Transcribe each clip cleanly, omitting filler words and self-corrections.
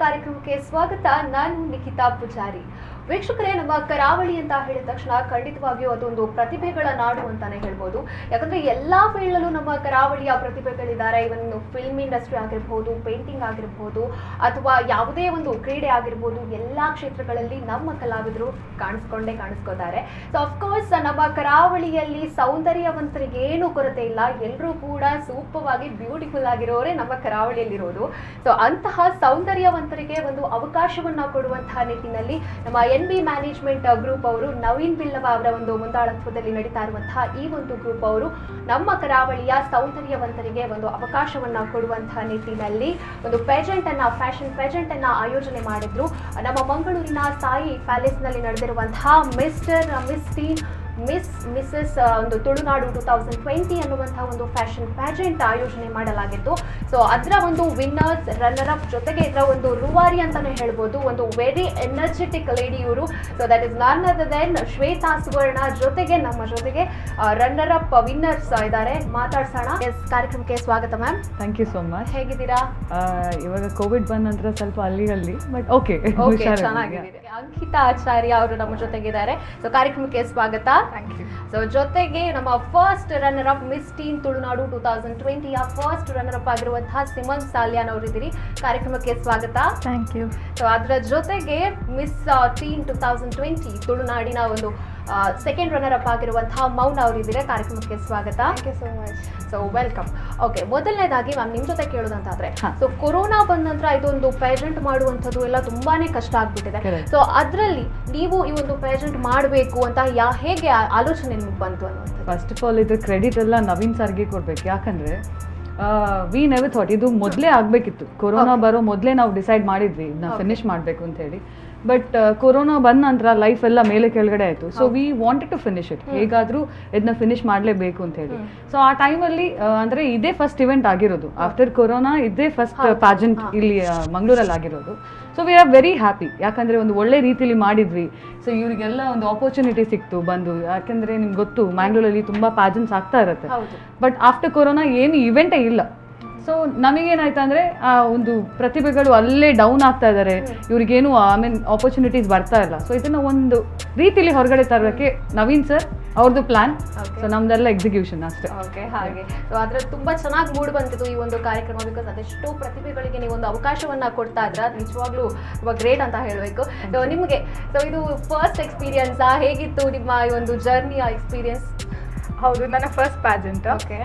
ಕಾರ್ಯಕ್ರಮಕ್ಕೆ ಸ್ವಾಗತ. ನಾನು ನಿಖಿತಾ ಪೂಜಾರಿ. ವೀಕ್ಷಕರೇ, ನಮ್ಮ ಕರಾವಳಿ ಅಂತ ಹೇಳಿದ ತಕ್ಷಣ ಖಂಡಿತವಾಗಿಯೂ ಅದೊಂದು ಪ್ರತಿಭೆಗಳ ನಾಡು ಅಂತಾನೆ ಹೇಳ್ಬೋದು. ಯಾಕಂದ್ರೆ ಎಲ್ಲಾ ಫೀಲ್ಡಲ್ಲೂ ನಮ್ಮ ಕರಾವಳಿಯ ಪ್ರತಿಭೆಗಳಿದ್ದಾರೆ. ಇವನ್ ಫಿಲ್ಮ್ ಇಂಡಸ್ಟ್ರಿ ಆಗಿರ್ಬೋದು, ಪೇಂಟಿಂಗ್ ಆಗಿರ್ಬೋದು, ಅಥವಾ ಯಾವುದೇ ಒಂದು ಕ್ರೀಡೆ ಆಗಿರ್ಬೋದು, ಎಲ್ಲಾ ಕ್ಷೇತ್ರಗಳಲ್ಲಿ ನಮ್ಮ ಕಲಾವಿದರು ಕಾಣಿಸ್ಕೋತಾರೆ. ಸೊ ಅಫ್ಕೋರ್ಸ್ ನಮ್ಮ ಕರಾವಳಿಯಲ್ಲಿ ಸೌಂದರ್ಯವಂತರಿಗೆ ಏನು ಕೊರತೆ ಇಲ್ಲ. ಎಲ್ಲರೂ ಕೂಡ ಸೂಪರ್ವಾಗಿ ಬ್ಯೂಟಿಫುಲ್ ಆಗಿರೋರೇ ನಮ್ಮ ಕರಾವಳಿಯಲ್ಲಿರೋದು. ಸೊ ಅಂತಹ ಸೌಂದರ್ಯವಂತರಿಗೆ ಒಂದು ಅವಕಾಶವನ್ನ ಕೊಡುವಂತಹ ನಿಟ್ಟಿನಲ್ಲಿ ನಮ್ಮ NB ಮ್ಯಾನೇಜ್ಮೆಂಟ್ ಗ್ರೂಪ್ ಅವರು, ನವೀನ್ ಬಿಲ್ಲವ ಅವರ ಒಂದು ಮುಂದಾಳತ್ವದಲ್ಲಿ ನಡೀತಾ ಇರುವಂತಹ ಈ ಒಂದು ಗ್ರೂಪ್ ಅವರು ನಮ್ಮ ಕರಾವಳಿಯ ಸೌಂದರ್ಯವಂತರಿಗೆ ಒಂದು ಅವಕಾಶವನ್ನ ಕೊಡುವಂತಹ ನಿಟ್ಟಿನಲ್ಲಿ ಒಂದು ಫ್ಯಾಷನ್ ಪೇಜೆಂಟ್ ಅನ್ನ ಆಯೋಜನೆ ಮಾಡಿದ್ರು. ನಮ್ಮ ಮಂಗಳೂರಿನ ಸಾಯಿ ಪ್ಯಾಲೇಸ್ ನಲ್ಲಿ ನಡೆದಿರುವಂತಹ ಮಿಸ್ಸಸ್ ಒಂದು ತುಳುನಾಡು 2020 ಅನ್ನುವಂತಹ ಒಂದು ಫ್ಯಾಷನ್ ಪ್ಯಾಜೆಂಟ್ ಆಯೋಜನೆ ಮಾಡಲಾಗಿತ್ತು. ಸೊ ಅದರ ಒಂದು ವಿನ್ನರ್ಸ್, ರನ್ನರ್ ಅಪ್ ಜೊತೆಗೆ ಇದರ ಒಂದು ರೂವಾರಿ ಅಂತಾನೆ ಹೇಳ್ಬೋದು. ಒಂದು ವೆರಿ ಎನರ್ಜೆಟಿಕ್ ಲೇಡಿ ಇವರು. So that is none other than Shweta Suvarna. ನಮ್ಮ ಜೊತೆಗೆ ರನ್ನರ್ ಅಪ್ ವಿನ್ನರ್ಸ್ ಇದ್ದಾರೆ. ಮಾತಾಡ್ಸೋಣ. ಕಾರ್ಯಕ್ರಮಕ್ಕೆ ಸ್ವಾಗತ ma'am. Thank you so much. ಹೇಗಿದ್ದೀರಾ? ಇವಾಗ ಕೋವಿಡ್ ಬಂದ ನಂತರ ಸ್ವಲ್ಪ ಅಲ್ಲಿ ಬಟ್ ಓಕೆ ಚೆನ್ನಾಗಿದ್ದೀರಿ. ಅಂಕಿತಾ ಆಚಾರ್ಯ ಅವರು ನಮ್ಮ ಜೊತೆಗಿದ್ದಾರೆ. ಸೊ ಕಾರ್ಯಕ್ರಮಕ್ಕೆ ಸ್ವಾಗತ. Thank you. ಸೊ ಜೊತೆಗೆ ನಮ್ಮ first runner up miss teen Tulunadu 2020 first runner up ಆಗಿರುವಂತಹ ಸಿಮನ್ ಸಾಲ್ಯಾನ್ ಅವರಿದ್ದೀರಿ. ಕಾರ್ಯಕ್ರಮಕ್ಕೆ ಸ್ವಾಗತ. Thank you. ಸೊ ಅದರ ಜೊತೆಗೆ ಮಿಸ್ ಟೀನ್ 2020 ತುಳುನಾಡಿನ ಒಂದು ಸೆಕೆಂಡ್ ರನ್ನರ್ ಅಪ್ ಆಗಿರುವಂತಹ ಮೌನ ಅವರಿದ್ದೀರಿ. ಕಾರ್ಯಕ್ರಮಕ್ಕೆ ಸ್ವಾಗತ. Thank you so much. So welcome. Okay, ಮೊದಲನೇದಾಗಿ ಮ್ಯಾಮ್ ನಿಮ್ಮ ಜೊತೆ ಕೇಳೋದಂತಾದ್ರೆ, ಸೊ ಕೊರೋನಾ ಬಂದ ನಂತರ ಇದೊಂದು ಪೇಜೆಂಟ್ ಮಾಡುವಂಥದ್ದು ಎಲ್ಲ ತುಂಬಾನೇ ಕಷ್ಟ ಆಗ್ಬಿಟ್ಟಿದೆ. ಸೊ ಅದರಲ್ಲಿ ನೀವು ಈ ಒಂದು ಪೇಜೆಂಟ್ ಮಾಡಬೇಕು ಅಂತ ಹೇಗೆ ಆಲೋಚನೆ ನಿಮ್ಗೆ ಬಂತು ಅನ್ನುವಂಥದ್ದು? ಫಸ್ಟ್ ಆಫ್ ಆಲ್ ಇದ್ರ ಕ್ರೆಡಿಟ್ ಎಲ್ಲ ನವೀನ್ ಸರ್ಗೆ ಕೊಡ್ಬೇಕು. ಯಾಕಂದ್ರೆ ವಿ ನೆವರ್ ಥಾಟ್ ಇದು ಮೊದಲೇ ಆಗಬೇಕಿತ್ತು. ಕೊರೋನಾ ಬರೋ ಮೊದಲೇ ನಾವು ಡಿಸೈಡ್ ಮಾಡಿದ್ವಿ ಇದನ್ನ ಫಿನಿಶ್ ಮಾಡಬೇಕು ಅಂತ ಹೇಳಿ. ಬಟ್ ಕೊರೋನಾ ಬಂದ ನಂತರ ಲೈಫ್ ಎಲ್ಲ ಮೇಲೆ ಕೆಳಗಡೆ ಆಯಿತು. So we wanted to finish it. ಹೇಗಾದರೂ ಇದನ್ನ ಫಿನಿಶ್ ಮಾಡಲೇಬೇಕು ಅಂತ ಹೇಳಿ. ಸೊ ಆ ಟೈಮಲ್ಲಿ ಅಂದರೆ ಇದೇ ಫಸ್ಟ್ ಇವೆಂಟ್ ಆಗಿರೋದು ಆಫ್ಟರ್ ಕೊರೋನಾ. ಇದೇ ಫಸ್ಟ್ ಪ್ಯಾಜೆಂಟ್ ಇಲ್ಲಿ ಮಂಗಳೂರಲ್ಲಿ ಆಗಿರೋದು. So we are very happy. ಯಾಕಂದರೆ ಒಂದು ಒಳ್ಳೆ ರೀತಿಯಲ್ಲಿ ಮಾಡಿದ್ವಿ. ಸೊ ಇವರಿಗೆಲ್ಲ ಒಂದು ಆಪರ್ಚುನಿಟಿ ಸಿಕ್ತು ಬಂದು. ಯಾಕಂದರೆ ನಿಮ್ಗೆ ಗೊತ್ತು, ಮ್ಯಾಂಗ್ಳೂರಲ್ಲಿ ತುಂಬ ಪ್ಯಾಜೆಂಟ್ಸ್ ಆಗ್ತಾ ಇರುತ್ತೆ. ಬಟ್ ಆಫ್ಟರ್ ಕೊರೋನಾ ಏನು ಇವೆಂಟೇ ಇಲ್ಲ. ಸೊ ನಮಗೇನಾಯ್ತು ಅಂದರೆ ಒಂದು ಪ್ರತಿಭೆಗಳು ಅಲ್ಲೇ ಡೌನ್ ಆಗ್ತಾ ಇದ್ದಾರೆ. ಇವ್ರಿಗೇನು ಆಪರ್ಚುನಿಟೀಸ್ ಬರ್ತಾ ಇಲ್ಲ. ಸೊ ಇದನ್ನು ಒಂದು ರೀತಿಲಿ ಹೊರಗಡೆ ತರೋಕ್ಕೆ ನವೀನ್ ಸರ್ ಅವ್ರದ್ದು ಪ್ಲಾನ್. ಸೊ ನಮ್ದೆಲ್ಲ ಎಕ್ಸಿಕ್ಯೂಷನ್ ಅಷ್ಟೇ. ಓಕೆ, ಹಾಗೆ. ಸೊ ಅದ್ರ ತುಂಬಾ ಚೆನ್ನಾಗಿ ಮೂಡ್ ಬಂತಿತ್ತು ಈ ಒಂದು ಕಾರ್ಯಕ್ರಮ. ಬಿಕಾಸ್ ಅದೆಷ್ಟೋ ಪ್ರತಿಭೆಗಳಿಗೆ ನೀವು ಒಂದು ಅವಕಾಶವನ್ನ ಕೊಡ್ತಾ ಇದ್ರ, ನಿಜವಾಗ್ಲೂ ತುಂಬಾ ಗ್ರೇಟ್ ಅಂತ ಹೇಳಬೇಕು. ಸೊ ನಿಮಗೆ ಇದು ಫಸ್ಟ್ ಎಕ್ಸ್ಪೀರಿಯನ್ಸ್ ಹೇಗಿತ್ತು ನಿಮ್ಮ ಈ ಒಂದು ಜರ್ನಿಯ ಎಕ್ಸ್ಪೀರಿಯನ್ಸ್? ಹೌದು, ನನ್ನ ಫಸ್ಟ್ ಪ್ಯಾಜೆಂಟ್. ಓಕೆ,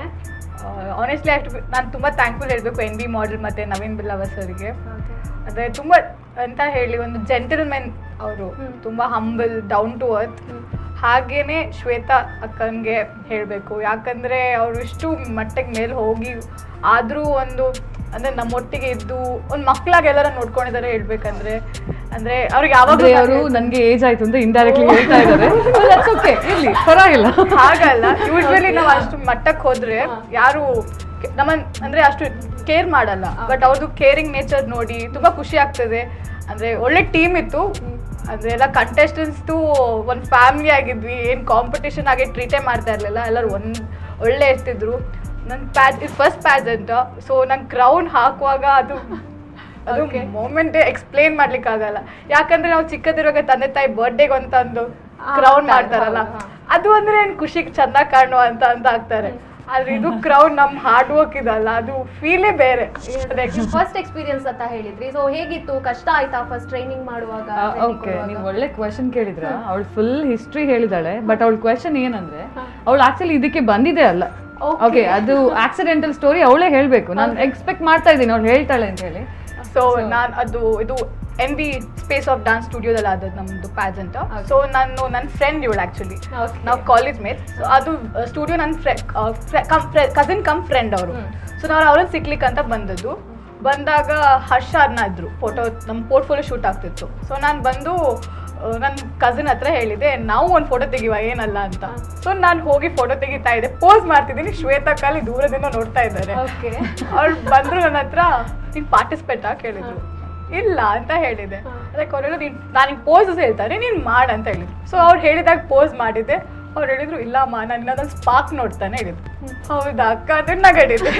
ಆನೆಸ್ಟ್ಲಿ ನಾನು ತುಂಬ ಥ್ಯಾಂಕ್ಫುಲ್ ಹೇಳಬೇಕು NB ಮಾಡೆಲ್ ಮತ್ತು ನವೀನ್ ಬಿಲ್ಲವ ಸರ್ಗೆ. ಅಂದರೆ ತುಂಬ ಅಂತ ಹೇಳಿ ಒಂದು ಜೆಂಟಲ್ಮೆನ್ ಅವರು, ತುಂಬ ಹಂಬಲ್, ಡೌನ್ ಟು ಅರ್ತ್. ಹಾಗೇನೆ ಶ್ವೇತಾ ಅಕ್ಕನಿಗೆ ಹೇಳಬೇಕು. ಯಾಕಂದರೆ ಅವರು ಇಷ್ಟು ಮಟ್ಟಿಗೆ ಮೇಲೆ ಹೋಗಿ ಆದರೂ ಒಂದು ಅಂದರೆ ನಮ್ಮೊಟ್ಟಿಗೆ ಇದ್ದು ಒಂದು ಮಕ್ಕಳಾಗಿ ಎಲ್ಲರ ನೋಡ್ಕೊಂಡಿದ್ದಾರೆ ಹೇಳ್ಬೇಕಂದ್ರೆ. ಅಂದರೆ ಅವ್ರಿಗೆ ಯಾವಾಗ ಅವರು ನನಗೆ ಏಜ್ ಆಯ್ತು ಅಂತ ಇಂಡೈರೆಕ್ಟ್ಲಿ ಹೇಳ್ತಾ ಇದ್ದಾರೆ. ಓಕೆ, ಇರಲಿ, ಪರವಾಗಿಲ್ಲ. ಹಾಗಲ್ಲ, ಯೂಶ್ವಲಿ ನಾವು ಅಷ್ಟು ಮಟ್ಟಕ್ಕೆ ಹೋದ್ರೆ ಯಾರು ನಮ್ಮನ್ ಅಂದರೆ ಅಷ್ಟು ಕೇರ್ ಮಾಡಲ್ಲ. ಬಟ್ ಅವ್ರದ್ದು ಕೇರಿಂಗ್ ನೇಚರ್ ನೋಡಿ ತುಂಬ ಖುಷಿ ಆಗ್ತದೆ. ಅಂದರೆ ಒಳ್ಳೆ ಟೀಮ್ ಇತ್ತು. ಅಂದರೆ ಎಲ್ಲ ಕಂಟೆಸ್ಟೆಂಟ್ಸ್ದು ಒಂದು ಫ್ಯಾಮಿಲಿ ಆಗಿದ್ವಿ. ಏನು ಕಾಂಪಿಟೇಷನ್ ಆಗಿ ಟ್ರೀಟೇ ಮಾಡ್ತಾ ಇರಲಿಲ್ಲ. ಎಲ್ಲರೂ ಒಳ್ಳೆ ಇರ್ತಿದ್ರು. ನನ್ನ ಫಸ್ಟ್ ಪ್ಯಾಜೆಂಟ್. ಸೊ ನಂಗೆ ಕ್ರೌನ್ ಹಾಕುವಾಗ ಅದು ಮೂಮೆಂಟ್ ಎಕ್ಸ್ಪ್ಲೇನ್ ಮಾಡ್ಲಿಕ್ಕಾಗಲ್ಲ. ಯಾಕಂದ್ರೆ ನಾವು ಚಿಕ್ಕದಿರುವಾಗ ತಂದೆ ತಾಯಿ ಬರ್ಡೇಗೆ ಅಂತ ಒಂದು ಕ್ರೌನ್ ಮಾಡ್ತಾರಲ್ಲ, ಅದು ಅಂದ್ರೆ ಏನು ಖುಷಿಗೆ ಚೆಂದ ಕಾಣುವ ಅಂತ ಆಗ್ತಾರೆ. ಆದ್ರೆ ಇದು ಕ್ರೌನ್ ನಮ್ಮ ಹಾರ್ಡ್ ವರ್ಕ್ ಇದಲ್ಲ, ಅದು ಫೀಲೇ ಬೇರೆ. ಫಸ್ಟ್ ಎಕ್ಸ್ಪೀರಿಯನ್ಸ್ ಅಂತ ಹೇಳಿದ್ರಿ. ಸೊ ಹೇಗಿತ್ತು? ಕಷ್ಟ ಆಯ್ತಾ ಫಸ್ಟ್ ಟ್ರೈನಿಂಗ್ ಮಾಡುವಾಗ? ಓಕೆ, ನೀವು ಒಳ್ಳೆ ಕ್ವೆಶನ್ ಕೇಳಿದ್ರ. ಅವಳು ಫುಲ್ ಹಿಸ್ಟ್ರಿ ಹೇಳಿದಾಳೆ. ಬಟ್ ಅವಳ ಕ್ವೆಶನ್ ಏನಂದ್ರೆ, ಅವಳು ಆಕ್ಚುಲಿ ಇದಕ್ಕೆ ಬಂದಿದೆ ಅಲ್ಲ. ಓಕೆ, ಅದು ಆಕ್ಸಿಡೆಂಟಲ್ ಸ್ಟೋರಿ ಅವಳೇ ಹೇಳ್ಬೇಕು. ನಾನು ಎಕ್ಸ್ಪೆಕ್ಟ್ ಮಾಡ್ತಾ ಇದ್ದೀನಿ ಅವಳು ಹೇಳ್ತಾಳೆ ಅಂತ ಹೇಳಿ. ಸೊ ನಾನು ಇದು NB ಸ್ಪೇಸ್ ಆಫ್ ಡಾನ್ಸ್ ಸ್ಟುಡಿಯೋದಲ್ಲಿ ಆದದ್ದು ನಮ್ಮದು ಪ್ಯಾಜೆಂಟ್. ಸೊ ನನ್ನ ಫ್ರೆಂಡ್ ಇವಳು ಆ್ಯಕ್ಚುಲಿ, ನಾವು ಕಾಲೇಜ್ ಮೇಟ್. ಸೊ ಅದು ಸ್ಟುಡಿಯೋ ನನ್ನ ಕಸಿನ್ ಕಮ್ ಫ್ರೆಂಡ್ ಅವರು. ಸೊ ನಾವು ಅವ್ರನ್ನ ಸಿಕ್ಲಿಕ್ಕೆ ಅಂತ ಬಂದಾಗ ಹರ್ಷ ಅನ್ನ ಇದ್ರು. ನಮ್ಮ ಪೋರ್ಟ್ಫೋಲಿಯೋ ಶೂಟ್ ಆಗ್ತಿತ್ತು. ಸೊ ನಾನು ಬಂದು ನನ್ನ ಕಸಿನ್ ಹತ್ರ ಹೇಳಿದೆ, ನಾವು ಒಂದು ಫೋಟೋ ತೆಗಿವ ಏನಲ್ಲ ಅಂತ. ಸೊ ನಾನು ಹೋಗಿ ಫೋಟೋ ತೆಗಿತಾ ಇದ್ದೆ, ಪೋಸ್ ಮಾಡ್ತಿದ್ದೀನಿ. ಶ್ವೇತಾ ಕಾಲಿ ದೂರದಿಂದ ನೋಡ್ತಾ ಇದ್ದಾರೆ. ಅವ್ರು ಬಂದರು ನನ್ನ ಹತ್ರ, ನೀನು ಪಾರ್ಟಿಸಿಪೇಟ್ ಕೇಳಿದ್ರು. ಇಲ್ಲ ಅಂತ ಹೇಳಿದೆ. ಅದಕ್ಕೆ ಅವರೆಲ್ಲ ನಾನೀಗ ಪೋಸಸ್ ಹೇಳ್ತಾರೆ, ನೀನು ಮಾಡು ಅಂತ ಹೇಳಿದ್ರು. ಸೊ ಅವ್ರು ಹೇಳಿದಾಗ ಪೋಸ್ ಮಾಡಿದ್ದೆ. ಅವ್ರು ಹೇಳಿದ್ರು ಇಲ್ಲಮ್ಮ ನಾನು ಇನ್ನೊಂದು ಸ್ಪಾರ್ಕ್ ನೋಡ್ತಾನೆ ಹೇಳಿದ್ರು. ಹೌದಾ ಅಕ್ಕ ಅದನ್ನ ನಗಡಿದೆ.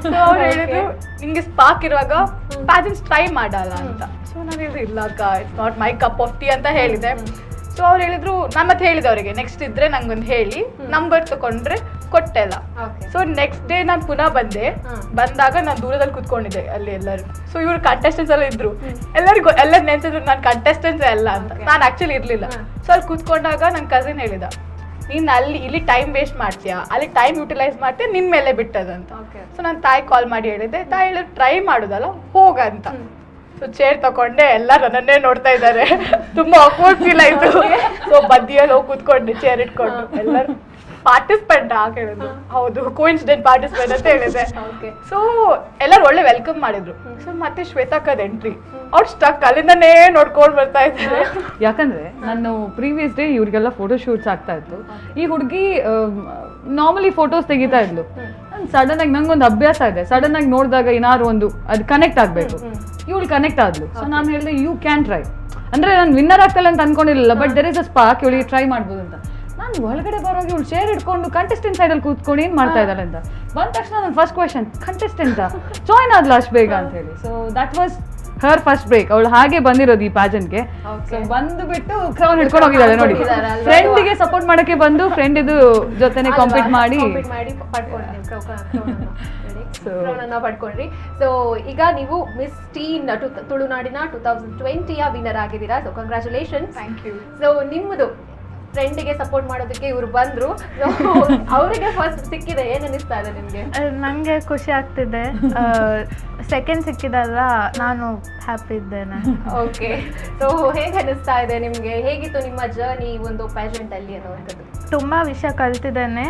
ಸೊ ಅವ್ರು ಹೇಳಿದ್ರು ನಿಂಗೆ ಸ್ಪಾರ್ಕ್ ಇರುವಾಗ ಪ್ಯಾಜೆಂಟ್ಸ್ ಟ್ರೈ ಮಾಡಲ್ಲ ಅಂತ. ಸೊ ನಾನು ಹೇಳಿದ್ರು ಇಲ್ಲ ಅಕ್ಕ it's not my cup of tea ಅಂತ ಹೇಳಿದೆ. ಸೊ ಅವ್ರು ಹೇಳಿದ್ರು ನಾನು ಮತ್ತೆ ಹೇಳಿದೆ ಅವರಿಗೆ ನೆಕ್ಸ್ಟ್ ಇದ್ರೆ ನಂಗೊಂದು ಹೇಳಿ ನಂಬರ್ ತಗೊಂಡ್ರೆ ಕೊಟ್ಟೆಲ್ಲ. ಸೊ ನೆಕ್ಸ್ಟ್ ಡೇ ನಾನು ಪುನಃ ಬಂದಾಗ ನಾನು ದೂರದಲ್ಲಿ ಕುತ್ಕೊಂಡಿದ್ದೆ ಅಲ್ಲಿ ಎಲ್ಲರೂ. ಸೊ ಇವ್ರು ಕಂಟೆಸ್ಟೆಂಟ್ಸ್ ಎಲ್ಲ ಇದ್ರು, ಎಲ್ಲರಿಗೂ ಎಲ್ಲ ನೆನ್ಸಿದ್ರು ನಾನು ಕಂಟೆಸ್ಟೆಂಟ್ಸ್ ಎಲ್ಲ ಅಂತ. ನಾನು ಆಕ್ಚುಲಿ ಇರ್ಲಿಲ್ಲ. ಸೊ ಅಲ್ಲಿ ಕುತ್ಕೊಂಡಾಗ ನನ್ನ ಕಸಿನ್ ಹೇಳಿದ ನೀನ್ ಇಲ್ಲಿ ಟೈಮ್ ವೇಸ್ಟ್ ಮಾಡ್ತೀಯಾ, ಅಲ್ಲಿ ಟೈಮ್ ಯುಟಿಲೈಸ್ ಮಾಡ್ತೀಯ, ನಿನ್ ಮೇಲೆ ಬಿಟ್ಟದಂತ. ಸೊ ನಾನು ತಾಯಿ ಕಾಲ್ ಮಾಡಿ ಹೇಳಿದೆ, ತಾಯಿ ಹೇಳಿದ್ರು ಟ್ರೈ ಮಾಡುದಲ್ಲ ಹೋಗಂತ. ಸೊ ಚೇರ್ ತಗೊಂಡೆ, ಎಲ್ಲ ನನ್ನನ್ನೇ ನೋಡ್ತಾ ಇದ್ದಾರೆ, ತುಂಬಾ ಅಕ್ವರ್ಡ್ ಫೀಲ್ ಆಯ್ತು. ಸೊ ಬದಿಯಲ್ಲಿ ಹೋಗಿ ಕೂತ್ಕೊಂಡೆ ಚೇರ್ ಇಟ್ಕೊಂಡು. ಎಲ್ಲರೂ ಪಾರ್ಟಿಸಿಪೆಂಟ್ ಹೇಳಿದ್ರು. ಹೌದು ಕೋಇನ್ಸಿಡೆಂಟ್ ಪಾರ್ಟಿಸಿಪೆಂಟ್ ಅಂತ ಹೇಳಿದೆ. ಸೊ ಎಲ್ಲರೂ ಒಳ್ಳೆ ವೆಲ್ಕಮ್ ಮಾಡಿದ್ರು. ಸೊ ಮತ್ತೆ ಶ್ವೇತಾಕದ ಎಂಟ್ರಿ, ಅವ್ರು ಸ್ಟಕ್ ಅಲ್ಲಿಂದನೇ ನೋಡ್ಕೊಂಡು ಬರ್ತಾ ಇದ್ದಾರೆ. ಯಾಕಂದ್ರೆ ನಾನು ಪ್ರೀವಿಯಸ್ ಡೇ ಇವ್ರಿಗೆಲ್ಲ ಫೋಟೋ ಶೂಟ್ಸ್ ಆಗ್ತಾ ಇತ್ತು. ಈ ಹುಡುಗಿ ನಾರ್ಮಲಿ ಫೋಟೋಸ್ ತೆಗಿತಾ ಇದ್ಲು. ಸಡನ್ ಆಗಿ ನಂಗೊಂದು ಅಭ್ಯಾಸ ಇದೆ, ಸಡನ್ ಆಗಿ ನೋಡಿದಾಗ ಏನಾದ್ರು ಒಂದು ಅದು ಕನೆಕ್ಟ್ ಆಗ್ಬೇಕು. ಇವಳು ಕನೆಕ್ಟ್ ಆದ್ಲು. ಸೊ ನಾನು ಹೇಳಿದೆ ಯು ಕ್ಯಾನ್ ಟ್ರೈ. ಅಂದ್ರೆ ನಾನು ವಿನ್ನರ್ ಆಗ್ತಲ್ಲ ಅಂತ ಅನ್ಕೊಂಡಿರಲಿಲ್ಲ, but there is a spark, ಇವಳಿಗೆ ಟ್ರೈ ಮಾಡ್ಬೋದು ಅಂತ. ನಾನು ಒಳಗಡೆ ಬರೋಗಿ ಇವಳು ಚೇರ್ ಇಟ್ಕೊಂಡು ಕಂಟೆಸ್ಟೆಂಟ್ ಸೈಡಲ್ಲಿ ಕೂತ್ಕೊಂಡು ಏನು ಮಾಡ್ತಾ ಇದ್ದಾಳೆ ಅಂತ ಬಂದ ತಕ್ಷಣ ನನ್ನ ಫಸ್ಟ್ ಕ್ವೆಶನ್ ಕಂಟೆಸ್ಟೆಂಟ್ ಜಾಯ್ನ್ ಆದ್ಲು ಅಷ್ಟು ಬೇಗ ಅಂತ ಹೇಳಿ. So that was her first break. ಅವಳು ಹಾಗೆ ಬಂದಿರೋದು ಈ ಪ್ಯಾಜೆಂಟ್ಗೆ. ಸೊ ಬಂದುಬಿಟ್ಟು ಕ್ರೌನ್ ಹಿಡ್ಕೊಂಡು ಹೋಗಿದ್ದಾಳೆ ನೋಡಿ. ಫ್ರೆಂಡ್ಗೆ ಸಪೋರ್ಟ್ ಮಾಡಕ್ಕೆ ಬಂದು ಫ್ರೆಂಡ್ ಇದು ಜೊತೆನೆ ಕಾಂಪೀಟ್ ಮಾಡಿ ಪಡ್ಕೊಂಡ್ರಿ. ಸೊ ಈಗ ನೀವು ಮಿಸ್ ಟೀನ್ ತುಳುನಾಡಿನ 2020 ವಿನ್ನರ್ ಆಗಿದ್ದೀರಾ. So congratulation. Thank you. So ನಿಮ್ಮದು ಫ್ರೆಂಡಿಗೆ ಸಪೋರ್ಟ್ ಮಾಡೋದಕ್ಕೆ ಇವ್ರು ಬಂದ್ರು, ಅವರಿಗೆ ಫಸ್ಟ್ ಸಿಕ್ಕಿದೆ, ಏನ್ ಅನಿಸ್ತಾ ಇದೆ ನಿಮ್ಗೆ? ನಂಗೆ ಖುಷಿ ಆಗ್ತಿದೆ. ಸೆಕೆಂಡ್ ಸಿಕ್ಕಿದಲ್ಲ, ನಾನು ಹ್ಯಾಪಿ ಇದ್ದೇನೆ. ಓಕೆ. ಸೊ ಹೇಗೆ ಅನಿಸ್ತಾ ಇದೆ ನಿಮ್ಗೆ? ಹೇಗಿತ್ತು ನಿಮ್ಮ ಜರ್ನಿ ಒಂದು ಪ್ಯಾಜೆಂಟ್ ಅಲ್ಲಿ ಅನ್ನೋವಂಥದ್ದು? ತುಂಬ ವಿಷಯ ಕಲ್ತಿದ್ದೇನೆ.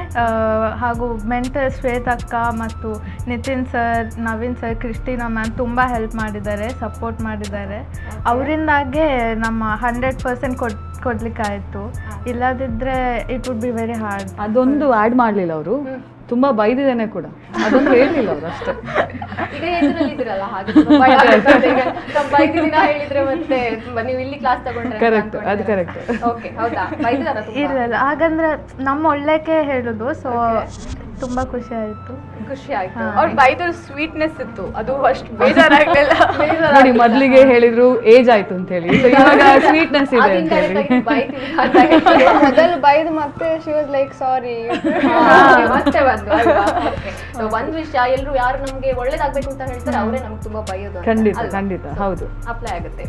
ಹಾಗೂ ಮೆಂಟರ್ ಶ್ವೇತಕ್ಕ ಮತ್ತು Nitin sir, Naveen sir, Christina ma'am ತುಂಬ ಹೆಲ್ಪ್ ಮಾಡಿದ್ದಾರೆ, ಸಪೋರ್ಟ್ ಮಾಡಿದ್ದಾರೆ. ಅವರಿಂದಾಗೆ ನಮ್ಮ 100% ಕೊಡ್ಲಿಕ್ಕಾಯ್ತು. ಇಲ್ಲದಿದ್ರೆ it would be very hard. ಅದೊಂದು ಆ್ಯಡ್ ಮಾಡಲಿಲ್ಲ ಅವರು, ತುಂಬಾ ಬೈದಿದ್ದೇನೆ ಕೂಡ, ಅದೊಂದು ಹೇಳಿಲ್ಲ ಅವರು ಅಷ್ಟೇ. ಈಗ ಎದುರಲ್ಲಿದ್ದೀರಲ್ಲ, ಹಾಗೆ ಬೈದಿನ ಹೇಳಿದ್ರೆ ಮತ್ತೆ ನೀವು ಇಲ್ಲಿ ಕ್ಲಾಸ್ ತಗೊಂಡ್ರೆ ಕರೆಕ್ಟ್, ಅದು ಕರೆಕ್ಟ್. ಓಕೆ, ಹೌದಾ? ಬೈದಿದಾರ? ಇರಲ್ಲ, ಹಾಗಂದ್ರೆ ನಮ್ಮ ಒಳ್ಳೆಕೆ ಹೇಳುದು. ಸೊ ತುಂಬಾ ಖುಷಿ ಆಯ್ತು. ಖುಷಿ ಆಯ್ತು. ಅವ್ರ ಬೈದಲ್ಲಿ ಸ್ವೀಟ್ನೆಸ್ ಇತ್ತು, ಅದು ಅಷ್ಟು ಬೇಜಾರಾಗ್ಲಿಲ್ಲ. ನೋಡಿ, ಮೊದ್ಲಿಗೆ ಹೇಳಿದ್ರು ಏಜ್ ಆಯ್ತು ಅಂತ ಹೇಳಿ, ಸೊ ಇವಾಗ ಸ್ವೀಟ್ನೆಸ್ ಇದೆ ಅಂತ ಹೇಳಿ. ಮೊದಲು ಬೈದು ಮತ್ತೆ ಶಿ ವಾಸ್ ಲೈಕ್ ಸಾರಿ, ಮತ್ತೆ ಬಂದು ಅಲ್ವಾ? ಸೊ ಒಂದ್ ವಿಷಯ, ಎಲ್ರು ಯಾರು ನಮ್ಗೆ ಒಳ್ಳೇದಾಗ್ಬೇಕು ಅಂತ ಹೇಳ್ತಾರೆ ಅವರೇ ನಮ್ಗೆ ತುಂಬಾ ಬೈಯೋದು ಅಂತ. ಖಂಡಿತ ಅಲ್ವಾ? ಖಂಡಿತ ಹೌದು, ಅಪ್ಲೈ ಆಗುತ್ತೆ.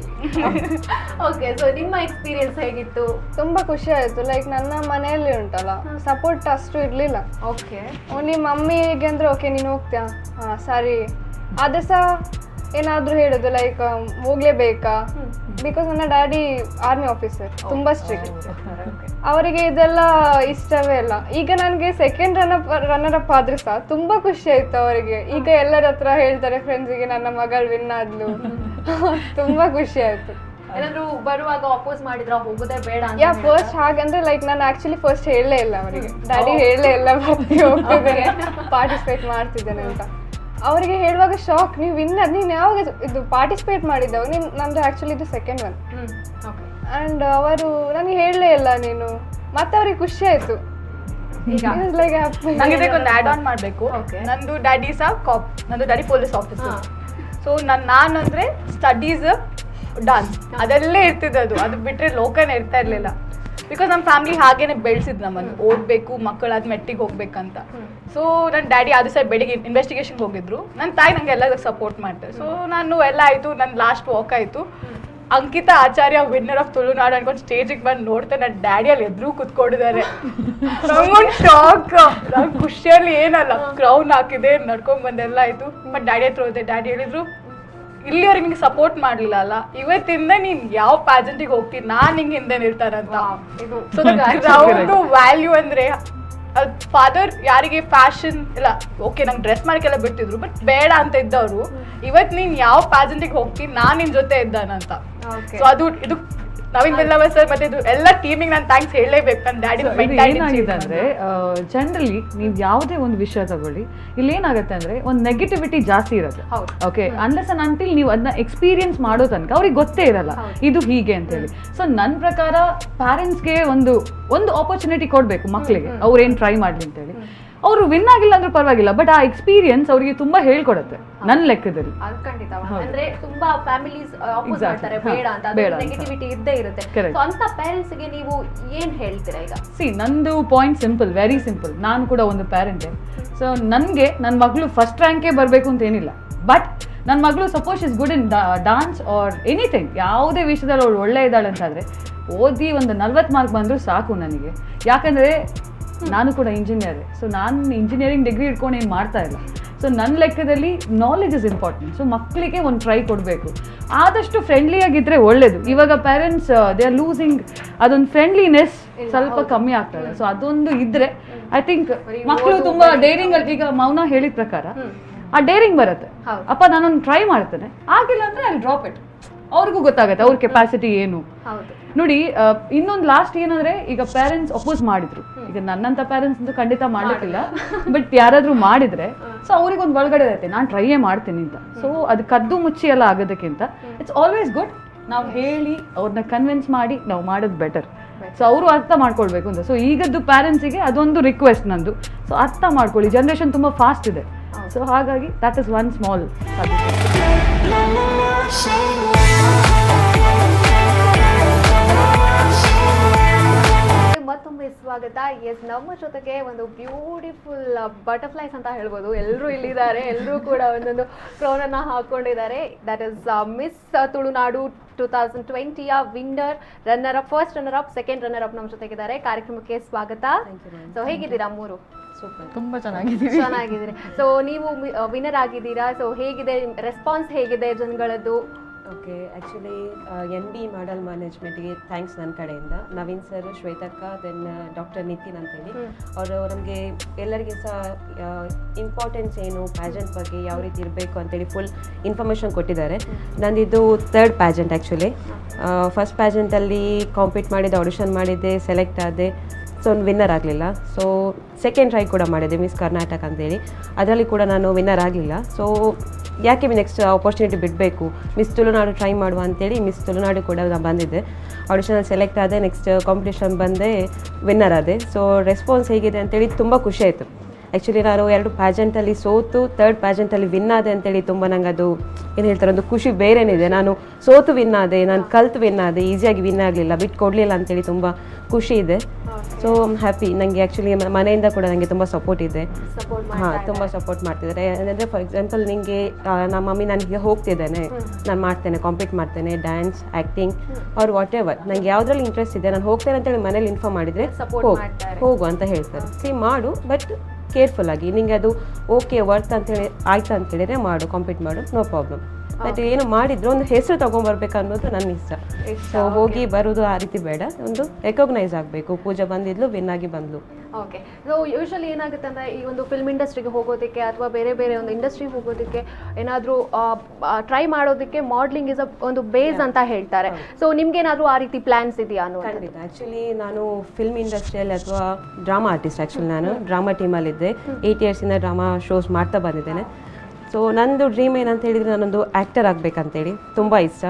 ಓಕೆ, ಸೊ ನಿಮ್ಮ ಎಕ್ಸ್ಪೀರಿಯನ್ಸ್ ಹೇಗಿತ್ತು? ತುಂಬಾ ಖುಷಿ ಆಯ್ತು. ಲೈಕ್ ನನ್ನ ಮನೆಯಲ್ಲಿ ಉಂಟಲ್ಲ, ಸಪೋರ್ಟ್ ಅಷ್ಟು ಇರ್ಲಿಲ್ಲ. ಓಕೆ. ಓನ್ಲಿ ಮಮ್ಮಿಗೆ ಅಂದ್ರೆ ಓಕೆ ನೀನು ಹೋಗ್ತೀಯಾ, ಹಾ ಸರಿ. ಆದ್ರೆ ಸಹ ಏನಾದ್ರು ಹೇಳುದು ಲೈಕ್ ಹೋಗ್ಲೇಬೇಕಾ, ಬಿಕಾಸ್ ನನ್ನ ಡ್ಯಾಡಿ ಆರ್ಮಿ ಆಫೀಸರ್, ತುಂಬಾ ಸ್ಟ್ರಿಕ್ಟ್. ಅವರಿಗೆ ಇದೆಲ್ಲ ಇಷ್ಟವೇ ಇಲ್ಲ. ಈಗ ನನಗೆ ಸೆಕೆಂಡ್ ರನ್ನರ್ ಅಪ್ ಆದ್ರೆ ಸಹ ತುಂಬಾ ಖುಷಿ ಆಯ್ತು ಅವರಿಗೆ. ಈಗ ಎಲ್ಲರ ಹತ್ರ ಹೇಳ್ತಾರೆ ಫ್ರೆಂಡ್ಸಿಗೆ ನನ್ನ ಮಗಳು ವಿನ್ ಆದ್ಲು. ತುಂಬಾ ಖುಷಿ ಆಯ್ತು. ಏನಾದ್ರು ಬರುವಾಗ ಅಪೋಸ್ ಮಾಡಿದ್ರ ಹೋಗೋದೇ ಬೇಡ ಅಂತ? ಯಾ, ಫಸ್ಟ್ ಹಾಗಂದ್ರೆ ಲೈಕ್ ನಾನು ಆಕ್ಚುಲಿ ಫಸ್ಟ್ ಹೇಳಲೇ ಇಲ್ಲ ಅವರಿಗೆ. ಡ್ಯಾಡಿ ಹೇಳಲೇ ಇಲ್ಲ ಹೋಗ್ತಿದ್ದೇನೆ, ಪಾರ್ಟಿಸಿಪೇಟ್ ಮಾಡ್ತಿದ್ದೇನೆ ಅಂತ. ಅವರಿಗೆ ಹೇಳುವಾಗ ಶಾಕ್, ನೀವು ವಿನ್ನರ್, ನೀನು ಯಾವಾಗ ಇದು ಪಾರ್ಟಿಸಿಪೇಟ್ ಮಾಡಿದ್ದವು? ನೀನು ನಂದು ಆಕ್ಚುಲಿ ಇದು ಸೆಕೆಂಡ್ ಒನ್. ಆ್ಯಂಡ್ ಅವರು ನನಗೆ ಹೇಳಲೇ ಇಲ್ಲ ನೀನು. ಮತ್ತೆ ಅವ್ರಿಗೆ ಖುಷಿ ಆಯ್ತು. ನಂಗೆ ಇದಕ್ಕೊಂದು ಆ್ಯಡ್ ಆನ್ ಮಾಡಬೇಕು. ನಂದು ಡ್ಯಾಡಿ ಸಹ ಕಾಪ್, ನಂದು ಡ್ಯಾಡಿ ಪೊಲೀಸ್ ಆಫೀಸರ್. ಸೊ ನಾನು ಅಂದ್ರೆ ಸ್ಟಡೀಸ್, ಡಾನ್ಸ್ ಅದೆಲ್ಲೇ ಇರ್ತಿದ್ದದು. ಅದು ಬಿಟ್ಟರೆ ಲೋಕನೇ ಇರ್ತಾ ಇರಲಿಲ್ಲ. ಬಿಕಾಸ್ ನಮ್ಮ ಫ್ಯಾಮಿಲಿ ಹಾಗೇನೆ ಬೆಳೆಸಿದ್ ನಮ್ಮನ್ನು, ಓದಬೇಕು, ಮಕ್ಕಳಾದ ಮೆಟ್ಟಿಗೆ ಹೋಗ್ಬೇಕಂತ. ಸೊ ನನ್ನ ಡ್ಯಾಡಿ ಅದು ಸಹ ಬೆಳಿಗ್ಗೆ ಇನ್ವೆಸ್ಟಿಗೇಷನ್ಗೆ ಹೋಗಿದ್ರು, ನನ್ನ ತಾಯಿ ನಂಗೆ ಎಲ್ಲದಕ್ಕೆ ಸಪೋರ್ಟ್ ಮಾಡ್ತಾರೆ. ಸೊ ನಾನು ಎಲ್ಲ ಆಯಿತು, ನನ್ನ ಲಾಸ್ಟ್ ವಾಕ್ ಆಯಿತು. ಅಂಕಿತಾ ಆಚಾರ್ಯ ವಿನ್ನರ್ ಆಫ್ ತುಳುನಾಡು ಅನ್ಕೊಂಡು ಸ್ಟೇಜಿಗೆ ಬಂದು ನೋಡ್ತಾರೆ, ನನ್ನ ಡ್ಯಾಡಿ ಅಲ್ಲಿ ಎದುರು ಕೂತ್ಕೊಂಡಿದ್ದಾರೆ. ನಂಗೊಂದು ಶಾಕ್. ನಂಗೆ ಖುಷಿಯಲ್ಲಿ ಏನಲ್ಲ, ಕ್ರೌನ್ ಹಾಕಿದೆ, ನಡ್ಕೊಂಡ್ ಬಂದೆಲ್ಲ ಆಯಿತು. ಬಟ್ ಡ್ಯಾಡಿ ಹತ್ರ ಹೋದೆ, ಡ್ಯಾಡಿ ಹೇಳಿದ್ರು ಇಲ್ಲಿವರೆಗೆ ನಿಂಗೆ ಸಪೋರ್ಟ್ ಮಾಡ್ಲಿಲ್ಲ ಅಲ್ಲ, ಇವತ್ತಿಂದ ನೀನ್ ಯಾವ ಪ್ಯಾಜೆಂಟಿಗೆ ಹೋಗ್ತೀನಿ, ನಾನ್ ನಿಂಗೆ ಹಿಂದೆ ನಿಲ್ತಾರಂತ. ಸೊ ಗ್ರೌಂಡು ವ್ಯಾಲ್ಯೂ ಅಂದ್ರೆ ಫಾದರ್ ಯಾರಿಗೆ ಫ್ಯಾಷನ್ ಇಲ್ಲ, ಓಕೆ ನಂಗೆ ಡ್ರೆಸ್ ಮಾಡಕ್ಕೆಲ್ಲ ಬಿಟ್ಟಿದ್ರು, ಬಟ್ ಬೇಡ ಅಂತ ಇದ್ದವರು ಇವತ್ತು ನೀನ್ ಯಾವ ಪ್ಯಾಜೆಂಟಿಗೆ ಹೋಗ್ತೀನಿ, ನಾನ್ ನಿನ್ ಜೊತೆ ಇದ್ದಾನಂತ. ಸೊ ಅದು ಇದು ನವೀನ್ ಬೆಲ್ಲವ ಸರ್ ಮತ್ತೆ ಇದು ಎಲ್ಲ ಟೀಮಿಗೆ ನಾನು ಥ್ಯಾಂಕ್ಸ್ ಹೇಳಲೇಬೇಕು. ನನ್ನ ಡ್ಯಾಡಿ ಏನಾಗಿದೆ ಅಂದ್ರೆ ಜನರಲಿ ನೀವು ಯಾವುದೇ ಒಂದು ವಿಷಯ ತಗೊಳ್ಳಿ, ಇಲ್ಲಿ ಏನಾಗುತ್ತೆ ಅಂದ್ರೆ ಒಂದು ನೆಗೆಟಿವಿಟಿ ಜಾಸ್ತಿ ಇರುತ್ತೆ. ಓಕೆ, ಅನ್ಲೆಸ್ ಅಂಡ್ ಅಂಟಿಲ್ ನೀವು ಅದನ್ನ ಎಕ್ಸ್ಪೀರಿಯನ್ಸ್ ಮಾಡೋ ತನಕ ಅವ್ರಿಗೆ ಗೊತ್ತೇ ಇರಲ್ಲ ಇದು ಹೀಗೆ ಅಂತ ಹೇಳಿ. ಸೊ ನನ್ನ ಪ್ರಕಾರ ಪ್ಯಾರೆಂಟ್ಸ್ಗೆ ಒಂದು ಆಪರ್ಚುನಿಟಿ ಕೊಡ್ಬೇಕು ಮಕ್ಕಳಿಗೆ, ಅವ್ರೇನ್ ಟ್ರೈ ಮಾಡ್ಲಿ ಅಂತ ಹೇಳಿ. ಅವರು ವಿನ್ ಆಗಿಲ್ಲ ಅಂದ್ರೂ ಪರವಾಗಿಲ್ಲ, ಬಟ್ ಆ ಎಕ್ಸ್ಪೀರಿಯನ್ಸ್ ಅವರಿಗೆ ತುಂಬಾ ಹೇಳ್ಕೊಡುತ್ತೆ ನನ್ನ ಲೆಕ್ಕದಲ್ಲಿ. ಅದು ಖಂಡಿತ. ಅಂದ್ರೆ ತುಂಬಾ ಫ್ಯಾಮಿಲೀಸ್ ಅಪೋಸ್ ಮಾಡ್ತಾರೆ ಬೇಡ ಅಂತ, ನೆಗೆಟಿವಿಟಿ ಇದ್ದೇ ಇರುತ್ತೆ. ಸೊ ಅಂತ ಪೇರೆಂಟ್ಸ್ ಗೆ ನೀವು ಏನ್ ಹೇಳ್ತೀರಾ ಈಗ? ನಂದು ಪಾಯಿಂಟ್ ಸಿಂಪಲ್, ವೆರಿ ಸಿಂಪಲ್. ನಾನು ಕೂಡ ಒಂದು ಪ್ಯಾರೆಂಟೇ. ಸೊ ನನಗೆ ನನ್ನ ಮಗಳು ಫಸ್ಟ್ ರ್ಯಾಂಕೇ ಬರಬೇಕು ಅಂತ ಏನಿಲ್ಲ, ಬಟ್ ನನ್ನ ಮಗಳು suppose is good in dance or anything, ಯಾವುದೇ ವಿಷಯದಲ್ಲಿ ಅವಳು ಒಳ್ಳೆ ಇದ್ದಾಳೆ ಅಂತಾದರೆ ಓದಿ ಒಂದು 40 ಮಾರ್ಕ್ ಬಂದರೂ ಸಾಕು ನನಗೆ. ಯಾಕಂದರೆ ನಾನು ಕೂಡ ಇಂಜಿನಿಯರೇ. ಸೊ ನಾನು ಇಂಜಿನಿಯರಿಂಗ್ ಡಿಗ್ರಿ ಇಟ್ಕೊಂಡು ಏನು ಮಾಡ್ತಾ ಇಲ್ಲ. ಸೊ ನನ್ನ ಲೆಕ್ಕದಲ್ಲಿ ನಾಲೆಜ್ ಇಸ್ ಇಂಪಾರ್ಟೆಂಟ್. ಸೊ ಮಕ್ಕಳಿಗೆ ಒಂದು ಟ್ರೈ ಕೊಡಬೇಕು, ಆದಷ್ಟು ಫ್ರೆಂಡ್ಲಿಯಾಗಿದ್ದರೆ ಒಳ್ಳೆಯದು. ಇವಾಗ ಪೇರೆಂಟ್ಸ್ ದೇ ಆರ್ ಲೂಸಿಂಗ್ ಅದೊಂದು ಫ್ರೆಂಡ್ಲಿನೆಸ್ ಸ್ವಲ್ಪ ಕಮ್ಮಿ ಆಗ್ತದೆ. ಸೊ ಅದೊಂದು ಇದ್ದರೆ ಐ ಥಿಂಕ್ ಮಕ್ಕಳು ತುಂಬ ಡೇರಿಂಗ್. ಈಗ ಮೌನ ಹೇಳಿದ ಪ್ರಕಾರ ಆ ಡೇರಿಂಗ್ ಬರುತ್ತೆ, ಅಪ್ಪ ನಾನೊಂದು ಟ್ರೈ ಮಾಡ್ತೇನೆ, ಆಗಿಲ್ಲ ಅಂದರೆ ಅಲ್ಲಿ ಡ್ರಾಪ್ ಇಟ್. ಅವ್ರಿಗೂ ಗೊತ್ತಾಗುತ್ತೆ ಅವ್ರ ಕೆಪಾಸಿಟಿ ಏನು. ನೋಡಿ, ಇನ್ನೊಂದು ಲಾಸ್ಟ್ ಏನಂದ್ರೆ, ಈಗ ಪೇರೆಂಟ್ಸ್ ಅಪೋಸ್ ಮಾಡಿದ್ರು. ಈಗ ನನ್ನಂತ ಪೇರೆಂಟ್ಸ್ ಅಂತೂ ಖಂಡಿತ ಮಾಡ್ಲಿಕ್ಕಿಲ್ಲ, ಬಟ್ ಯಾರಾದ್ರೂ ಮಾಡಿದ್ರೆ ಸೊ ಅವ್ರಿಗೊಂದು ಒಳಗಡೆ ಇರುತ್ತೆ ನಾನು ಟ್ರೈಯೇ ಮಾಡ್ತೀನಿ ಅಂತ. ಸೊ ಅದು ಕದ್ದು ಮುಚ್ಚಿ ಎಲ್ಲ ಆಗೋದಕ್ಕಿಂತ ಇಟ್ಸ್ ಆಲ್ವೇಸ್ ಗುಡ್ ನಾವು ಹೇಳಿ ಅವ್ರನ್ನ ಕನ್ವಿನ್ಸ್ ಮಾಡಿ ನಾವು ಮಾಡೋದು ಬೆಟರ್. ಸೊ ಅವರು ಅರ್ಥ ಮಾಡ್ಕೊಳ್ಬೇಕು ಅಂತ. ಸೊ ಈಗದ್ದು ಪ್ಯಾರೆಂಟ್ಸಿಗೆ ಅದೊಂದು ರಿಕ್ವೆಸ್ಟ್ ನಂದು. ಸೊ ಅರ್ಥ ಮಾಡ್ಕೊಳ್ಳಿ, ಜನ್ರೇಷನ್ ತುಂಬ ಫಾಸ್ಟ್ ಇದೆ. ಸೊ ಹಾಗಾಗಿ ದಟ್ ಇಸ್ ಒನ್ ಸ್ಮಾಲ್ ಮತ್ತೊಮ್ಮೆ ಸ್ವಾಗತ. ಎಸ್, ನಮ್ಮ ಜೊತೆಗೆ ಒಂದು ಬ್ಯೂಟಿಫುಲ್ ಬಟರ್ಫ್ಲೈಸ್ ಅಂತ ಹೇಳ್ಬೋದು. ಎಲ್ಲರೂ ಇಲ್ಲಿದ್ದಾರೆ, ಎಲ್ಲರೂ ಕೂಡ ಒಂದೊಂದು ಕ್ರೌನನ್ನು ಹಾಕೊಂಡಿದ್ದಾರೆ. That is miss Tulunadu 2020 winner, runner up, first runner up, second runner up ನಮ್ಮ ಜೊತೆಗಿದ್ದಾರೆ. ಕಾರ್ಯಕ್ರಮಕ್ಕೆ ಸ್ವಾಗತ. ಸೊ ಹೇಗಿದ್ದೀರಾ ಮೂರು? ತುಂಬಾ ಚೆನ್ನಾಗಿದ್ದೀರಿ. ಸೊ ನೀವು ವಿನ್ನರ್ ಆಗಿದ್ದೀರಾ. ಸೊ ಹೇಗಿದೆ ರೆಸ್ಪಾನ್ಸ್, ಹೇಗಿದೆ ಜನಗಳದ್ದು? ಓಕೆ, ಆ್ಯಕ್ಚುಲಿ NB ಮಾಡಲ್ ಮ್ಯಾನೇಜ್ಮೆಂಟ್ಗೆ ಥ್ಯಾಂಕ್ಸ್ ನನ್ನ ಕಡೆಯಿಂದ. ನವೀನ್ ಸರ್, ಶ್ವೇತಕ್ಕ, ದೆನ್ ಡಾಕ್ಟರ್ ನಿತಿನ್ ಅಂತೇಳಿ ಅವರು ನಮಗೆ ಎಲ್ಲರಿಗೆ ಸಹ ಇಂಪಾರ್ಟೆನ್ಸ್ ಏನು, ಪ್ಯಾಜೆಂಟ್ ಬಗ್ಗೆ ಯಾವ ರೀತಿ ಇರಬೇಕು ಅಂತೇಳಿ ಫುಲ್ ಇನ್ಫಾರ್ಮೇಷನ್ ಕೊಟ್ಟಿದ್ದಾರೆ. ನಂದಿದ್ದು 3rd ಪ್ಯಾಜೆಂಟ್. ಆ್ಯಕ್ಚುಲಿ ಫಸ್ಟ್ ಪ್ಯಾಜೆಂಟಲ್ಲಿ ಕಾಂಪೀಟ್ ಮಾಡಿದ್ದೆ, ಆಡಿಷನ್ ಮಾಡಿದ್ದೆ, ಸೆಲೆಕ್ಟ್ ಆದೆ. ಸೊ ವಿನ್ನರ್ ಆಗಲಿಲ್ಲ. ಸೊ ಸೆಕೆಂಡ್ ಟ್ರೈ ಕೂಡ ಮಾಡಿದೆ, ಮಿಸ್ ಕರ್ನಾಟಕ ಅಂತೇಳಿ, ಅದರಲ್ಲಿ ಕೂಡ ನಾನು ವಿನ್ನರ್ ಆಗಲಿಲ್ಲ. ಸೊ ಯಾಕೆ ನೆಕ್ಸ್ಟ್ ಆಪರ್ಚುನಿಟಿ ಬಿಡಬೇಕು, ಮಿಸ್ ತುಳುನಾಡು ಟ್ರೈ ಮಾಡುವ ಅಂತೇಳಿ ಮಿಸ್ ತುಳುನಾಡು ಕೂಡ ನಾನು ಬಂದಿದ್ದೆ. ಆಡಿಷನಲ್ಲಿ ಸೆಲೆಕ್ಟ್ ಆದೆ, ನೆಕ್ಸ್ಟ್ ಕಾಂಪಿಟೇಷನ್ ಬಂದೆ, ವಿನ್ನರ್ ಆದೆ. ಸೊ ರೆಸ್ಪಾನ್ಸ್ ಹೇಗಿದೆ ಅಂತೇಳಿ ತುಂಬ ಖುಷಿ ಆಯಿತು. ಆ್ಯಕ್ಚುಲಿ ನಾನು 2 ಪ್ಯಾಜೆಂಟಲ್ಲಿ ಸೋತು 3rd ಪ್ಯಾಜೆಂಟಲ್ಲಿ ವಿನ್ ಆದೆ ಅಂತೇಳಿ ತುಂಬ ನಂಗೆ ಅದು ಏನು ಹೇಳ್ತಾರೆ, ಒಂದು ಖುಷಿ ಬೇರೆನಿದೆ. ನಾನು ಸೋತು ವಿನ್ ಆದೆ, ನಾನು ಕಲ್ತು ವಿನ್ ಆದೆ, ಈಸಿಯಾಗಿ ವಿನ್ ಆಗಲಿಲ್ಲ, ಬಿಟ್ಟು ಕೊಡಲಿಲ್ಲ ಅಂತೇಳಿ ತುಂಬ ಖುಷಿ ಇದೆ. So happy. ನನಗೆ ಆ್ಯಕ್ಚುಲಿ ಮನೆಯಿಂದ ಕೂಡ ನನಗೆ ತುಂಬ ಸಪೋರ್ಟ್ ಇದೆ. ಹಾಂ, ತುಂಬ ಸಪೋರ್ಟ್ ಮಾಡ್ತಿದ್ದಾರೆ. ಅಂದರೆ ಫಾರ್ ಎಕ್ಸಾಂಪಲ್ ನಿಮಗೆ ನಮ್ಮ ಮಮ್ಮಿ ನನಗೆ ಹೋಗ್ತಿದ್ದೇನೆ, ನಾನು ಮಾಡ್ತೇನೆ, ಕಾಂಪೀಟ್ ಮಾಡ್ತೇನೆ, dance, acting or whatever, ನನಗೆ ಯಾವುದ್ರಲ್ಲಿ ಇಂಟ್ರೆಸ್ಟ್ ಇದೆ ನಾನು ಹೋಗ್ತೇನೆ ಅಂತೇಳಿ ಮನೇಲಿ ಇನ್ಫಾರ್ಮ್ ಮಾಡಿದರೆ ಹೋಗು ಅಂತ ಹೇಳ್ತಾರೆ. ಸಿ ಮಾಡು, ಬಟ್ ಕೇರ್ಫುಲ್ ಆಗಿ, ನಿಂಗೆ ಅದು ಓಕೆ ವರ್ತ್ ಅಂತೇಳಿ ಆಯ್ತು ಅಂತ ಹೇಳಿದ್ರೆ ಮಾಡು, ಕಾಂಪೀಟ್ ಮಾಡು, ನೋ ಪ್ರಾಬ್ಲಮ್. ಬಟ್ ಏನು ಮಾಡಿದ್ರು ಒಂದು ಹೆಸರು ತೊಗೊಂಬರ್ಬೇಕು ಅನ್ನೋದು ನನ್ನ ಇಷ್ಟ. ಸೊ ಹೋಗಿ ಬರೋದು ಆ ರೀತಿ ಬೇಡ, ಒಂದು ರೆಕಗ್ನೈಸ್ ಆಗಬೇಕು. ಪೂಜಾ ಬಂದಿದ್ಲು, ವಿನ್ ಆಗಿ ಬಂದ್ಲು. ಓಕೆ. ಸೊ ಯೂಶಲಿ ಏನಾಗುತ್ತೆ ಅಂದರೆ, ಈ ಒಂದು ಫಿಲ್ಮ್ ಇಂಡಸ್ಟ್ರಿಗೆ ಹೋಗೋದಕ್ಕೆ ಅಥವಾ ಬೇರೆ ಬೇರೆ ಒಂದು ಇಂಡಸ್ಟ್ರಿಗೆ ಹೋಗೋದಕ್ಕೆ ಏನಾದರೂ ಟ್ರೈ ಮಾಡೋದಕ್ಕೆ ಮಾಡ್ಲಿಂಗ್ ಇಸ್ ಒಂದು ಬೇಸ್ ಅಂತ ಹೇಳ್ತಾರೆ. ಸೊ ನಿಮ್ಗೇನಾದರೂ ಆ ರೀತಿ ಪ್ಲ್ಯಾನ್ಸ್ ಇದೆಯಾ ಅನ್ನೋ? ಖಂಡಿತ. ಆ್ಯಕ್ಚುಲಿ ನಾನು ಫಿಲ್ಮ್ ಇಂಡಸ್ಟ್ರಿಯಲ್ಲಿ ಅಥವಾ ಡ್ರಾಮಾ ಆರ್ಟಿಸ್ಟ್. ಆ್ಯಕ್ಚುಲಿ ನಾನು ಡ್ರಾಮಾ ಟೀಮಲ್ಲಿದ್ದೆ, 8 ಇಯರ್ಸಿಂದ ಡ್ರಾಮಾ ಶೋಸ್ ಮಾಡ್ತಾ ಬಂದಿದ್ದೇನೆ. ಸೊ ನಂದು ಡ್ರೀಮ್ ಏನಂತ ಹೇಳಿದರೆ, ನಾನೊಂದು ಆ್ಯಕ್ಟರ್ ಆಗಬೇಕಂತೇಳಿ ತುಂಬ ಇಷ್ಟ.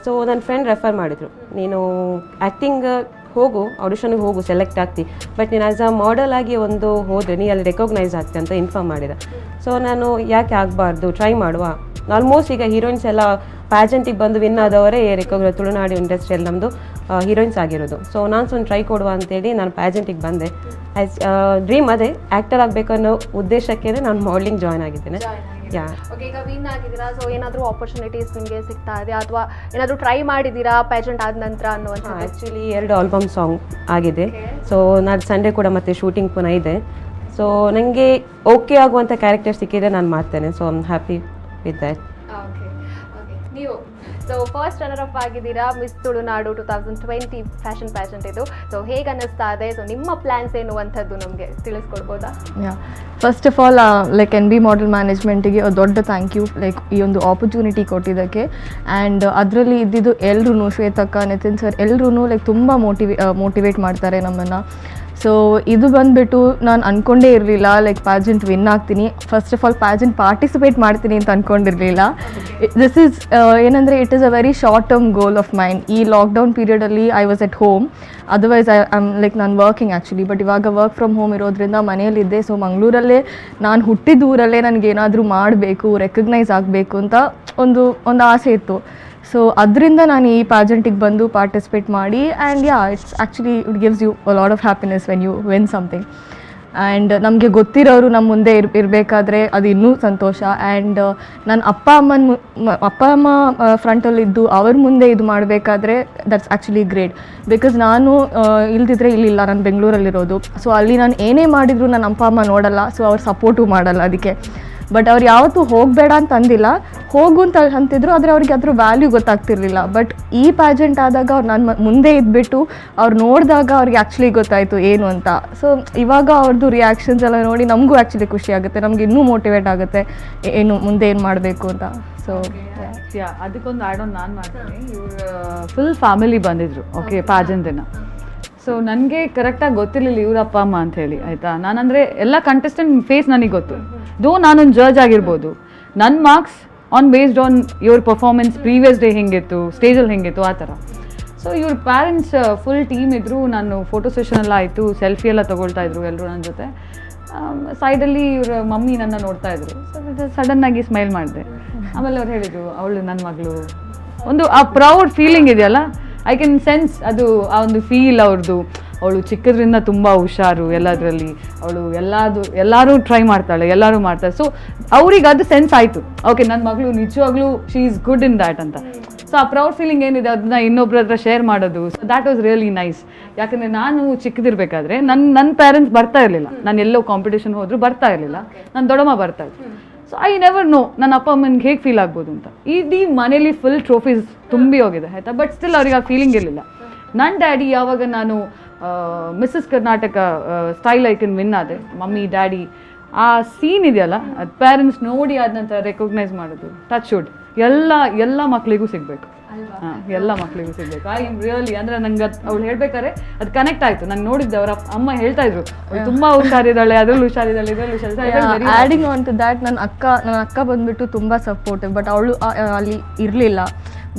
ಸೊ ನನ್ನ ಫ್ರೆಂಡ್ ರೆಫರ್ ಮಾಡಿದರು, ನೀನು ಆ್ಯಕ್ಟಿಂಗ್ ಹೋಗು, ಆಡಿಷನ್ಗೆ ಹೋಗು, ಸೆಲೆಕ್ಟ್ ಆಗ್ತಿ, ಬಟ್ ನೀನು ಆ್ಯಸ್ ಅ ಮಾಡೆಲ್ ಆಗಿ ಒಂದು ಹೋದರೆ ನೀ ಅಲ್ಲಿ ರೆಕಗ್ನೈಸ್ ಆಗ್ತಿ ಅಂತ ಇನ್ಫಾರ್ಮ್ ಮಾಡಿದ. ಸೊ ನಾನು ಯಾಕೆ ಆಗಬಾರ್ದು, ಟ್ರೈ ಮಾಡುವ. ಆಲ್ಮೋಸ್ಟ್ ಈಗ ಹೀರೋಯಿನ್ಸ್ ಎಲ್ಲ ಪ್ಯಾಜೆಂಟಿಗೆ ಬಂದು ವಿನ್ ಆದವರೇ ತುಳುನಾಡು ಇಂಡಸ್ಟ್ರಿಯಲ್ಲಿ ನಮ್ಮದು ಹೀರೋಯಿನ್ಸ್ ಆಗಿರೋದು. ಸೊ ನಾನು ಒಂದು ಟ್ರೈ ಕೊಡುವ ಅಂತೇಳಿ ನಾನು ಪ್ಯಾಜೆಂಟಿಗೆ ಬಂದೆ. ಡ್ರೀಮ್ ಅದೇ, ಆ್ಯಕ್ಟರ್ ಆಗಬೇಕು ಅನ್ನೋ ಉದ್ದೇಶಕ್ಕೆ ನಾನು ಮಾಡಲಿಂಗ್ ಜಾಯ್ನ್ ಆಗಿದ್ದೇನೆ. ಓಕೆ, ಈಗ ವಿನ್ ಆಗಿದ್ದೀರಾ. ಸೊ ಏನಾದರೂ ಆಪರ್ಚುನಿಟೀಸ್ ನಿಮಗೆ ಸಿಗ್ತಾ ಇದೆ ಅಥವಾ ಏನಾದರೂ ಟ್ರೈ ಮಾಡಿದ್ದೀರಾ ಪ್ಯಾಜೆಂಟ್ ಆದ ನಂತರ ಅನ್ನುವಂಥ? ಆ್ಯಕ್ಚುಲಿ 2 ಆಲ್ಬಮ್ ಸಾಂಗ್ ಆಗಿದೆ. ಸೊ ನಾನು ಸಂಡೇ ಕೂಡ ಮತ್ತೆ ಶೂಟಿಂಗ್ ಪುನಃ ಇದೆ. ಸೊ ನನಗೆ ಓಕೆ ಆಗುವಂಥ ಕ್ಯಾರೆಕ್ಟರ್ ಸಿಕ್ಕಿದ್ರೆ ನಾನು ಮಾಡ್ತೇನೆ. So I am happy with that. Okay. ನೀವು so so first runner up ಆಗಿದ್ದೀರಾ ಮಿಸ್ ತುಳುನಾಡು 2020 ಫ್ಯಾಷನ್ ಪ್ಯಾಜೆಂಟ್ ಇದು. ಸೊ ಹೇಗೆ ಅನ್ನಿಸ್ತಾ ಇದೆ? ಸೊ ನಿಮ್ಮ ಪ್ಲಾನ್ಸ್ ಏನು ಅಂಥದ್ದು ನಮಗೆ ತಿಳಿಸ್ಕೊಡ್ಬೋದಾ? First of all like NB model ಮ್ಯಾನೇಜ್ಮೆಂಟಿಗೆ ದೊಡ್ಡ ಥ್ಯಾಂಕ್ ಯು, ಲೈಕ್ ಈ ಒಂದು ಆಪರ್ಚುನಿಟಿ ಕೊಟ್ಟಿದ್ದಕ್ಕೆ. ಆ್ಯಂಡ್ ಅದರಲ್ಲಿ ಇದ್ದಿದ್ದು ಎಲ್ಲರೂ, ಶ್ವೇತಕ್ಕ, ನಿತಿನ್ ಸರ್ ಎಲ್ಲರೂ ಲೈಕ್ ತುಂಬ ಮೋಟಿವೇಟ್ ಮಾಡ್ತಾರೆ ನಮ್ಮನ್ನು. ಸೊ ಇದು ಬಂದುಬಿಟ್ಟು ನಾನು ಅಂದ್ಕೊಂಡೇ ಇರಲಿಲ್ಲ ಲೈಕ್ ಪ್ಯಾಜೆಂಟ್ ವಿನ್ ಆಗ್ತೀನಿ. First of all pageant participate ಮಾಡ್ತೀನಿ ಅಂತ ಅಂದ್ಕೊಂಡಿರಲಿಲ್ಲ. ದಿಸ್ ಈಸ್ ಏನಂದರೆ it is a very short term goal of mind. ಈ ಲಾಕ್ಡೌನ್ ಪೀರಿಯಡಲ್ಲಿ I was at home, otherwise I'm like ನಾನು ವರ್ಕಿಂಗ್ ಆ್ಯಕ್ಚುಲಿ. ಬಟ್ ಇವಾಗ ವರ್ಕ್ ಫ್ರಮ್ ಹೋಮ್ ಇರೋದ್ರಿಂದ ಮನೆಯಲ್ಲಿದ್ದೆ. ಸೊ ಮಂಗಳೂರಲ್ಲೇ ನಾನು ಹುಟ್ಟಿದ ಊರಲ್ಲೇ ನನಗೇನಾದರೂ ಮಾಡಬೇಕು, ರೆಕಗ್ನೈಸ್ ಆಗಬೇಕು ಅಂತ ಒಂದು ಆಸೆ ಇತ್ತು. ಸೊ ಅದರಿಂದ ನಾನು ಈ ಪ್ಯಾಜೆಂಟಿಗೆ ಬಂದು ಪಾರ್ಟಿಸಿಪೇಟ್ ಮಾಡಿ. And it's actually it gives you a lot of happiness when you win something. And ನಮಗೆ ಗೊತ್ತಿರೋರು ನಮ್ಮ ಮುಂದೆ ಇರಬೇಕಾದ್ರೆ ಅದು ಇನ್ನೂ ಸಂತೋಷ. ಆ್ಯಂಡ್ ನನ್ನ ಅಪ್ಪ ಅಮ್ಮ ಫ್ರಂಟಲ್ಲಿದ್ದು ಅವ್ರ ಮುಂದೆ ಇದು ಮಾಡಬೇಕಾದ್ರೆ ದಟ್ಸ್ ಆ್ಯಕ್ಚುಲಿ ಗ್ರೇಟ್. ಬಿಕಾಸ್ ನಾನು ಇಲ್ದಿದ್ರೆ ಇಲ್ಲಿಲ್ಲ, ನಾನು ಬೆಂಗಳೂರಲ್ಲಿರೋದು. ಸೊ ಅಲ್ಲಿ ನಾನು ಏನೇ ಮಾಡಿದರೂ ನನ್ನ ಅಪ್ಪ ಅಮ್ಮ ನೋಡಲ್ಲ, ಸೊ ಅವ್ರು ಸಪೋರ್ಟು ಮಾಡಲ್ಲ ಅದಕ್ಕೆ. ಬಟ್ ಅವ್ರು ಯಾವತ್ತೂ ಹೋಗಬೇಡ ಅಂತ ಅಂದಿಲ್ಲ, ಹೋಗು ಅಂತ ಅಂತಿದ್ರು, ಆದರೆ ಅವ್ರಿಗೆ ಅದ್ರ ವ್ಯಾಲ್ಯೂ ಗೊತ್ತಾಗ್ತಿರ್ಲಿಲ್ಲ. ಬಟ್ ಈ ಪ್ಯಾಜೆಂಟ್ ಆದಾಗ ಅವ್ರು ನನ್ನ ಮುಂದೆ ಇದ್ಬಿಟ್ಟು ಅವ್ರು ನೋಡಿದಾಗ ಅವ್ರಿಗೆ ಆ್ಯಕ್ಚುಲಿ ಗೊತ್ತಾಯಿತು ಏನು ಅಂತ. ಸೊ ಇವಾಗ ಅವ್ರದ್ದು ರಿಯಾಕ್ಷನ್ಸ್ ಎಲ್ಲ ನೋಡಿ ನಮಗೂ ಆ್ಯಕ್ಚುಲಿ ಖುಷಿ ಆಗುತ್ತೆ, ನಮ್ಗೆ ಇನ್ನೂ ಮೋಟಿವೇಟ್ ಆಗುತ್ತೆ ಏನು ಮುಂದೆ ಏನು ಮಾಡಬೇಕು ಅಂತ. ಸೊ ಅದಕ್ಕೊಂದು ಆ್ಯಡ್ ಆನ್ ನಾನು ಮಾಡ್ತೀನಿ. ಇವರು ಫುಲ್ ಫ್ಯಾಮಿಲಿ ಬಂದಿದ್ರು ಓಕೆ ಪ್ಯಾಜೆಂಟ್ ದಿನ. ಸೊ ನನಗೆ ಕರೆಕ್ಟಾಗಿ ಗೊತ್ತಿರಲಿಲ್ಲ ಇವ್ರ ಅಪ್ಪ ಅಮ್ಮ ಅಂತ ಹೇಳಿ, ಆಯಿತಾ. ನಾನಂದರೆ ಎಲ್ಲ ಕಂಟೆಸ್ಟೆಂಟ್ ಫೇಸ್ ನನಗೆ ಗೊತ್ತು. ದೋ ನಾನೊಂದು ಜಡ್ಜ್ ಆಗಿರ್ಬೋದು, ನನ್ನ marks based on your performance previous day ಹೆಂಗಿತ್ತು, ಸ್ಟೇಜಲ್ಲಿ ಹೆಂಗಿತ್ತು ಆ ಥರ. ಸೊ ಇವ್ರ ಪ್ಯಾರೆಂಟ್ಸ್ ಫುಲ್ ಟೀಮ್ ಇದ್ದರು. ನಾನು ಫೋಟೋ ಸೆಷನ್ ಎಲ್ಲ ಆಯಿತು, ಸೆಲ್ಫಿ ಎಲ್ಲ ತೊಗೊಳ್ತಾ ಇದ್ರು ಎಲ್ಲರೂ ನನ್ನ ಜೊತೆ. ಸೈಡಲ್ಲಿ ಇವ್ರ ಮಮ್ಮಿ ನನ್ನ ನೋಡ್ತಾ ಇದ್ರು. ಸೊ ಸಡನ್ನಾಗಿ ಸ್ಮೈಲ್ ಮಾಡಿದೆ. ಆಮೇಲೆ ಅವ್ರು ಹೇಳಿದರು ಅವಳು ನನ್ನ ಮಗಳು. ಒಂದು ಆ ಪ್ರೌಡ್ ಫೀಲಿಂಗ್ ಇದೆಯಲ್ಲ, ಐ ಕ್ಯಾನ್ ಸೆನ್ಸ್ ಅದು ಆ ಒಂದು ಫೀಲ್ ಅವ್ರದ್ದು. ಅವಳು ಚಿಕ್ಕದ್ರಿಂದ ತುಂಬ ಹುಷಾರು ಎಲ್ಲದರಲ್ಲಿ, ಅವಳು ಎಲ್ಲರೂ ಟ್ರೈ ಮಾಡ್ತಾಳೆ, ಎಲ್ಲರೂ ಮಾಡ್ತಾಳೆ. ಸೊ ಅವ್ರಿಗೆ ಅದು ಸೆನ್ಸ್ ಆಯಿತು, ಓಕೆ ನನ್ನ ಮಗಳು ನಿಜವಾಗ್ಲೂ she is good in that ಅಂತ. ಸೊ ಆ ಪ್ರೌಡ್ ಫೀಲಿಂಗ್ ಏನಿದೆ ಅದನ್ನ ಇನ್ನೊಬ್ರ ಹತ್ರ ಶೇರ್ ಮಾಡೋದು, so that was really nice. ಯಾಕಂದರೆ ನಾನು ಚಿಕ್ಕದಿರ್ಬೇಕಾದ್ರೆ ನನ್ನ ಪೇರೆಂಟ್ಸ್ ಬರ್ತಾ ಇರಲಿಲ್ಲ, ನಾನು ಎಲ್ಲೋ ಕಾಂಪಿಟೇಷನ್ ಹೋದರೂ ಬರ್ತಾ ಇರಲಿಲ್ಲ, ನನ್ನ ದೊಡ್ಡಮ್ಮ ಬರ್ತಾ ಇದ್ರು. ಸೊ ಐ ನೆವರ್ ನೋ ನನ್ನ ಅಪ್ಪ ಅಮ್ಮನಿಗೆ ಹೇಗೆ ಫೀಲ್ ಆಗ್ಬೋದು ಅಂತ. ಇಡೀ ಮನೇಲಿ ಫುಲ್ ಟ್ರೋಫೀಸ್ ತುಂಬಿ ಹೋಗಿದೆ ಆಯಿತಾ. ಬಟ್ ಸ್ಟಿಲ್ ಅವ್ರಿಗೆ ಆ ಫೀಲಿಂಗ್ ಇರಲಿಲ್ಲ. ನನ್ನ ಡ್ಯಾಡಿ ಯಾವಾಗ ನಾನು Mrs Karnataka style icon win ಆದೆ, ಮಮ್ಮಿ ಡ್ಯಾಡಿ ಆ ಸೀನ್ ಇದೆಯಲ್ಲ, ಅದು ಪೇರೆಂಟ್ಸ್ ನೋಡಿ ಆದ ನಂತರ ರೆಕಗ್ನೈಸ್ ಮಾಡೋದು, ಟಚ್ ವುಡ್ ಎಲ್ಲ ಮಕ್ಕಳಿಗೂ ಸಿಗಬೇಕು. ಹಾಂ, ಎಲ್ಲ ಮಕ್ಕಳಿಗೂ ಸಿಗಬೇಕು. ಐ ಆಮ್ ರಿಯಲಿ ಅಂದರೆ ನಂಗೆ ಅವ್ಳು ಹೇಳ್ಬೇಕಾದ್ರೆ ಅದು ಕನೆಕ್ಟ್ ಆಯಿತು. ನಾನು ನೋಡಿದ್ದೆ ಅವರ ಅಮ್ಮ ಹೇಳ್ತಾ ಇದ್ರು ತುಂಬ ಹುಷಾರಿದ್ದಾಳೆ, ಅದ್ರಲ್ಲಿ ಹುಷಾರಿದ್ದಾಳೆ, ಇದರಲ್ಲಿ ಹುಷಾರಿದ್ದಾಳೆ. ಆ್ಯಡಿಂಗ್ ಆನ್ ಟು ದ್ಯಾಟ್ ನನ್ನ ಅಕ್ಕ ಬಂದುಬಿಟ್ಟು ತುಂಬ ಸಪೋರ್ಟಿವ್. ಬಟ್ ಅವಳು ಅಲ್ಲಿ ಇರಲಿಲ್ಲ.